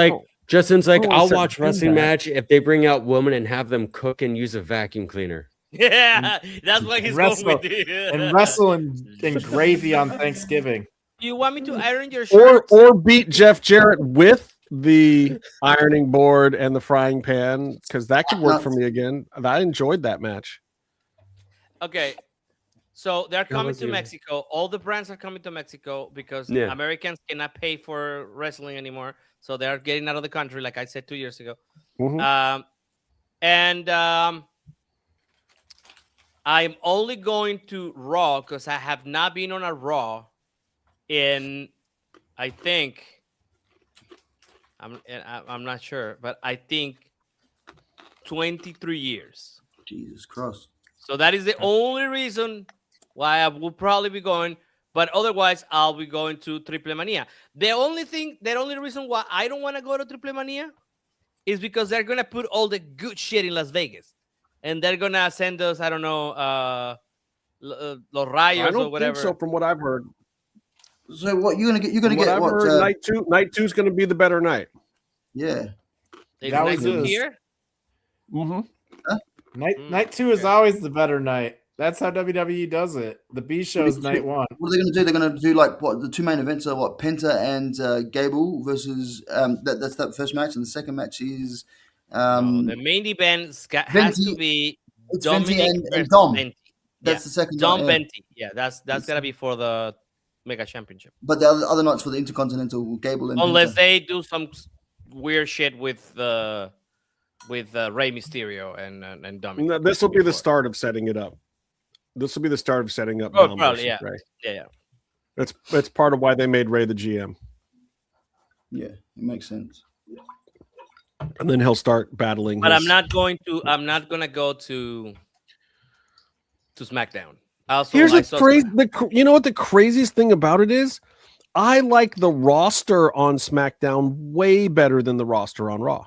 like, I'll watch wrestling match if they bring out women and have them cook and use a vacuum cleaner. Yeah, that's what he's going with. And wrestle in gravy on Thanksgiving. You want me to iron your shirt? Or beat Jeff Jarrett with the ironing board and the frying pan because that could work for me again. I enjoyed that match. Okay, so they're coming was to good. Mexico. All the brands are coming to Mexico because Yeah. Americans cannot pay for wrestling anymore. So they're getting out of the country, like I said 2 years ago. And I'm only going to Raw because I have not been on a Raw in, I think, I'm not sure, but I think 23 years. Jesus Christ. So that is the only reason why I will probably be going. But otherwise, I'll be going to Triple Mania. The only reason why I don't want to go to Triple Mania is because they're going to put all the good shit in Las Vegas. And they're going to send us, I don't know, Los Rayos I don't or whatever. think so from what I've heard. So what you're gonna get? You're gonna get what? Night two is going to be the better night. Yeah. Is Night 2 here? Mm-hmm. Huh? Night 2 is always the better night. That's how WWE does it. The B show is night 1. What are they going to do? They're going to do like what the two main events are what Penta and Gable versus that's that first match, and the second match is No, the main event has to be Dominic and Dom. Venti. That's the second Dom night, Venti. Yeah, that's gotta be for the Mega Championship. But the other nights for the Intercontinental, Gable and unless Penta. they do some weird shit with Rey Mysterio and Dominic. No, this will be the start of setting it up. This will be the start of setting up. Oh, Dom probably, versus yeah. Ray. Yeah. That's part of why they made Ray the GM. Yeah, it makes sense. And then he'll start battling. But I'm not gonna go to SmackDown. Also, Here's the crazy. You know what the craziest thing about it is? I like the roster on SmackDown way better than the roster on Raw.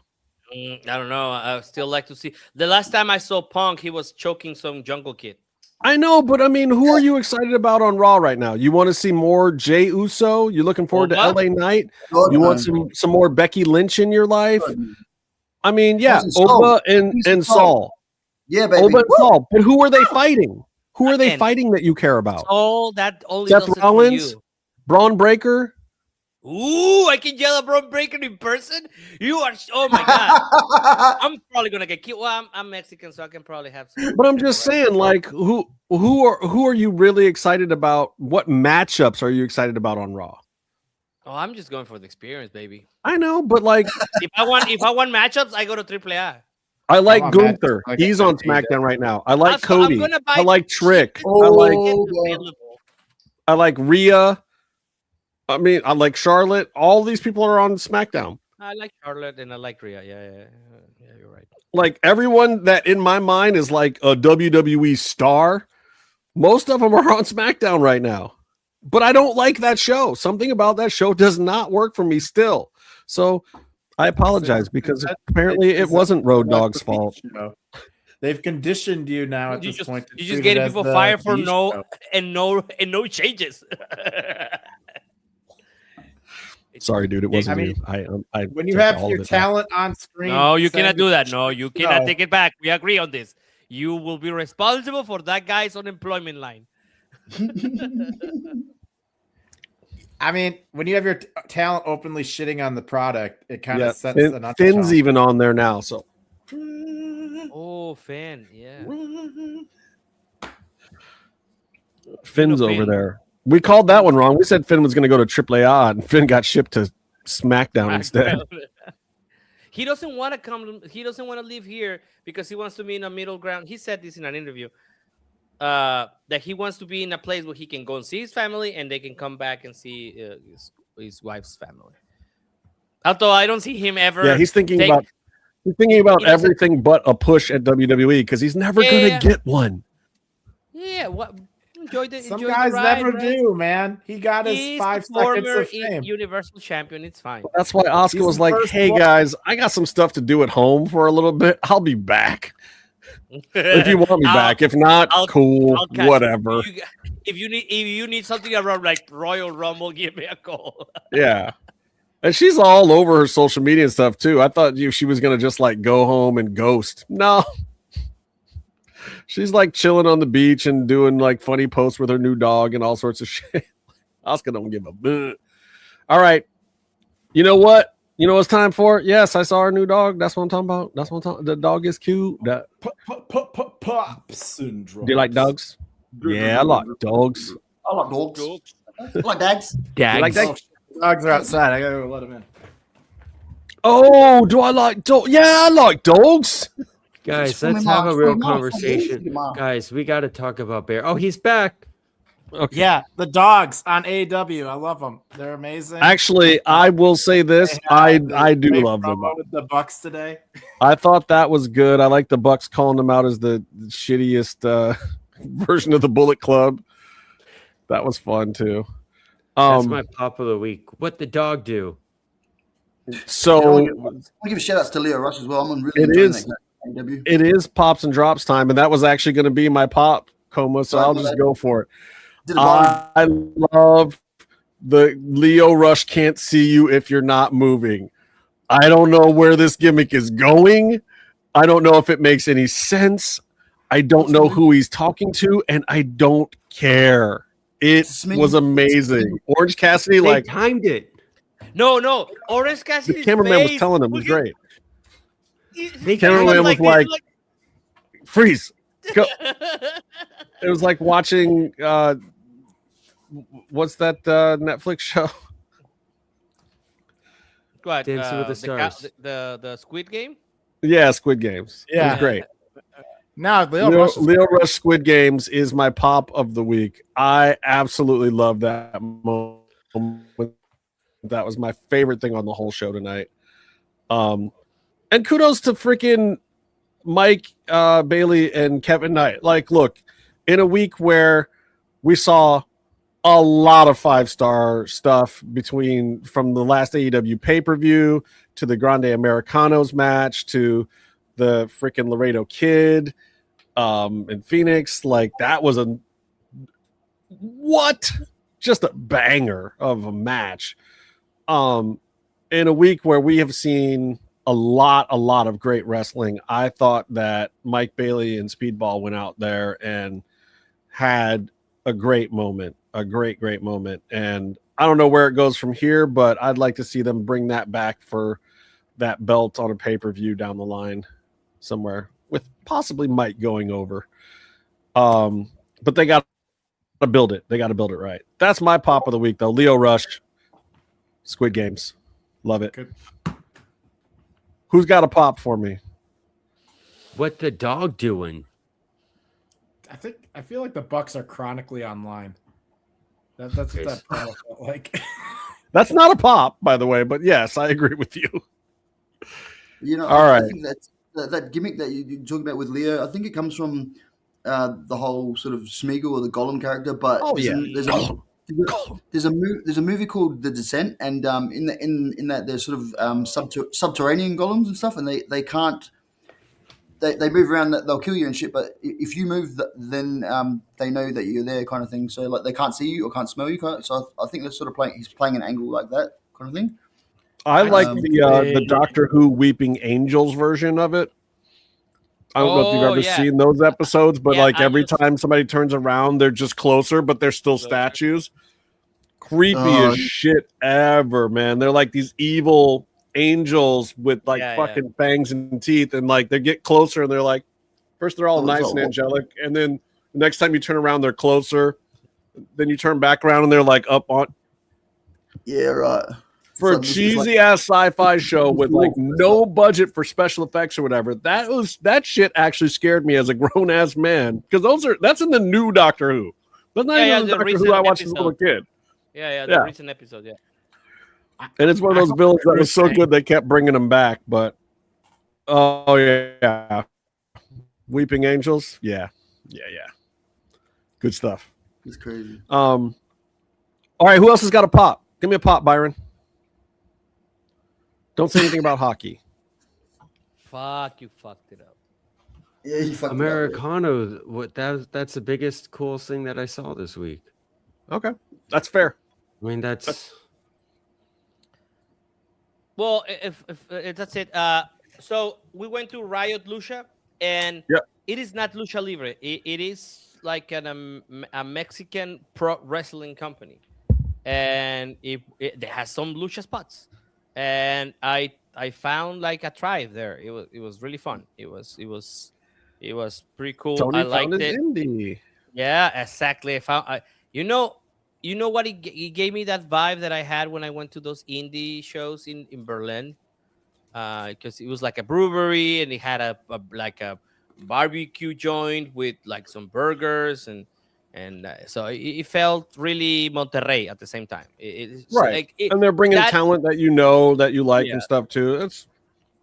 I don't know. I still like to see. The last time I saw Punk, he was choking some Jungle Kid. I know, but I mean, who are you excited about on Raw right now? You want to see more Jey Uso? You looking forward to LA Knight? You want some more Becky Lynch in your life? I mean, yeah, Oba and Saul. Yeah, baby. Oba and Saul. But who are they fighting? Who are they fighting that you care about? Oh, that only Seth does it for Rollins, you. Braun Breaker. Ooh, I can yell at Braun Breaker in person. You are. Oh my god. I'm probably gonna get killed. Well, I'm Mexican, so I can probably have some. But I'm just saying, like, who are you really excited about? What matchups are you excited about on Raw? Oh, I'm just going for the experience, baby. I know, but like, if I want matchups, I go to AAA. I like Gunther. He's on SmackDown right now. I like Cody. I like Trick. I like Rhea. I mean, I like Charlotte. All these people are on SmackDown. I like Charlotte and I like Rhea. Yeah, you're right. Like everyone that in my mind is like a WWE star, most of them are on SmackDown right now. But I don't like that show. Something about that show does not work for me still. So I apologize because apparently it wasn't Road Dogg's fault. They've conditioned you now at this point. You just getting people fired for no changes. Sorry, dude. It wasn't you. I when you have your talent on screen. No, you cannot do that. No, you cannot take it back. We agree on this. You will be responsible for that guy's unemployment line. I mean, when you have your talent openly shitting on the product, it kind of sets an Finn's even on there now. So. Oh, Finn, yeah. Finn's over there. We called that one wrong. We said Finn was going to go to AAA, and Finn got shipped to SmackDown instead. He doesn't want to come. He doesn't want to live here because he wants to be in a middle ground. He said this in an interview that he wants to be in a place where he can go and see his family, and they can come back and see his wife's family. Although I don't see him ever. Yeah, he's thinking about everything but a push at WWE because he's never going to get one. Yeah, what? Some guys never do, man. He got his 5 seconds of fame. Universal champion, it's fine. That's why Oscar was like, "Hey guys, I got some stuff to do at home for a little bit. I'll be back if you want me back. If not, cool, whatever. If you need something around like Royal Rumble, give me a call." Yeah, and she's all over her social media and stuff too. I thought she was gonna just like go home and ghost. No. She's like chilling on the beach and doing like funny posts with her new dog and all sorts of shit. Oscar don't give a bit. All right. You know what? You know what it's time for? Yes, I saw our new dog. That's what I'm talking about. That's what I'm talking. The dog is cute. Pops and drops. Do you like dogs? Yeah, I like dogs. I like dogs. I like dags. You like Oh, dogs? dogs are outside. I gotta go let them in. Oh, do I like dogs? Yeah, I like dogs. Guys, let's have a real conversation. Guys, we got to talk about Bear. Oh, he's back. Okay. Yeah, the dogs on AEW. I love them. They're amazing. Actually, I will say this. I do love them. With the Bucks today. I thought that was good. I like the Bucks calling them out as the shittiest version of the Bullet Club. That was fun too. That's my pop of the week. What the dog do? So I want to give a shout out to Leo Rush as well. I'm really enjoying that AEW. It is pops and drops time, and that was actually going to be my pop, Coma. So I'll just go for it. I love the Leo Rush can't see you if you're not moving. I don't know where this gimmick is going. I don't know if it makes any sense. I don't know who he's talking to, and I don't care. It was amazing. Orange Cassidy, they timed it. No. Orange Cassidy. The cameraman was telling him it was great. The cameraman was like, freeze. Go. It was like watching what's that Netflix show? What, Dancing with the Stars. The Squid Game? Yeah, Squid Games. Yeah. It was great. No, Leo Rush Squid Games is my pop of the week. I absolutely love that moment. That was my favorite thing on the whole show tonight. And kudos to freaking Mike Bailey and Kevin Knight. Like, look, in a week where we saw a lot of 5-star stuff from the last AEW pay-per-view to the Grande Americanos match to the freaking Laredo Kid in Phoenix. Like, that was just a banger of a match. In a week where we have seen a lot of great wrestling, I thought that Mike Bailey and Speedball went out there and had a great moment, a great moment. And I don't know where it goes from here, but I'd like to see them bring that back for that belt on a pay-per-view down the line somewhere with possibly Mike going over. But they got to build it. They got to build it right. That's my pop of the week, though. Leo Rush, Squid Games. Love it. Good. Who's got a pop for me? What the dog doing? I feel like the Bucks are chronically online. That's what that promo felt like. That's not a pop, by the way, but yes, I agree with you. You know, all right. I think that gimmick that you're talking about with Leo, I think it comes from the whole sort of Smeagol or the Gollum character. But there's a movie called The Descent, and in that there's sort of subterranean golems and stuff, and they can't. They move around, they'll kill you and shit, but if you move, then they know that you're there, kind of thing. So like they can't see you or can't smell you. So I think they're sort of he's playing an angle like that, kind of thing. I like the Doctor Who Weeping Angels version of it. I don't know if you've ever seen those episodes, but every time somebody turns around, they're just closer, but they're still statues. Creepy as shit ever, man. They're like these evil angels with fucking fangs and teeth, and like they get closer and they're like, first they're all nice and angelic, and then the next time you turn around they're closer, then you turn back around and they're like up on. Yeah, right. For a cheesy ass sci-fi show with like no budget for special effects or whatever, that shit actually scared me as a grown ass man, because that's in the new Doctor Who. That's not even the Doctor Who I watched as a little kid. The recent episode, yeah. And it's one of those villains that was so good they kept bringing them back. But Weeping Angels, yeah, good stuff. It's crazy. All right, who else has got a pop? Give me a pop, Byron. Don't say anything about hockey. Fuck, you fucked it up. Yeah, you fucked Americano. What that's the biggest, coolest thing that I saw this week. Okay, that's fair. I mean, that's. Well, if that's it. So we went to Riot Lucha, and it is not Lucha Libre. It is like a Mexican pro wrestling company, and it has some lucha spots. and I found like a tribe there. It was really fun. It was pretty cool. Tony I found liked his it. indie. Yeah, exactly. I found you know what he gave me that vibe that I had when I went to those indie shows in Berlin. Because it was like a brewery and it had like a barbecue joint with like some burgers and so it felt really Monterrey at the same time. It's Right. like it, And they're bringing that talent that you know that you like yeah and stuff too. It's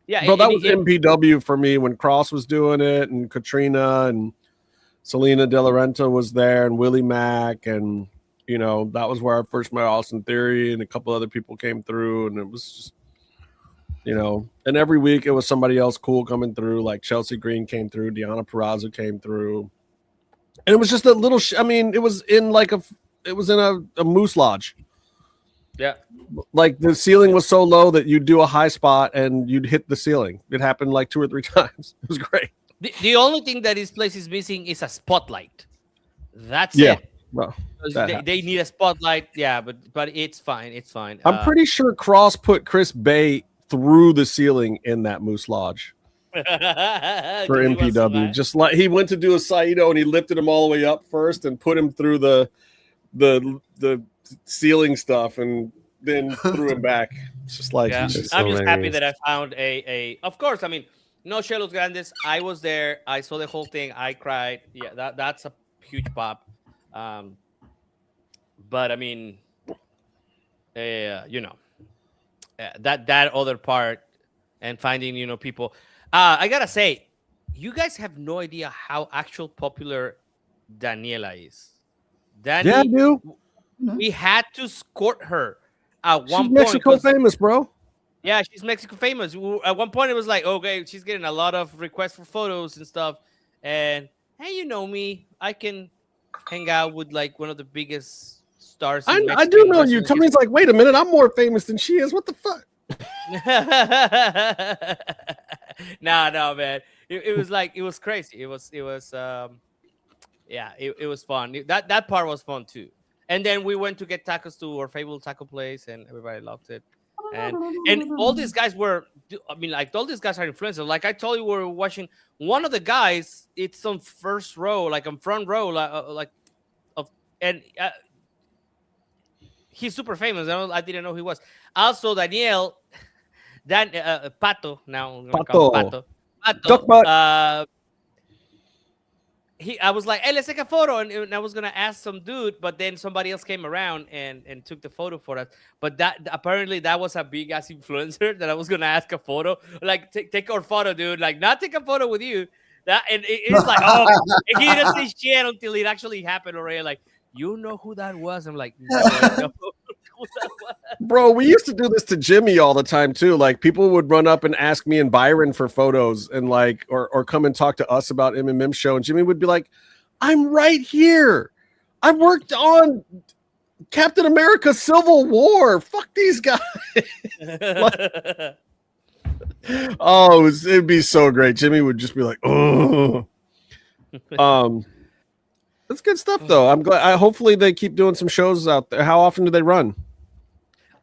yeah bro, that was MPW for me when Cross was doing it and Katrina and Selena De La Renta was there and Willie Mack and you know, that was where I first met Austin Theory and a couple other people came through and it was just you know, and every week it was somebody else cool coming through. Like Chelsea Green came through, Deanna Purrazzo came through, and it was just a little. I mean, it was in a moose lodge. Yeah, like the ceiling was so low that you'd do a high spot and you'd hit the ceiling. It happened like 2 or 3 times. It was great. The only thing that this place is missing is a spotlight. That's Yeah. it. Well, They need a spotlight. Yeah, but it's fine. It's fine. I'm pretty sure Cross put Chris Bay through the ceiling in that Moose Lodge for MPW. Just like he went to do a Saito and he lifted him all the way up first and put him through the ceiling stuff and then threw him back. It's just like I'm just happy that I found a. Of course, I mean, no Chelos Grandes. I was there. I saw the whole thing. I cried. Yeah, that's a huge pop. But I mean, you know. That other part and finding people I gotta say you guys have no idea how actual popular Daniela is. Yeah, I do. We had to escort her at one She's point. Mexico famous, bro. Yeah, she's Mexico famous. At one point it was like, okay, she's getting a lot of requests for photos and stuff, and hey, you know me, I can hang out with like one of the biggest stars. I do know you. Tommy's like, wait a minute, I'm more famous than she is. What the fuck? No, man. It was like it was crazy. It was yeah, it was fun. That part was fun too. And then we went to get tacos to our favorite taco place, and everybody loved it. And all these guys were, I mean, like all these guys are influencers. Like I told you, we were watching one of the guys. It's on first row, like on front row, and. He's super famous. I didn't know he was. Also, Daniel, Pato. Now I'm gonna call him Pato. I was like, hey, let's take a photo, and I was gonna ask some dude, but then somebody else came around and took the photo for us. But apparently that was a big ass influencer that I was gonna ask a photo. Like, take our photo, dude. Like, not take a photo with you. It's like, oh, he didn't say shit until it actually happened already. Like, you know who that was? I'm like, no, I know who that was. Bro, we used to do this to Jimmy all the time too. Like people would run up and ask me and Byron for photos and like or come and talk to us about MMMshow, and Jimmy would be like, I'm right here. I worked on Captain America Civil War. Fuck these guys. Oh, it'd be so great. Jimmy would just be like, oh. That's good stuff, though. I'm glad. Hopefully, they keep doing some shows out there. How often do they run?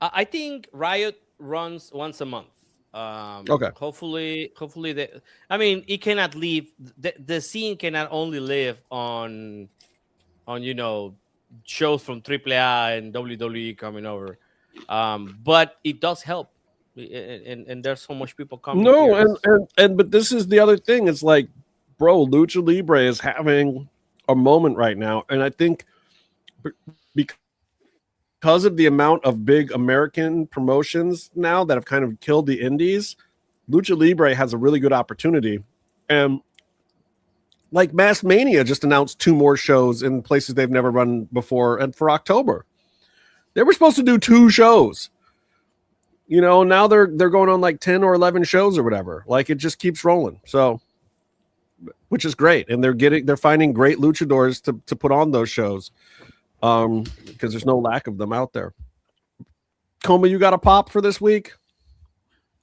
I think Riot runs once a month. Okay. Hopefully, they. I mean, it cannot leave. The scene cannot only live on shows from AAA and WWE coming over, but it does help. And there's so much people coming. No, but this is the other thing. It's like, bro, Lucha Libre is having a moment right now, and I think because of the amount of big American promotions now that have kind of killed the indies, Lucha Libre has a really good opportunity. And like Mass Mania just announced 2 more shows in places they've never run before, and for October they were supposed to do 2 shows. Now they're going on like 10 or 11 shows or whatever. Like it just keeps rolling. So, which is great, and they're finding great luchadors to put on those shows, because there's no lack of them out there. Coma, you got a pop for this week?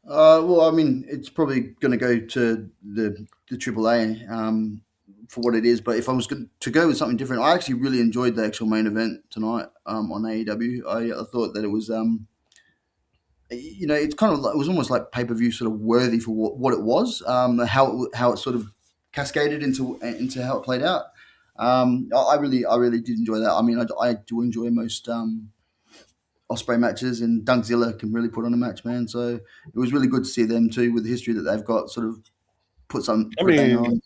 Well, I mean, it's probably going to go to the AAA for what it is. But if I was going to go with something different, I actually really enjoyed the actual main event tonight on AEW. I thought that it was you know, it's kind of like, it was almost like pay per view sort of worthy for what it was, how it sort of cascaded into how it played out. I really did enjoy that. I mean, I do enjoy most Osprey matches, and Dunkzilla can really put on a match, man. So it was really good to see them too, with the history that they've got, sort of put a banger on.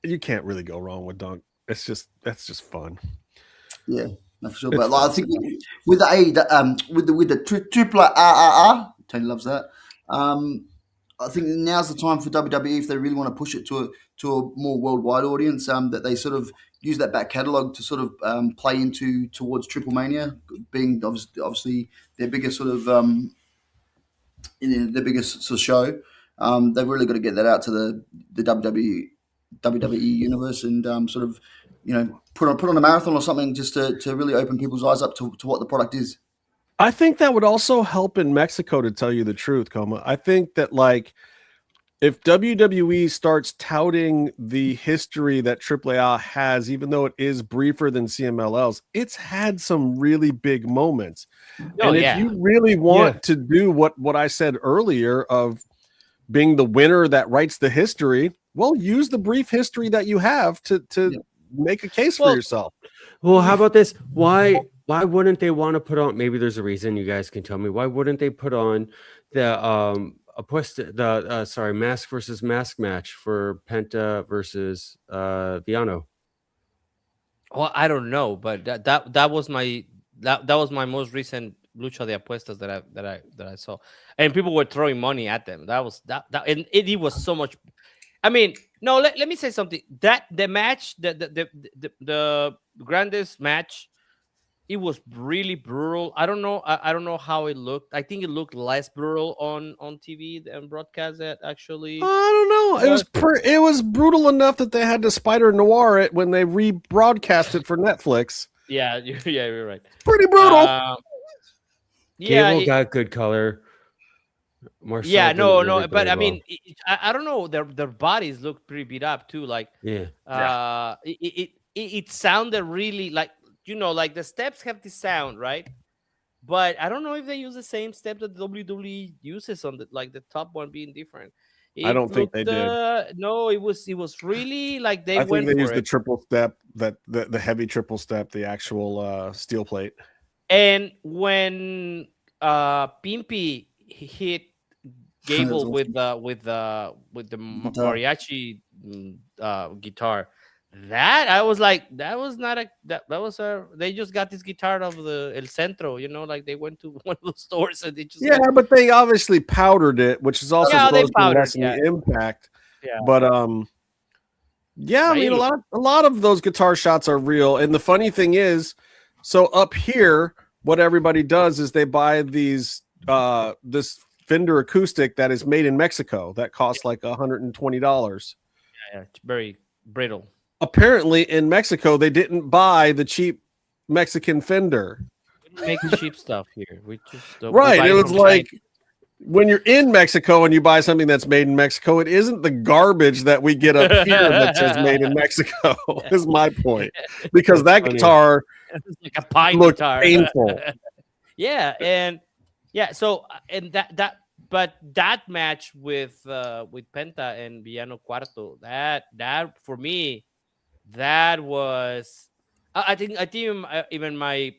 You can't really go wrong with Dunk. That's just fun. Yeah, no, for sure. But like, I think with the triple R, Tony loves that. I think now's the time for WWE, if they really want to push it to a more worldwide audience, that they sort of use that back catalogue to sort of play towards Triple Mania, being obviously their biggest sort of their biggest sort of show. They've really got to get that out to the WWE universe, and sort of, you know, put on a marathon or something, just to really open people's eyes up to what the product is. I think that would also help in Mexico, to tell you the truth, Coma. I think that, like, if WWE starts touting the history that AAA has, even though it is briefer than CMLL's, it's had some really big moments. And if you really want to do what I said earlier of being the winner that writes the history, well, use the brief history that you have to make a case for yourself. Well, how about this? Why wouldn't they want to put on? Maybe there's a reason. You guys can tell me. Why wouldn't they put on the mask versus mask match for Penta versus Viano? Well, I don't know, but that was my most recent Lucha de Apuestas that I saw, and people were throwing money at them. And it was so much. I mean, no, let me say something. That the match, the grandest match, it was really brutal. I don't know. I don't know how it looked. I think it looked less brutal on TV than broadcast. That actually, I don't know. It was brutal enough that they had to Spider Noir it when they rebroadcast it for Netflix. Yeah, you're right. Pretty brutal. Cable got good color. Marcel no, but I mean, I don't know. Their bodies look pretty beat up too. Like, it sounded really like, you know, like the steps have the sound, right? But I don't know if they use the same step that WWE uses on the top one being different. I don't think they did. No, it was really like I think they used the triple step, the heavy triple step, the actual steel plate. And when Pimpy hit Gable with the mariachi guitar, that I was like, that was they just got this guitar of the El Centro, you know, like they went to one of the stores and they just but they obviously powdered it, which is also supposed to lessen the impact. But I mean, a lot of those guitar shots are real. And the funny thing is, so up here, what everybody does is they buy these this Fender acoustic that is made in Mexico that costs like $120. Yeah, it's very brittle. Apparently in Mexico they didn't buy the cheap Mexican Fender. We make cheap stuff here. We just don't. Right. It was like when you're in Mexico and you buy something that's made in Mexico, it isn't the garbage that we get up here that says made in Mexico. Is my point. Because that guitar it's like a pine looked guitar. painful. So but that match with Penta and Villano Cuarto, that for me, that was I think even my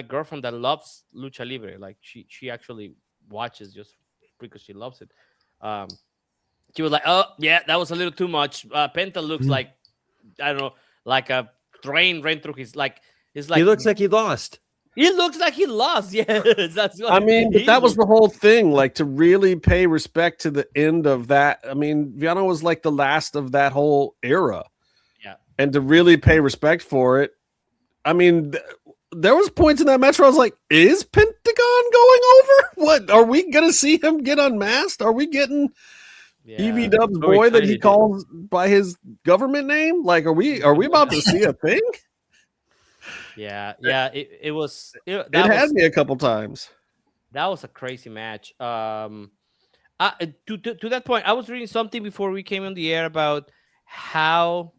girlfriend that loves Lucha Libre, like she actually watches just because she loves it. She was like, oh yeah, that was a little too much. Penta looks like, I don't know, like a train ran through his he looks like he lost. He looks like he lost. Yes, that's what I mean, but that was the whole thing. Like, to really pay respect to the end of that. I mean, Viano was like the last of that whole era. Yeah, and to really pay respect for it. I mean, there was points in that match where I was like, "Is Pentagon going over? What are we gonna see him get unmasked? Are we getting EV Dub's boy that he calls by his government name? Like, are we about to see a thing?" Yeah. It was. It had me a couple times. That was a crazy match. To that point, I was reading something before we came on the air about how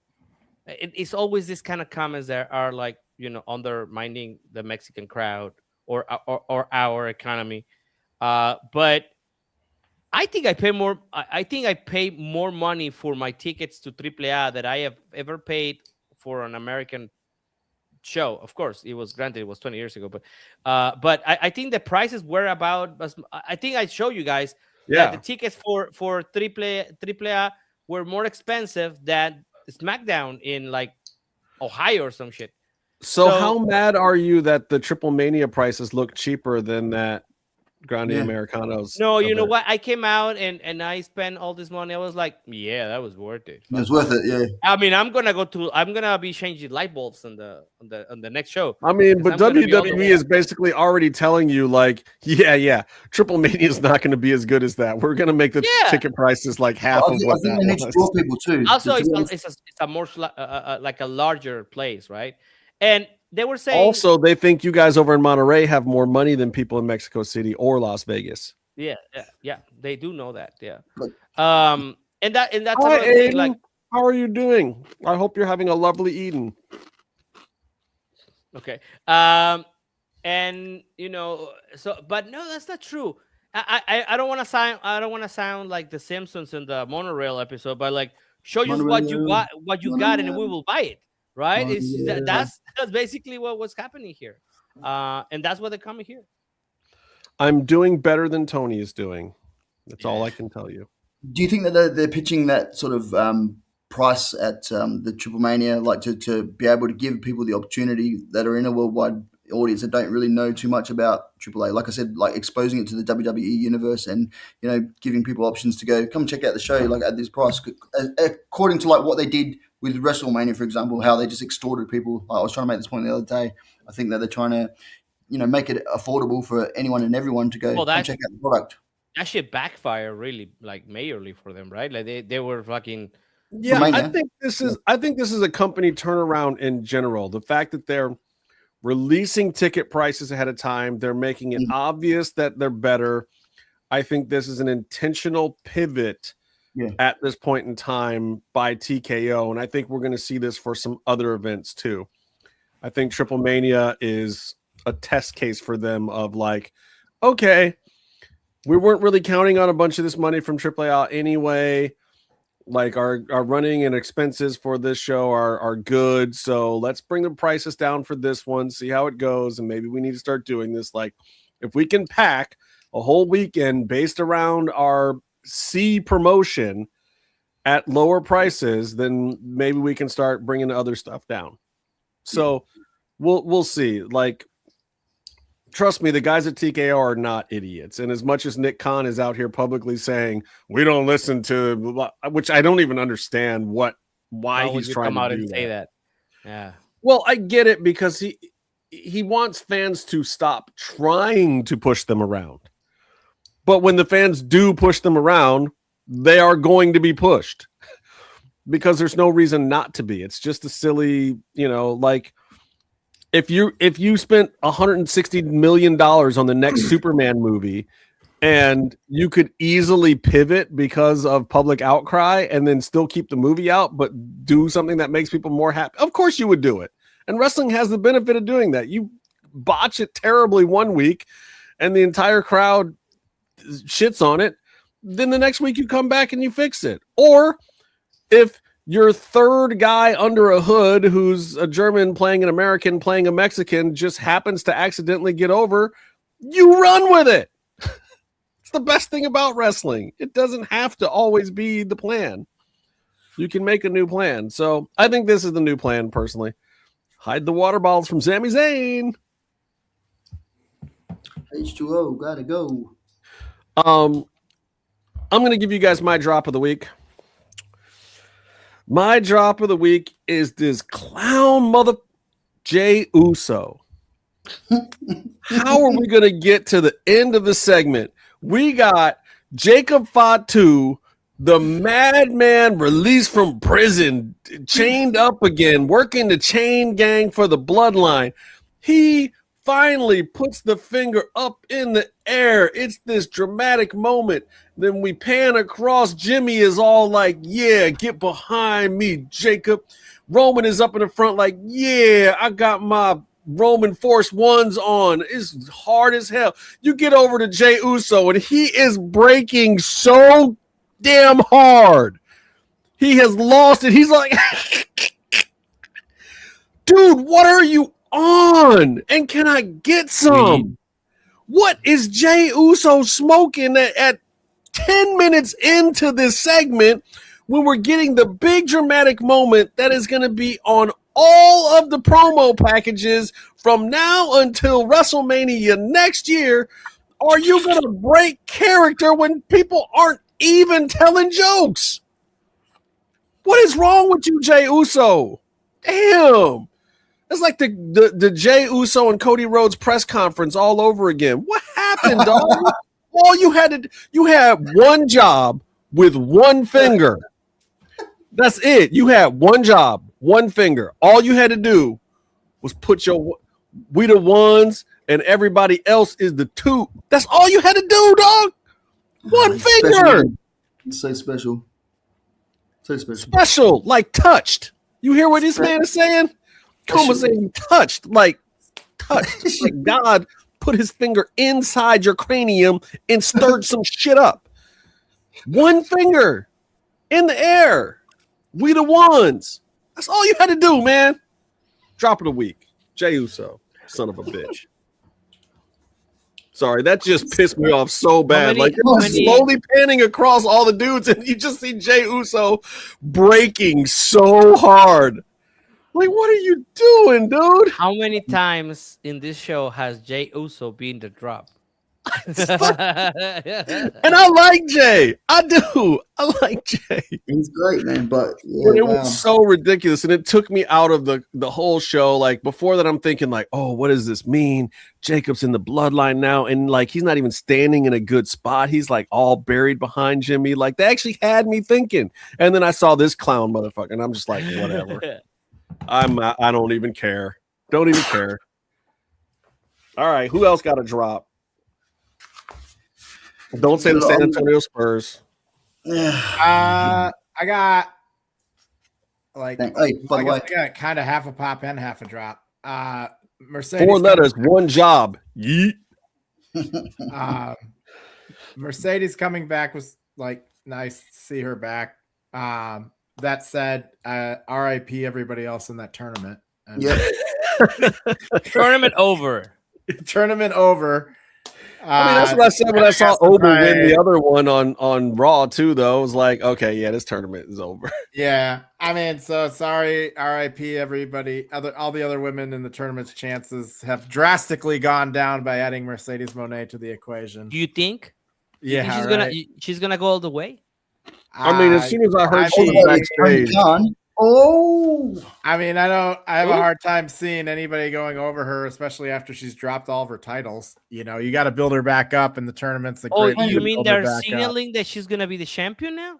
it's always this kind of comments that are like, you know, undermining the Mexican crowd or our economy. But I think I pay more. I think I pay more money for my tickets to AAA that I have ever paid for an American show. Of course, it was 20 years ago, but I think the prices were about. I think I show you guys that the tickets for AAA were more expensive than SmackDown in like Ohio or some shit. So how mad are you that the Triple Mania prices look cheaper than that Grande Americanos? No, you know what? I came out and I spent all this money. I was like, yeah, that was worth it. It was worth it, yeah. I mean, I'm gonna be changing light bulbs on the next show. I mean, but WWE is basically already telling you, like, yeah, Triple Mania is not going to be as good as that. We're going to make the ticket prices like half of what that they need to draw people too. Also, it's a more like a larger place, right? And they were saying also they think you guys over in Monterey have more money than people in Mexico City or Las Vegas. Yeah, they do know that. Yeah, and that's another thing. Like, how are you doing? I hope you're having a lovely Eden. Okay. And you know, but no, that's not true. I don't want to sound like the Simpsons in the monorail episode, but like show you what you got, and we will buy it. Right? That's basically what was happening here, and that's what they're coming here. I'm doing better than Tony is doing. That's all I can tell you. Do you think that they're pitching that sort of price at the Triple Mania, like to be able to give people the opportunity that are in a worldwide audience that don't really know too much about AAA? Like I said, like exposing it to the WWE universe and, you know, giving people options to go, come check out the show, like at this price, according to like what they did with WrestleMania, for example, how they just extorted people. I was trying to make this point the other day. I think that they're trying to, you know, make it affordable for anyone and everyone to go come check out the product. That shit backfire really like majorly for them, right? Like they were fucking. Yeah, I think this is a company turnaround in general. The fact that they're releasing ticket prices ahead of time, they're making it obvious that they're better. I think this is an intentional pivot at this point in time by TKO, and I think we're going to see this for some other events too. I think Triple Mania is a test case for them of like, okay, we weren't really counting on a bunch of this money from AAA anyway. Like our running and expenses for this show are good. So let's bring the prices down for this one, see how it goes. And maybe we need to start doing this. Like if we can pack a whole weekend based around our C promotion at lower prices, then maybe we can start bringing the other stuff down. So we'll see. Like, trust me, the guys at TKO are not idiots. And as much as Nick Khan is out here publicly saying we don't listen to, which I don't even understand why he's trying to do say that. Yeah. Well, I get it because he wants fans to stop trying to push them around. But when the fans do push them around, they are going to be pushed because there's no reason not to be. It's just a silly, you know, like if you spent $160 million on the next Superman movie and you could easily pivot because of public outcry and then still keep the movie out, but do something that makes people more happy, of course you would do it. And wrestling has the benefit of doing that. You botch it terribly one week and the entire crowd shits on it, then the next week you come back and you fix it. Or if your third guy under a hood who's a German playing an American playing a Mexican just happens to accidentally get over, you run with it. It's the best thing about wrestling. It doesn't have to always be the plan. You can make a new plan. So I think this is the new plan personally. Hide the water bottles from Sami Zayn. H2O, gotta go. I'm going to give you guys my drop of the week. My drop of the week is this clown mother Jey Uso. How are we going to get to the end of the segment? We got Jacob Fatu, the madman released from prison, chained up again, working the chain gang for the bloodline. He finally puts the finger up in the air. It's this dramatic moment. Then we pan across. Jimmy is all like, yeah, get behind me, Jacob. Roman is up in the front like, yeah, I got my Roman Force Ones on. It's hard as hell. You get over to Jey Uso, and he is breaking so damn hard. He has lost it. He's like, dude, what are you on? And can I get some? What is Jey Uso smoking at 10 minutes into this segment when we're getting the big dramatic moment that is going to be on all of the promo packages from now until WrestleMania next year? Are you going to break character when people aren't even telling jokes? What is wrong with you, Jey Uso? Damn. It's like the Jey Uso and Cody Rhodes press conference all over again. What happened, dog? All you had one job with one finger. That's it. You had one job, one finger. All you had to do was put your we the ones and everybody else is the two. That's all you had to do, dog. One finger. It's so special. So special. Special, like touched. You hear what this man is saying? Coma saying touched, like God put his finger inside your cranium and stirred some shit up. One finger in the air. We the ones. That's all you had to do, man. Drop of the week. Jey Uso, son of a bitch. Sorry, that just pissed me off so bad. Like you're slowly panning across all the dudes, and you just see Jey Uso breaking so hard. Like, what are you doing, dude? How many times in this show has Jey Uso been the drop? And I like Jey. I do. I like Jey. He's great, man. But yeah, it was so ridiculous, and it took me out of the whole show. Like before that, I'm thinking like, oh, what does this mean? Jacob's in the bloodline now, and like he's not even standing in a good spot. He's like all buried behind Jimmy. Like they actually had me thinking. And then I saw this clown motherfucker, and I'm just like, whatever. I don't even care. Don't even care. All right, who else got a drop? Don't say the San Antonio Spurs. I got like I got kind of half a pop and half a drop. Mercedes 4 letters, one job. Yeet. Mercedes coming back was like nice to see her back. That said, RIP everybody else in that tournament. Yeah. Tournament over. Tournament over. I mean, that's what I said when I saw Oba win the other one on Raw too. Though I was like, okay, yeah, this tournament is over. Yeah, I mean, so sorry, RIP everybody. All the other women in the tournament's chances have drastically gone down by adding Mercedes Moné to the equation. Do you think? Yeah, she's gonna go all the way. I mean, as soon as I heard she was backstage, I mean, I have a hard time seeing anybody going over her, especially after she's dropped all of her titles. You know, you got to build her back up in the tournaments. You mean they're signaling that she's gonna be the champion now?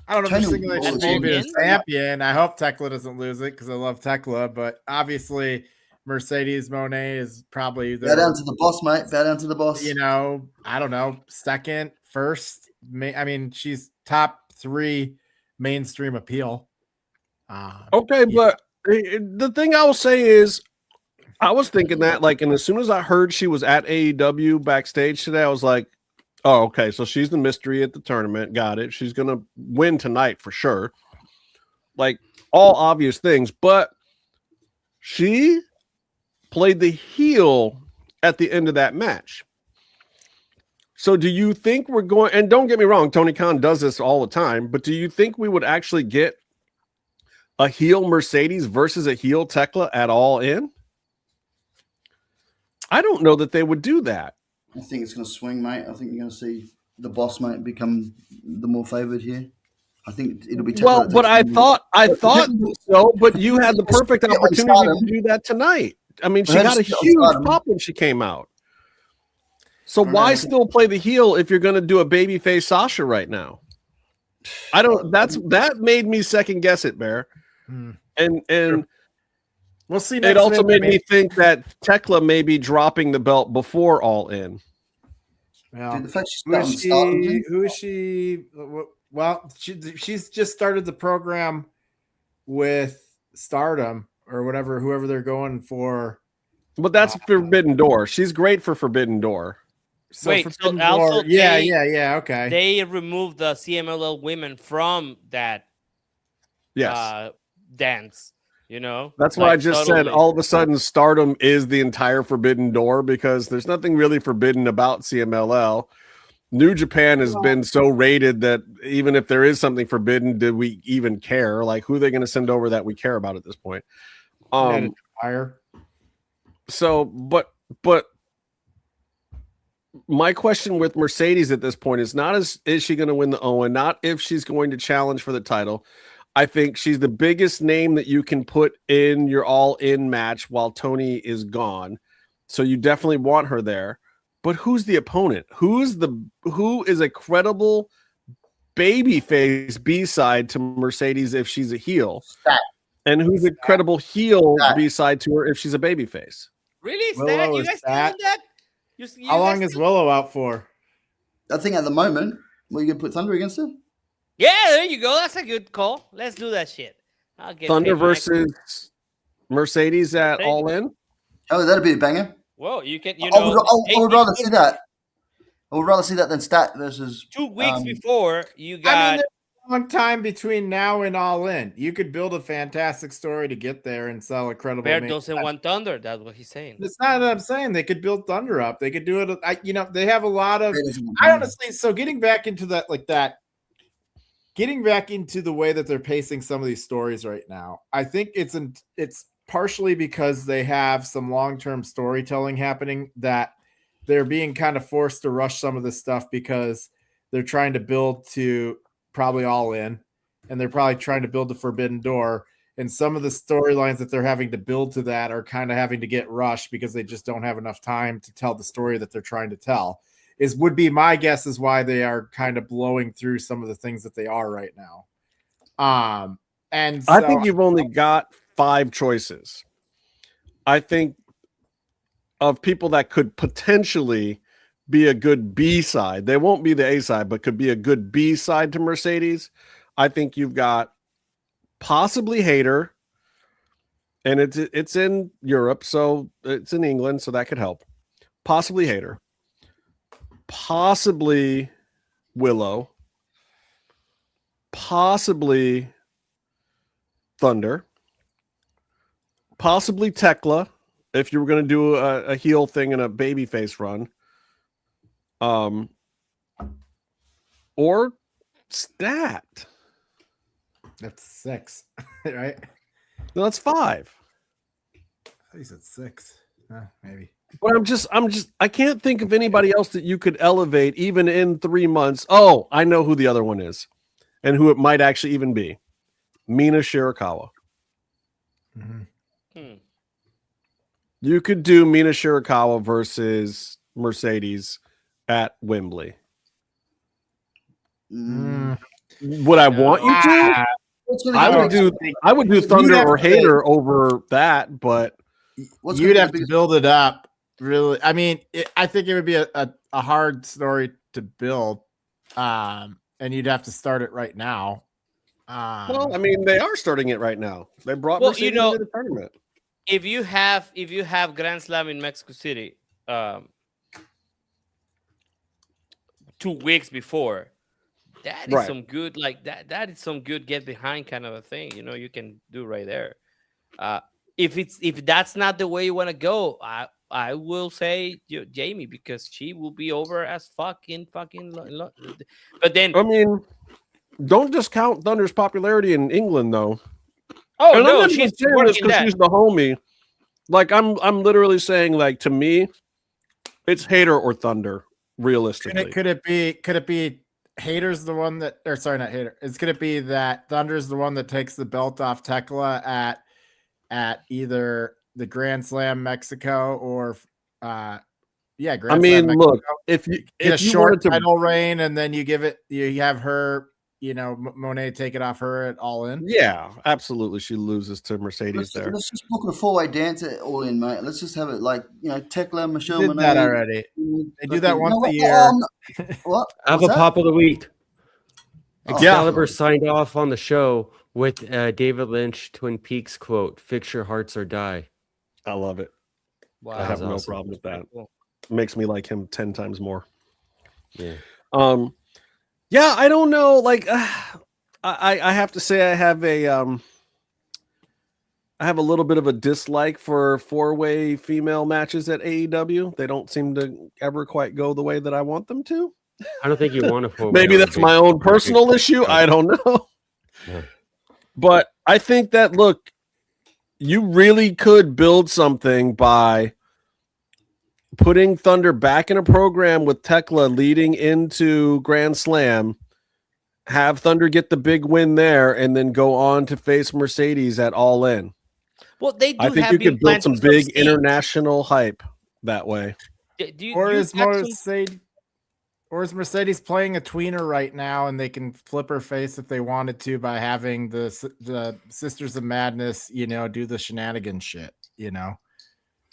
I don't know if they're signaling she's gonna be the champion. I hope Tekla doesn't lose it because I love Tekla, but obviously Mercedes Moné is probably bow down to the boss, mate. Bow down to the boss. You know, I don't know, second, first. I mean, she's top 3 mainstream appeal. Okay, but the thing I will say is, I was thinking that, like, and as soon as I heard she was at AEW backstage today, I was like, oh, okay, so she's the mystery at the tournament. Got it. She's gonna win tonight for sure. Like all obvious things, but she played the heel at the end of that match. So do you think we're going, and don't get me wrong, Tony Khan does this all the time, but do you think we would actually get a heel Mercedes versus a heel Tekla at All In? I don't know that they would do that. I think it's going to swing, mate. I think you're going to see the boss, mate, become the more favored here. I think it'll be Tekla. Well, but I thought so, but you had the perfect opportunity to do that tonight. I mean, she got a huge pop when she came out. So why still play the heel if you're going to do a babyface Sasha right now? I don't. That made me second guess it, Bear. And we'll see. It also made me think that Tekla may be dropping the belt before All In. Well, who is she? Well, she's just started the program with Stardom or whoever they're going for But that's Forbidden Door. She's great for Forbidden Door. So wait, so also yeah, okay. They removed the CMLL women from that dance. You know, that's why I just said all of a sudden Stardom is the entire Forbidden Door because there's nothing really forbidden about CMLL. New Japan has been so rated that even if there is something forbidden, do we even care? Like, who are they going to send over that we care about at this point? So, but my question with Mercedes at this point is not is she going to win the Owen, not if she's going to challenge for the title. I think she's the biggest name that you can put in your all-in match while Tony is gone. So you definitely want her there. But who's the opponent? Who is a credible babyface B-side to Mercedes if she's a heel? And who's a credible heel B-side to her if she's a babyface? Really? Stat? You guys doing that? How long is Willow out for? I think at the moment, you going to put Thunder against her? Yeah, there you go. That's a good call. Let's do that shit. I'll get Thunder versus Mercedes at All In. Oh, that'd be a banger. Well, you can. You I know, would rather see that. I would rather see that than Stat versus 2 weeks before you got. I mean, there's a long time between now and All In. You could build a fantastic story to get there and sell a credible. Bear doesn't want Thunder. That's what he's saying. It's not that I'm saying. They could build Thunder up. They could do it. They have a lot of. I honestly, so getting back into that, getting back into the way that they're pacing some of these stories right now, I think it's partially because they have some long-term storytelling happening that they're being kind of forced to rush some of this stuff because they're trying to build to probably All In, and they're probably trying to build the Forbidden Door. And some of the storylines that they're having to build to that are kind of having to get rushed because they just don't have enough time to tell the story that they're trying to tell. Would be my guess is why they are kind of blowing through some of the things that they are right now. And so, I think you've only got 5 choices. I think of people that could potentially be a good B side. They won't be the A side, but could be a good B side to Mercedes. I think you've got possibly Hayter, and it's in Europe, so it's in England, so that could help. Possibly Hayter. Possibly Willow, possibly Thunder, possibly Tekla, if you were going to do a heel thing and a babyface run, or Stat. That's 6, right? No, that's 5. I said 6, maybe. But I can't think of anybody else that you could elevate even in 3 months. Oh, I know who the other one is and who it might actually even be. Mina Shirakawa. Mm-hmm. You could do Mina Shirakawa versus Mercedes at Wembley. Would I want you to? I would do Thunder or Hayter over that, but you'd have to build it up. Really, I mean, I think it would be a hard story to build, and you'd have to start it right now. Well, I mean, they are starting it right now. They brought Mercedes into the tournament. If you have Grand Slam in Mexico City, 2 weeks before, that is some good that is some good get behind kind of a thing. You can do right there. If that's not the way you want to go, I will say Jamie, because she will be over as fucking. But then, I mean, don't discount Thunder's popularity in England, though. Oh, and no, I'm she's saying this because she's the homie. Like, I'm literally saying, like, to me, it's Hayter or Thunder, realistically. Could it be Hayter's the one that, or sorry, not Hayter. Could it be that Thunder's the one that takes the belt off Tekla at either the Grand Slam Mexico or Grand Slam Mexico? Look, if you get a short title reign and then you have her, Monet take it off her at All In. Yeah, absolutely. She loses to Mercedes there. Let's just book a 4-way dance at All In, mate. Let's just have it Tekla, Michelle, Did Monet. that already. They do that once a year. What? Alpha Pop of the Week. Excalibur Yeah. signed off on the show with David Lynch Twin Peaks quote, "Fix your hearts or die." I love it. Wow. I have no awesome. problem with that. Cool. Makes me like him 10 times more. Yeah. Yeah, I don't know. Like, I have to say, I have a little bit of a dislike for 4-way female matches at AEW. They don't seem to ever quite go the way that I want them to. I don't think you want to. Maybe that's my own personal issue. I don't know. Yeah. But I think that, look, you really could build something by putting Thunder back in a program with Tekla leading into Grand Slam, have Thunder get the big win there, and then go on to face Mercedes at All In. Well, they do I think have you been could build some planting big seeds. international hype that way. Or is Mercedes playing a tweener right now, and they can flip her face if they wanted to by having the Sisters of Madness, do the shenanigans shit,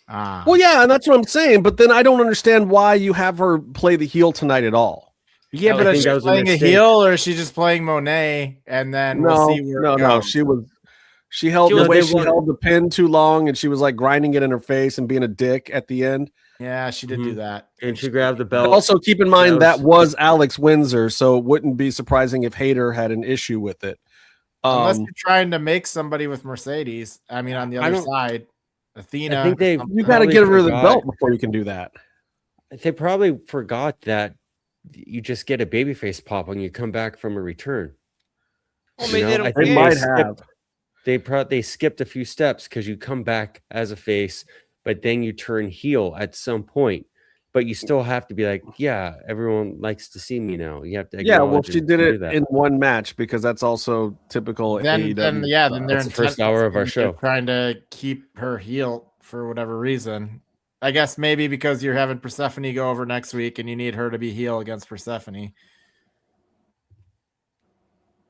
Well, yeah, and that's what I'm saying. But then I don't understand why you have her play the heel tonight at all. Yeah, but is she playing a heel, or is she just playing Monet? And then we'll see where it goes. She held the pin too long, and she was like grinding it in her face and being a dick at the end. Yeah, she did do that. And she grabbed the belt. Also, keep in mind that was Alex Windsor, so it wouldn't be surprising if Hayter had an issue with it. Unless you're trying to make somebody with Mercedes. I mean, on the other side, Athena. I think you got to get rid of the belt before you can do that. They probably forgot that you just get a babyface pop when you come back from a return. Well, maybe they don't They might have. They skipped a few steps because you come back as a face, but then you turn heel at some point. But you still have to be like, yeah, everyone likes to see me now. You have to. Yeah, well, she did it in one match because that's also typical then, AEW. Then they're in the first hour of our show trying to keep her heel for whatever reason. I guess maybe because you're having Persephone go over next week and you need her to be heel against Persephone.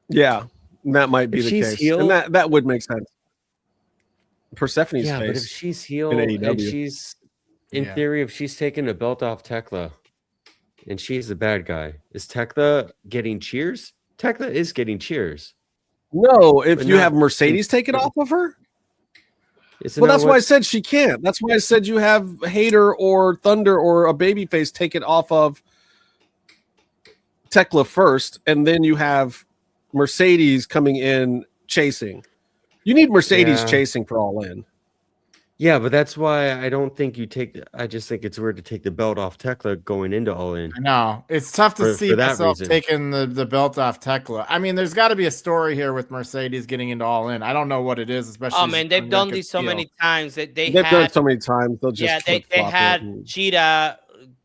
Yeah, that might be if the she's case. heel, and that would make sense. Persephone's yeah, face. but if she's heel in and AEW. she's in theory, if she's taking the belt off Tekla and she's the bad guy, is Tekla getting cheers? Tekla is getting cheers. No, if But you not- have Mercedes take it off of her. Isn't Well, that that's why I what- said she can't. That's why I said you have Hayter or Thunder or a babyface take it off of Tekla first, and then you have Mercedes coming in chasing. You need Mercedes Yeah. chasing for All In. Yeah, but that's why I don't think you take. I just think it's weird to take the belt off Tekla going into All In. I know it's tough to see for that myself reason. taking the belt off Tekla. I mean, there's got to be a story here with Mercedes getting into All In. I don't know what it is, especially. Oh man, they've done this so many times that They've done it so many times. They'll just they flip-flop had it and- Cheetah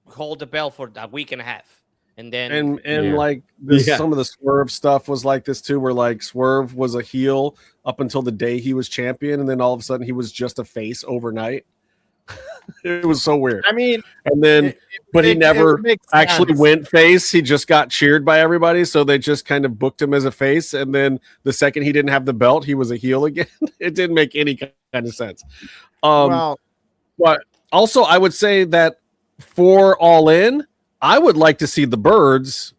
hold the belt for a week and a half, and then like some of the Swerve stuff was like this too, where like Swerve was a heel up until the day he was champion, and then all of a sudden he was just a face overnight. It was so weird. I mean, and then he never actually went face. He just got cheered by everybody, so they just kind of booked him as a face. And then the second he didn't have the belt, he was a heel again. It didn't make any kind of sense. But also, I would say that for All In, I would like to see the Birds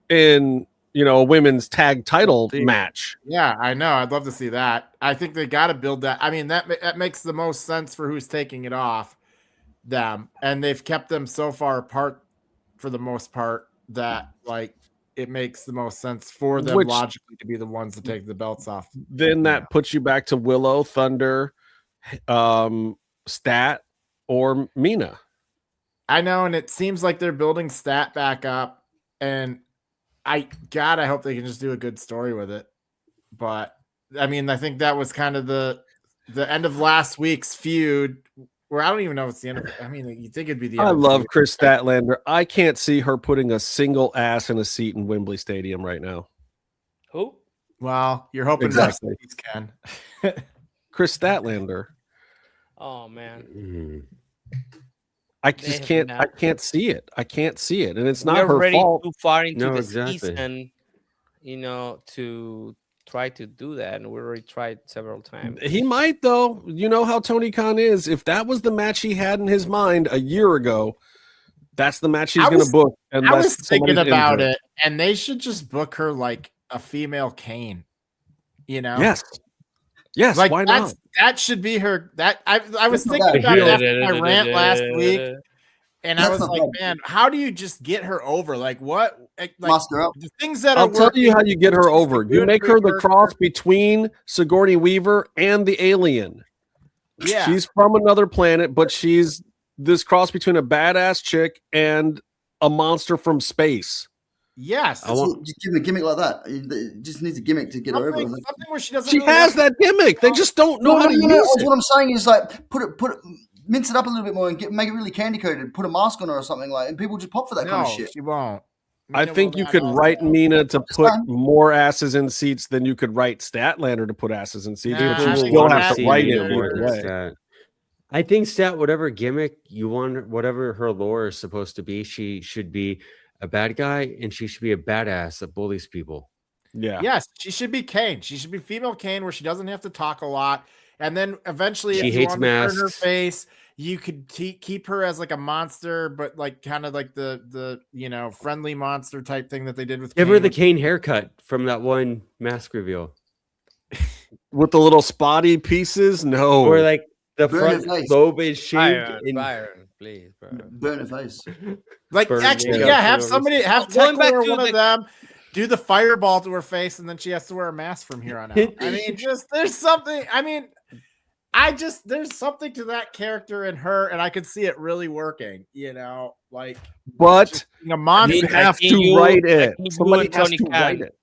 in a women's tag title match. Yeah, I know. I'd love to see that. I think they got to build that. I mean, that makes the most sense for who's taking it off them, and they've kept them so far apart for the most part that like it makes the most sense for them logically to be the ones to take the belts off. Then that puts you back to Willow, Thunder, Stat, or Mina. I know, and it seems like they're building Stat back up, and I hope they can just do a good story with it. But I mean, I think that was kind of the end of last week's feud, where I don't even know if it's the end of it. I mean, you think it'd be the end. I of the love feud. Chris Statlander. I can't see her putting a single ass in a seat in Wembley Stadium right now. Who? Well, you're hoping Exactly. Mercedes can. Chris Statlander. Oh man. I just can't. I can't see it. I can't see it, and it's not We're her already fault. too far into No, the exactly. season, to try to do that, and we already tried several times. He might, though. You know how Tony Khan is. If that was the match he had in his mind a year ago, that's the match he's going to book. I Unless was thinking somebody's about injured. it, and they should just book her like a female Kane. Yes. Yes, like why not? that should be her. That I was That's not thinking bad. about it after my rant last week, and I That's was not like, bad. man, how do you just get her over? Like what? Like Master up. the things that I'll are tell you working, how you get her she's a over. You good make her the precursor. cross between Sigourney Weaver and the alien. Yeah, She's from another planet, but she's this cross between a badass chick and a monster from space. yes. Just give him a gimmick like that. It just needs a gimmick to get her over. Something where she doesn't. She really has have that gimmick. They just don't know how to use it. What I'm saying is like put it, mince it up a little bit more and make it really candy coated. Put a mask on her or something like, and people just pop for that kind of shit. She won't. I think you could write Mina to put more asses in seats than you could write Statlander to put asses in seats, but you still have to write it either way. I think Stat, whatever gimmick you want, whatever her lore is supposed to be, she should be a bad guy and she should be a badass that bullies people. Yeah. Yes, she should be Kane. She should be female Kane, where she doesn't have to talk a lot. And then eventually, she if you hates want to turn her masks. face, you could keep her as like a monster, but like kind of like the friendly monster type thing that they did with. Give her the Kane haircut from that one mask reveal with the little spotty pieces. No, or like the Burn front lobe is shaved. Byron, please, burn her face. Like actually, yeah, have somebody have Going back or to one of them do the fireball to her face, and then she has to wear a mask from here on out. I mean, just there's something. I mean, there's something to that character in her, and I could see it really working. Like, but a monster. You have to write it. Somebody has to write it.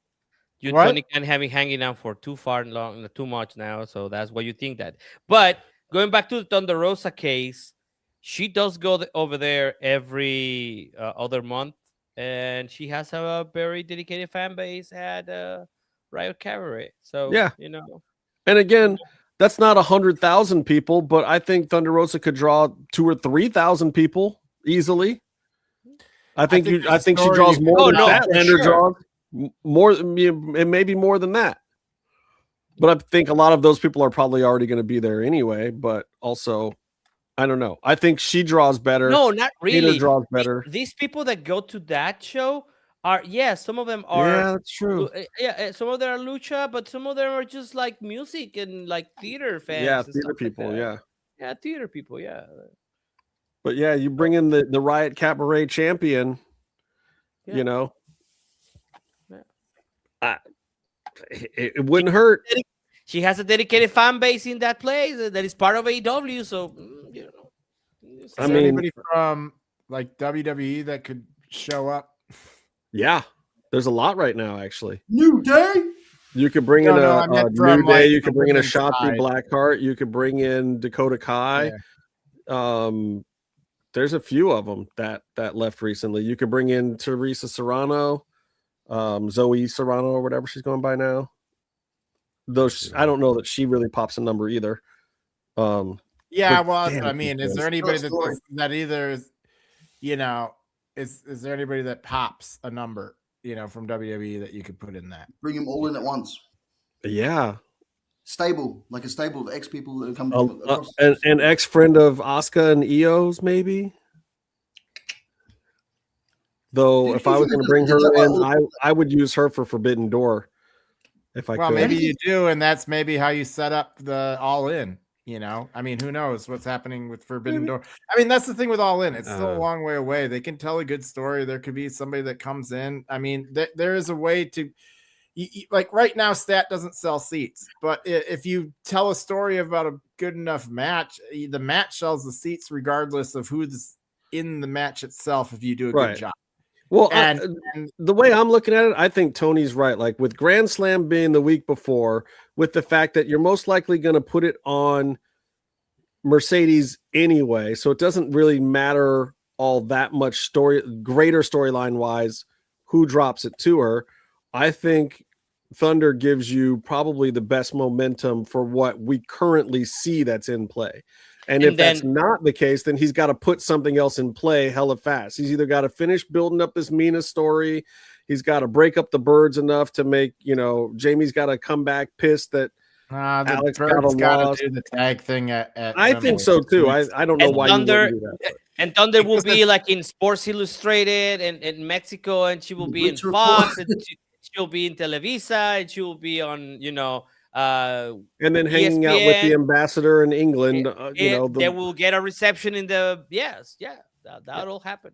You Tony Khan hanging out for too much now, so that's what you think that. But going back to the Thunder Rosa case, she does go over there every other month, and she has a very dedicated fan base at Riot Cabaret. So yeah, and again, that's not 100,000 people, but I think Thunder Rosa could draw 2,000 or 3,000 people easily. I think she draws more than Statlander draws. More, and maybe more than that. But I think a lot of those people are probably already going to be there anyway. But also, I don't know. I think she draws better. No, not really. Peter draws better. These people that go to that show are, some of them are. Yeah, that's true. Yeah, some of them are lucha, but some of them are just like music and like theater fans. Yeah, theater people. Like yeah, theater people. Yeah. But yeah, you bring in the Riot Cabaret champion. It wouldn't hurt. She has a dedicated fan base in that place that is part of AEW. So, Is there anybody from like WWE that could show up? Yeah, there's a lot right now, actually. New Day. You could bring in a New Day. You could bring in a Shotzi Blackheart. You could bring in Dakota Kai. Yeah. There's a few of them that left recently. You could bring in Teresa Serrano. Zoe Serrano or whatever she's going by now. Though I don't know that she really pops a number either. Yeah, well, I mean, is there anybody that either is, is there anybody that pops a number, from WWE that you could put in that? Bring them all in at once. Yeah. Stable, like a stable of ex people that come across. An ex friend of Asuka and Eos, maybe. Though, if I was going to bring her in, I would use her for Forbidden Door. If I could. Well, maybe you do, and that's maybe how you set up the All In. I mean, who knows what's happening with Forbidden Door? I mean, that's the thing with All In. It's still a long way away. They can tell a good story. There could be somebody that comes in. I mean, there is a way to, like right now, Stat doesn't sell seats, but if you tell a story about a good enough match, the match sells the seats regardless of who's in the match itself. If you do a good job. Well, and the way I'm looking at it, I think Tony's right. Like with Grand Slam being the week before, with the fact that you're most likely going to put it on Mercedes anyway, so it doesn't really matter all that much greater storyline wise who drops it to her. I think Thunder gives you probably the best momentum for what we currently see that's in play. And if that's not the case, then he's got to put something else in play hella fast. He's either got to finish building up this Mina story. He's got to break up the birds enough to make, Jamie's got to come back pissed that Alex got to do the tag thing at I think so too. I don't know why Thunder, you wouldn't do that. And Thunder will be like in Sports Illustrated and in Mexico, and she will be in Fox, and she'll be in Televisa, and she will be on, And then hanging out with the ambassador in England, they will get a reception in the that'll happen.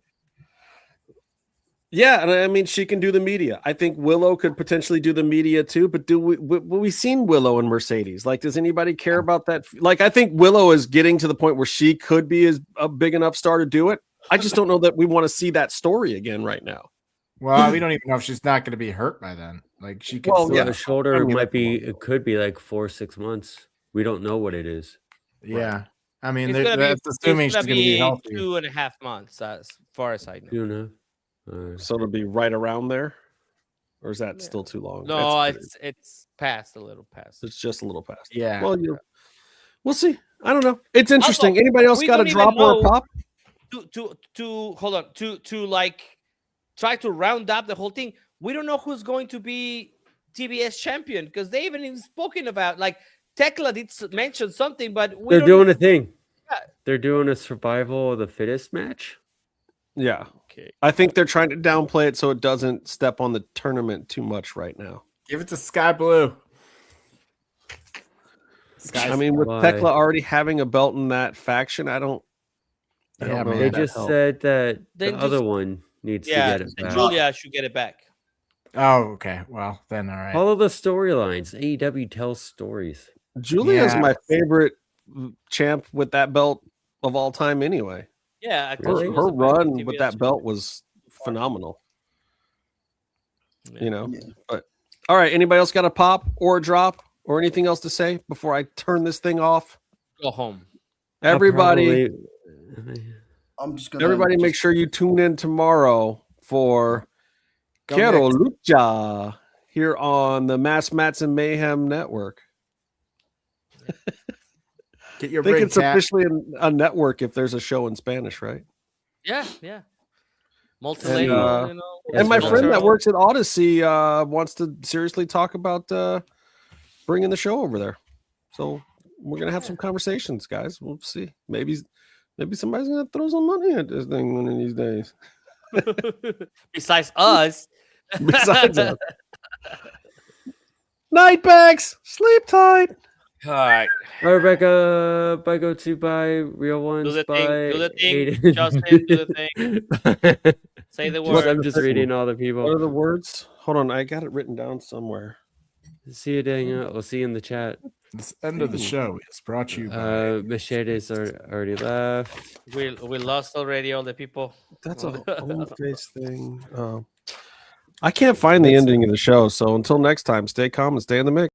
Yeah, and I mean, she can do the media. I think Willow could potentially do the media too. But we've seen Willow and Mercedes? Like, does anybody care about that? Like, I think Willow is getting to the point where she could be a big enough star to do it. I just don't know that we want to see that story again right now. Well, we don't even know if she's not going to be hurt by then. Like, she could. Well, the shoulder it could be like 4 or 6 months. We don't know what it is. Yeah. Right. I mean, that's assuming she's going to be healthy. 2.5 months, as far as I know. 2.5. So it'll be right around there, or is that still too long? No, it's past a little past. It's just a little past. Yeah. Well, we'll see. I don't know. It's interesting. Anybody else got a drop or a pop? To hold on to like try to round up the whole thing. We don't know who's going to be TBS champion because they haven't even spoken about. Like Tekla did mention something, but they're doing a thing. Yeah. They're doing a survival of the fittest match. Yeah. Okay. I think they're trying to downplay it so it doesn't step on the tournament too much right now. Give it to Sky Blue. I mean, with Tekla already having a belt in that faction, I don't know. They just said that the other one needs to get it back. Julia should get it back. Oh, okay. Well, then all right. Follow the storylines. AEW tells stories. Julia is my favorite champ with that belt of all time anyway. Yeah, her run with that belt was phenomenal. But all right, anybody else got a pop or a drop or anything else to say before I turn this thing off? Go home. Everybody, I'm make sure you tune in tomorrow for Quiero Lucha here on the Mass Mats and Mayhem Network. Get your I think it's officially a network if there's a show in Spanish, right? Yeah. Multilingual, and my friend that works at Odyssey wants to seriously talk about bringing the show over there. So we're gonna have some conversations, guys. We'll see. Maybe somebody's gonna throw some money at this thing one of these days. Besides us. Besides us. Night bags. Sleep tight. All right. Rebecca, by go to buy real ones. Do the by thing. Justin, do the thing. Say the word. I'm just reading all the people. What are the words? Hold on, I got it written down somewhere. See you, Daniel. We'll see you in the chat. This end of the show is brought to you by Mercedes already left. We lost already all the people. That's a home face thing. I can't find the ending of the show, so until next time, stay calm and stay in the mix.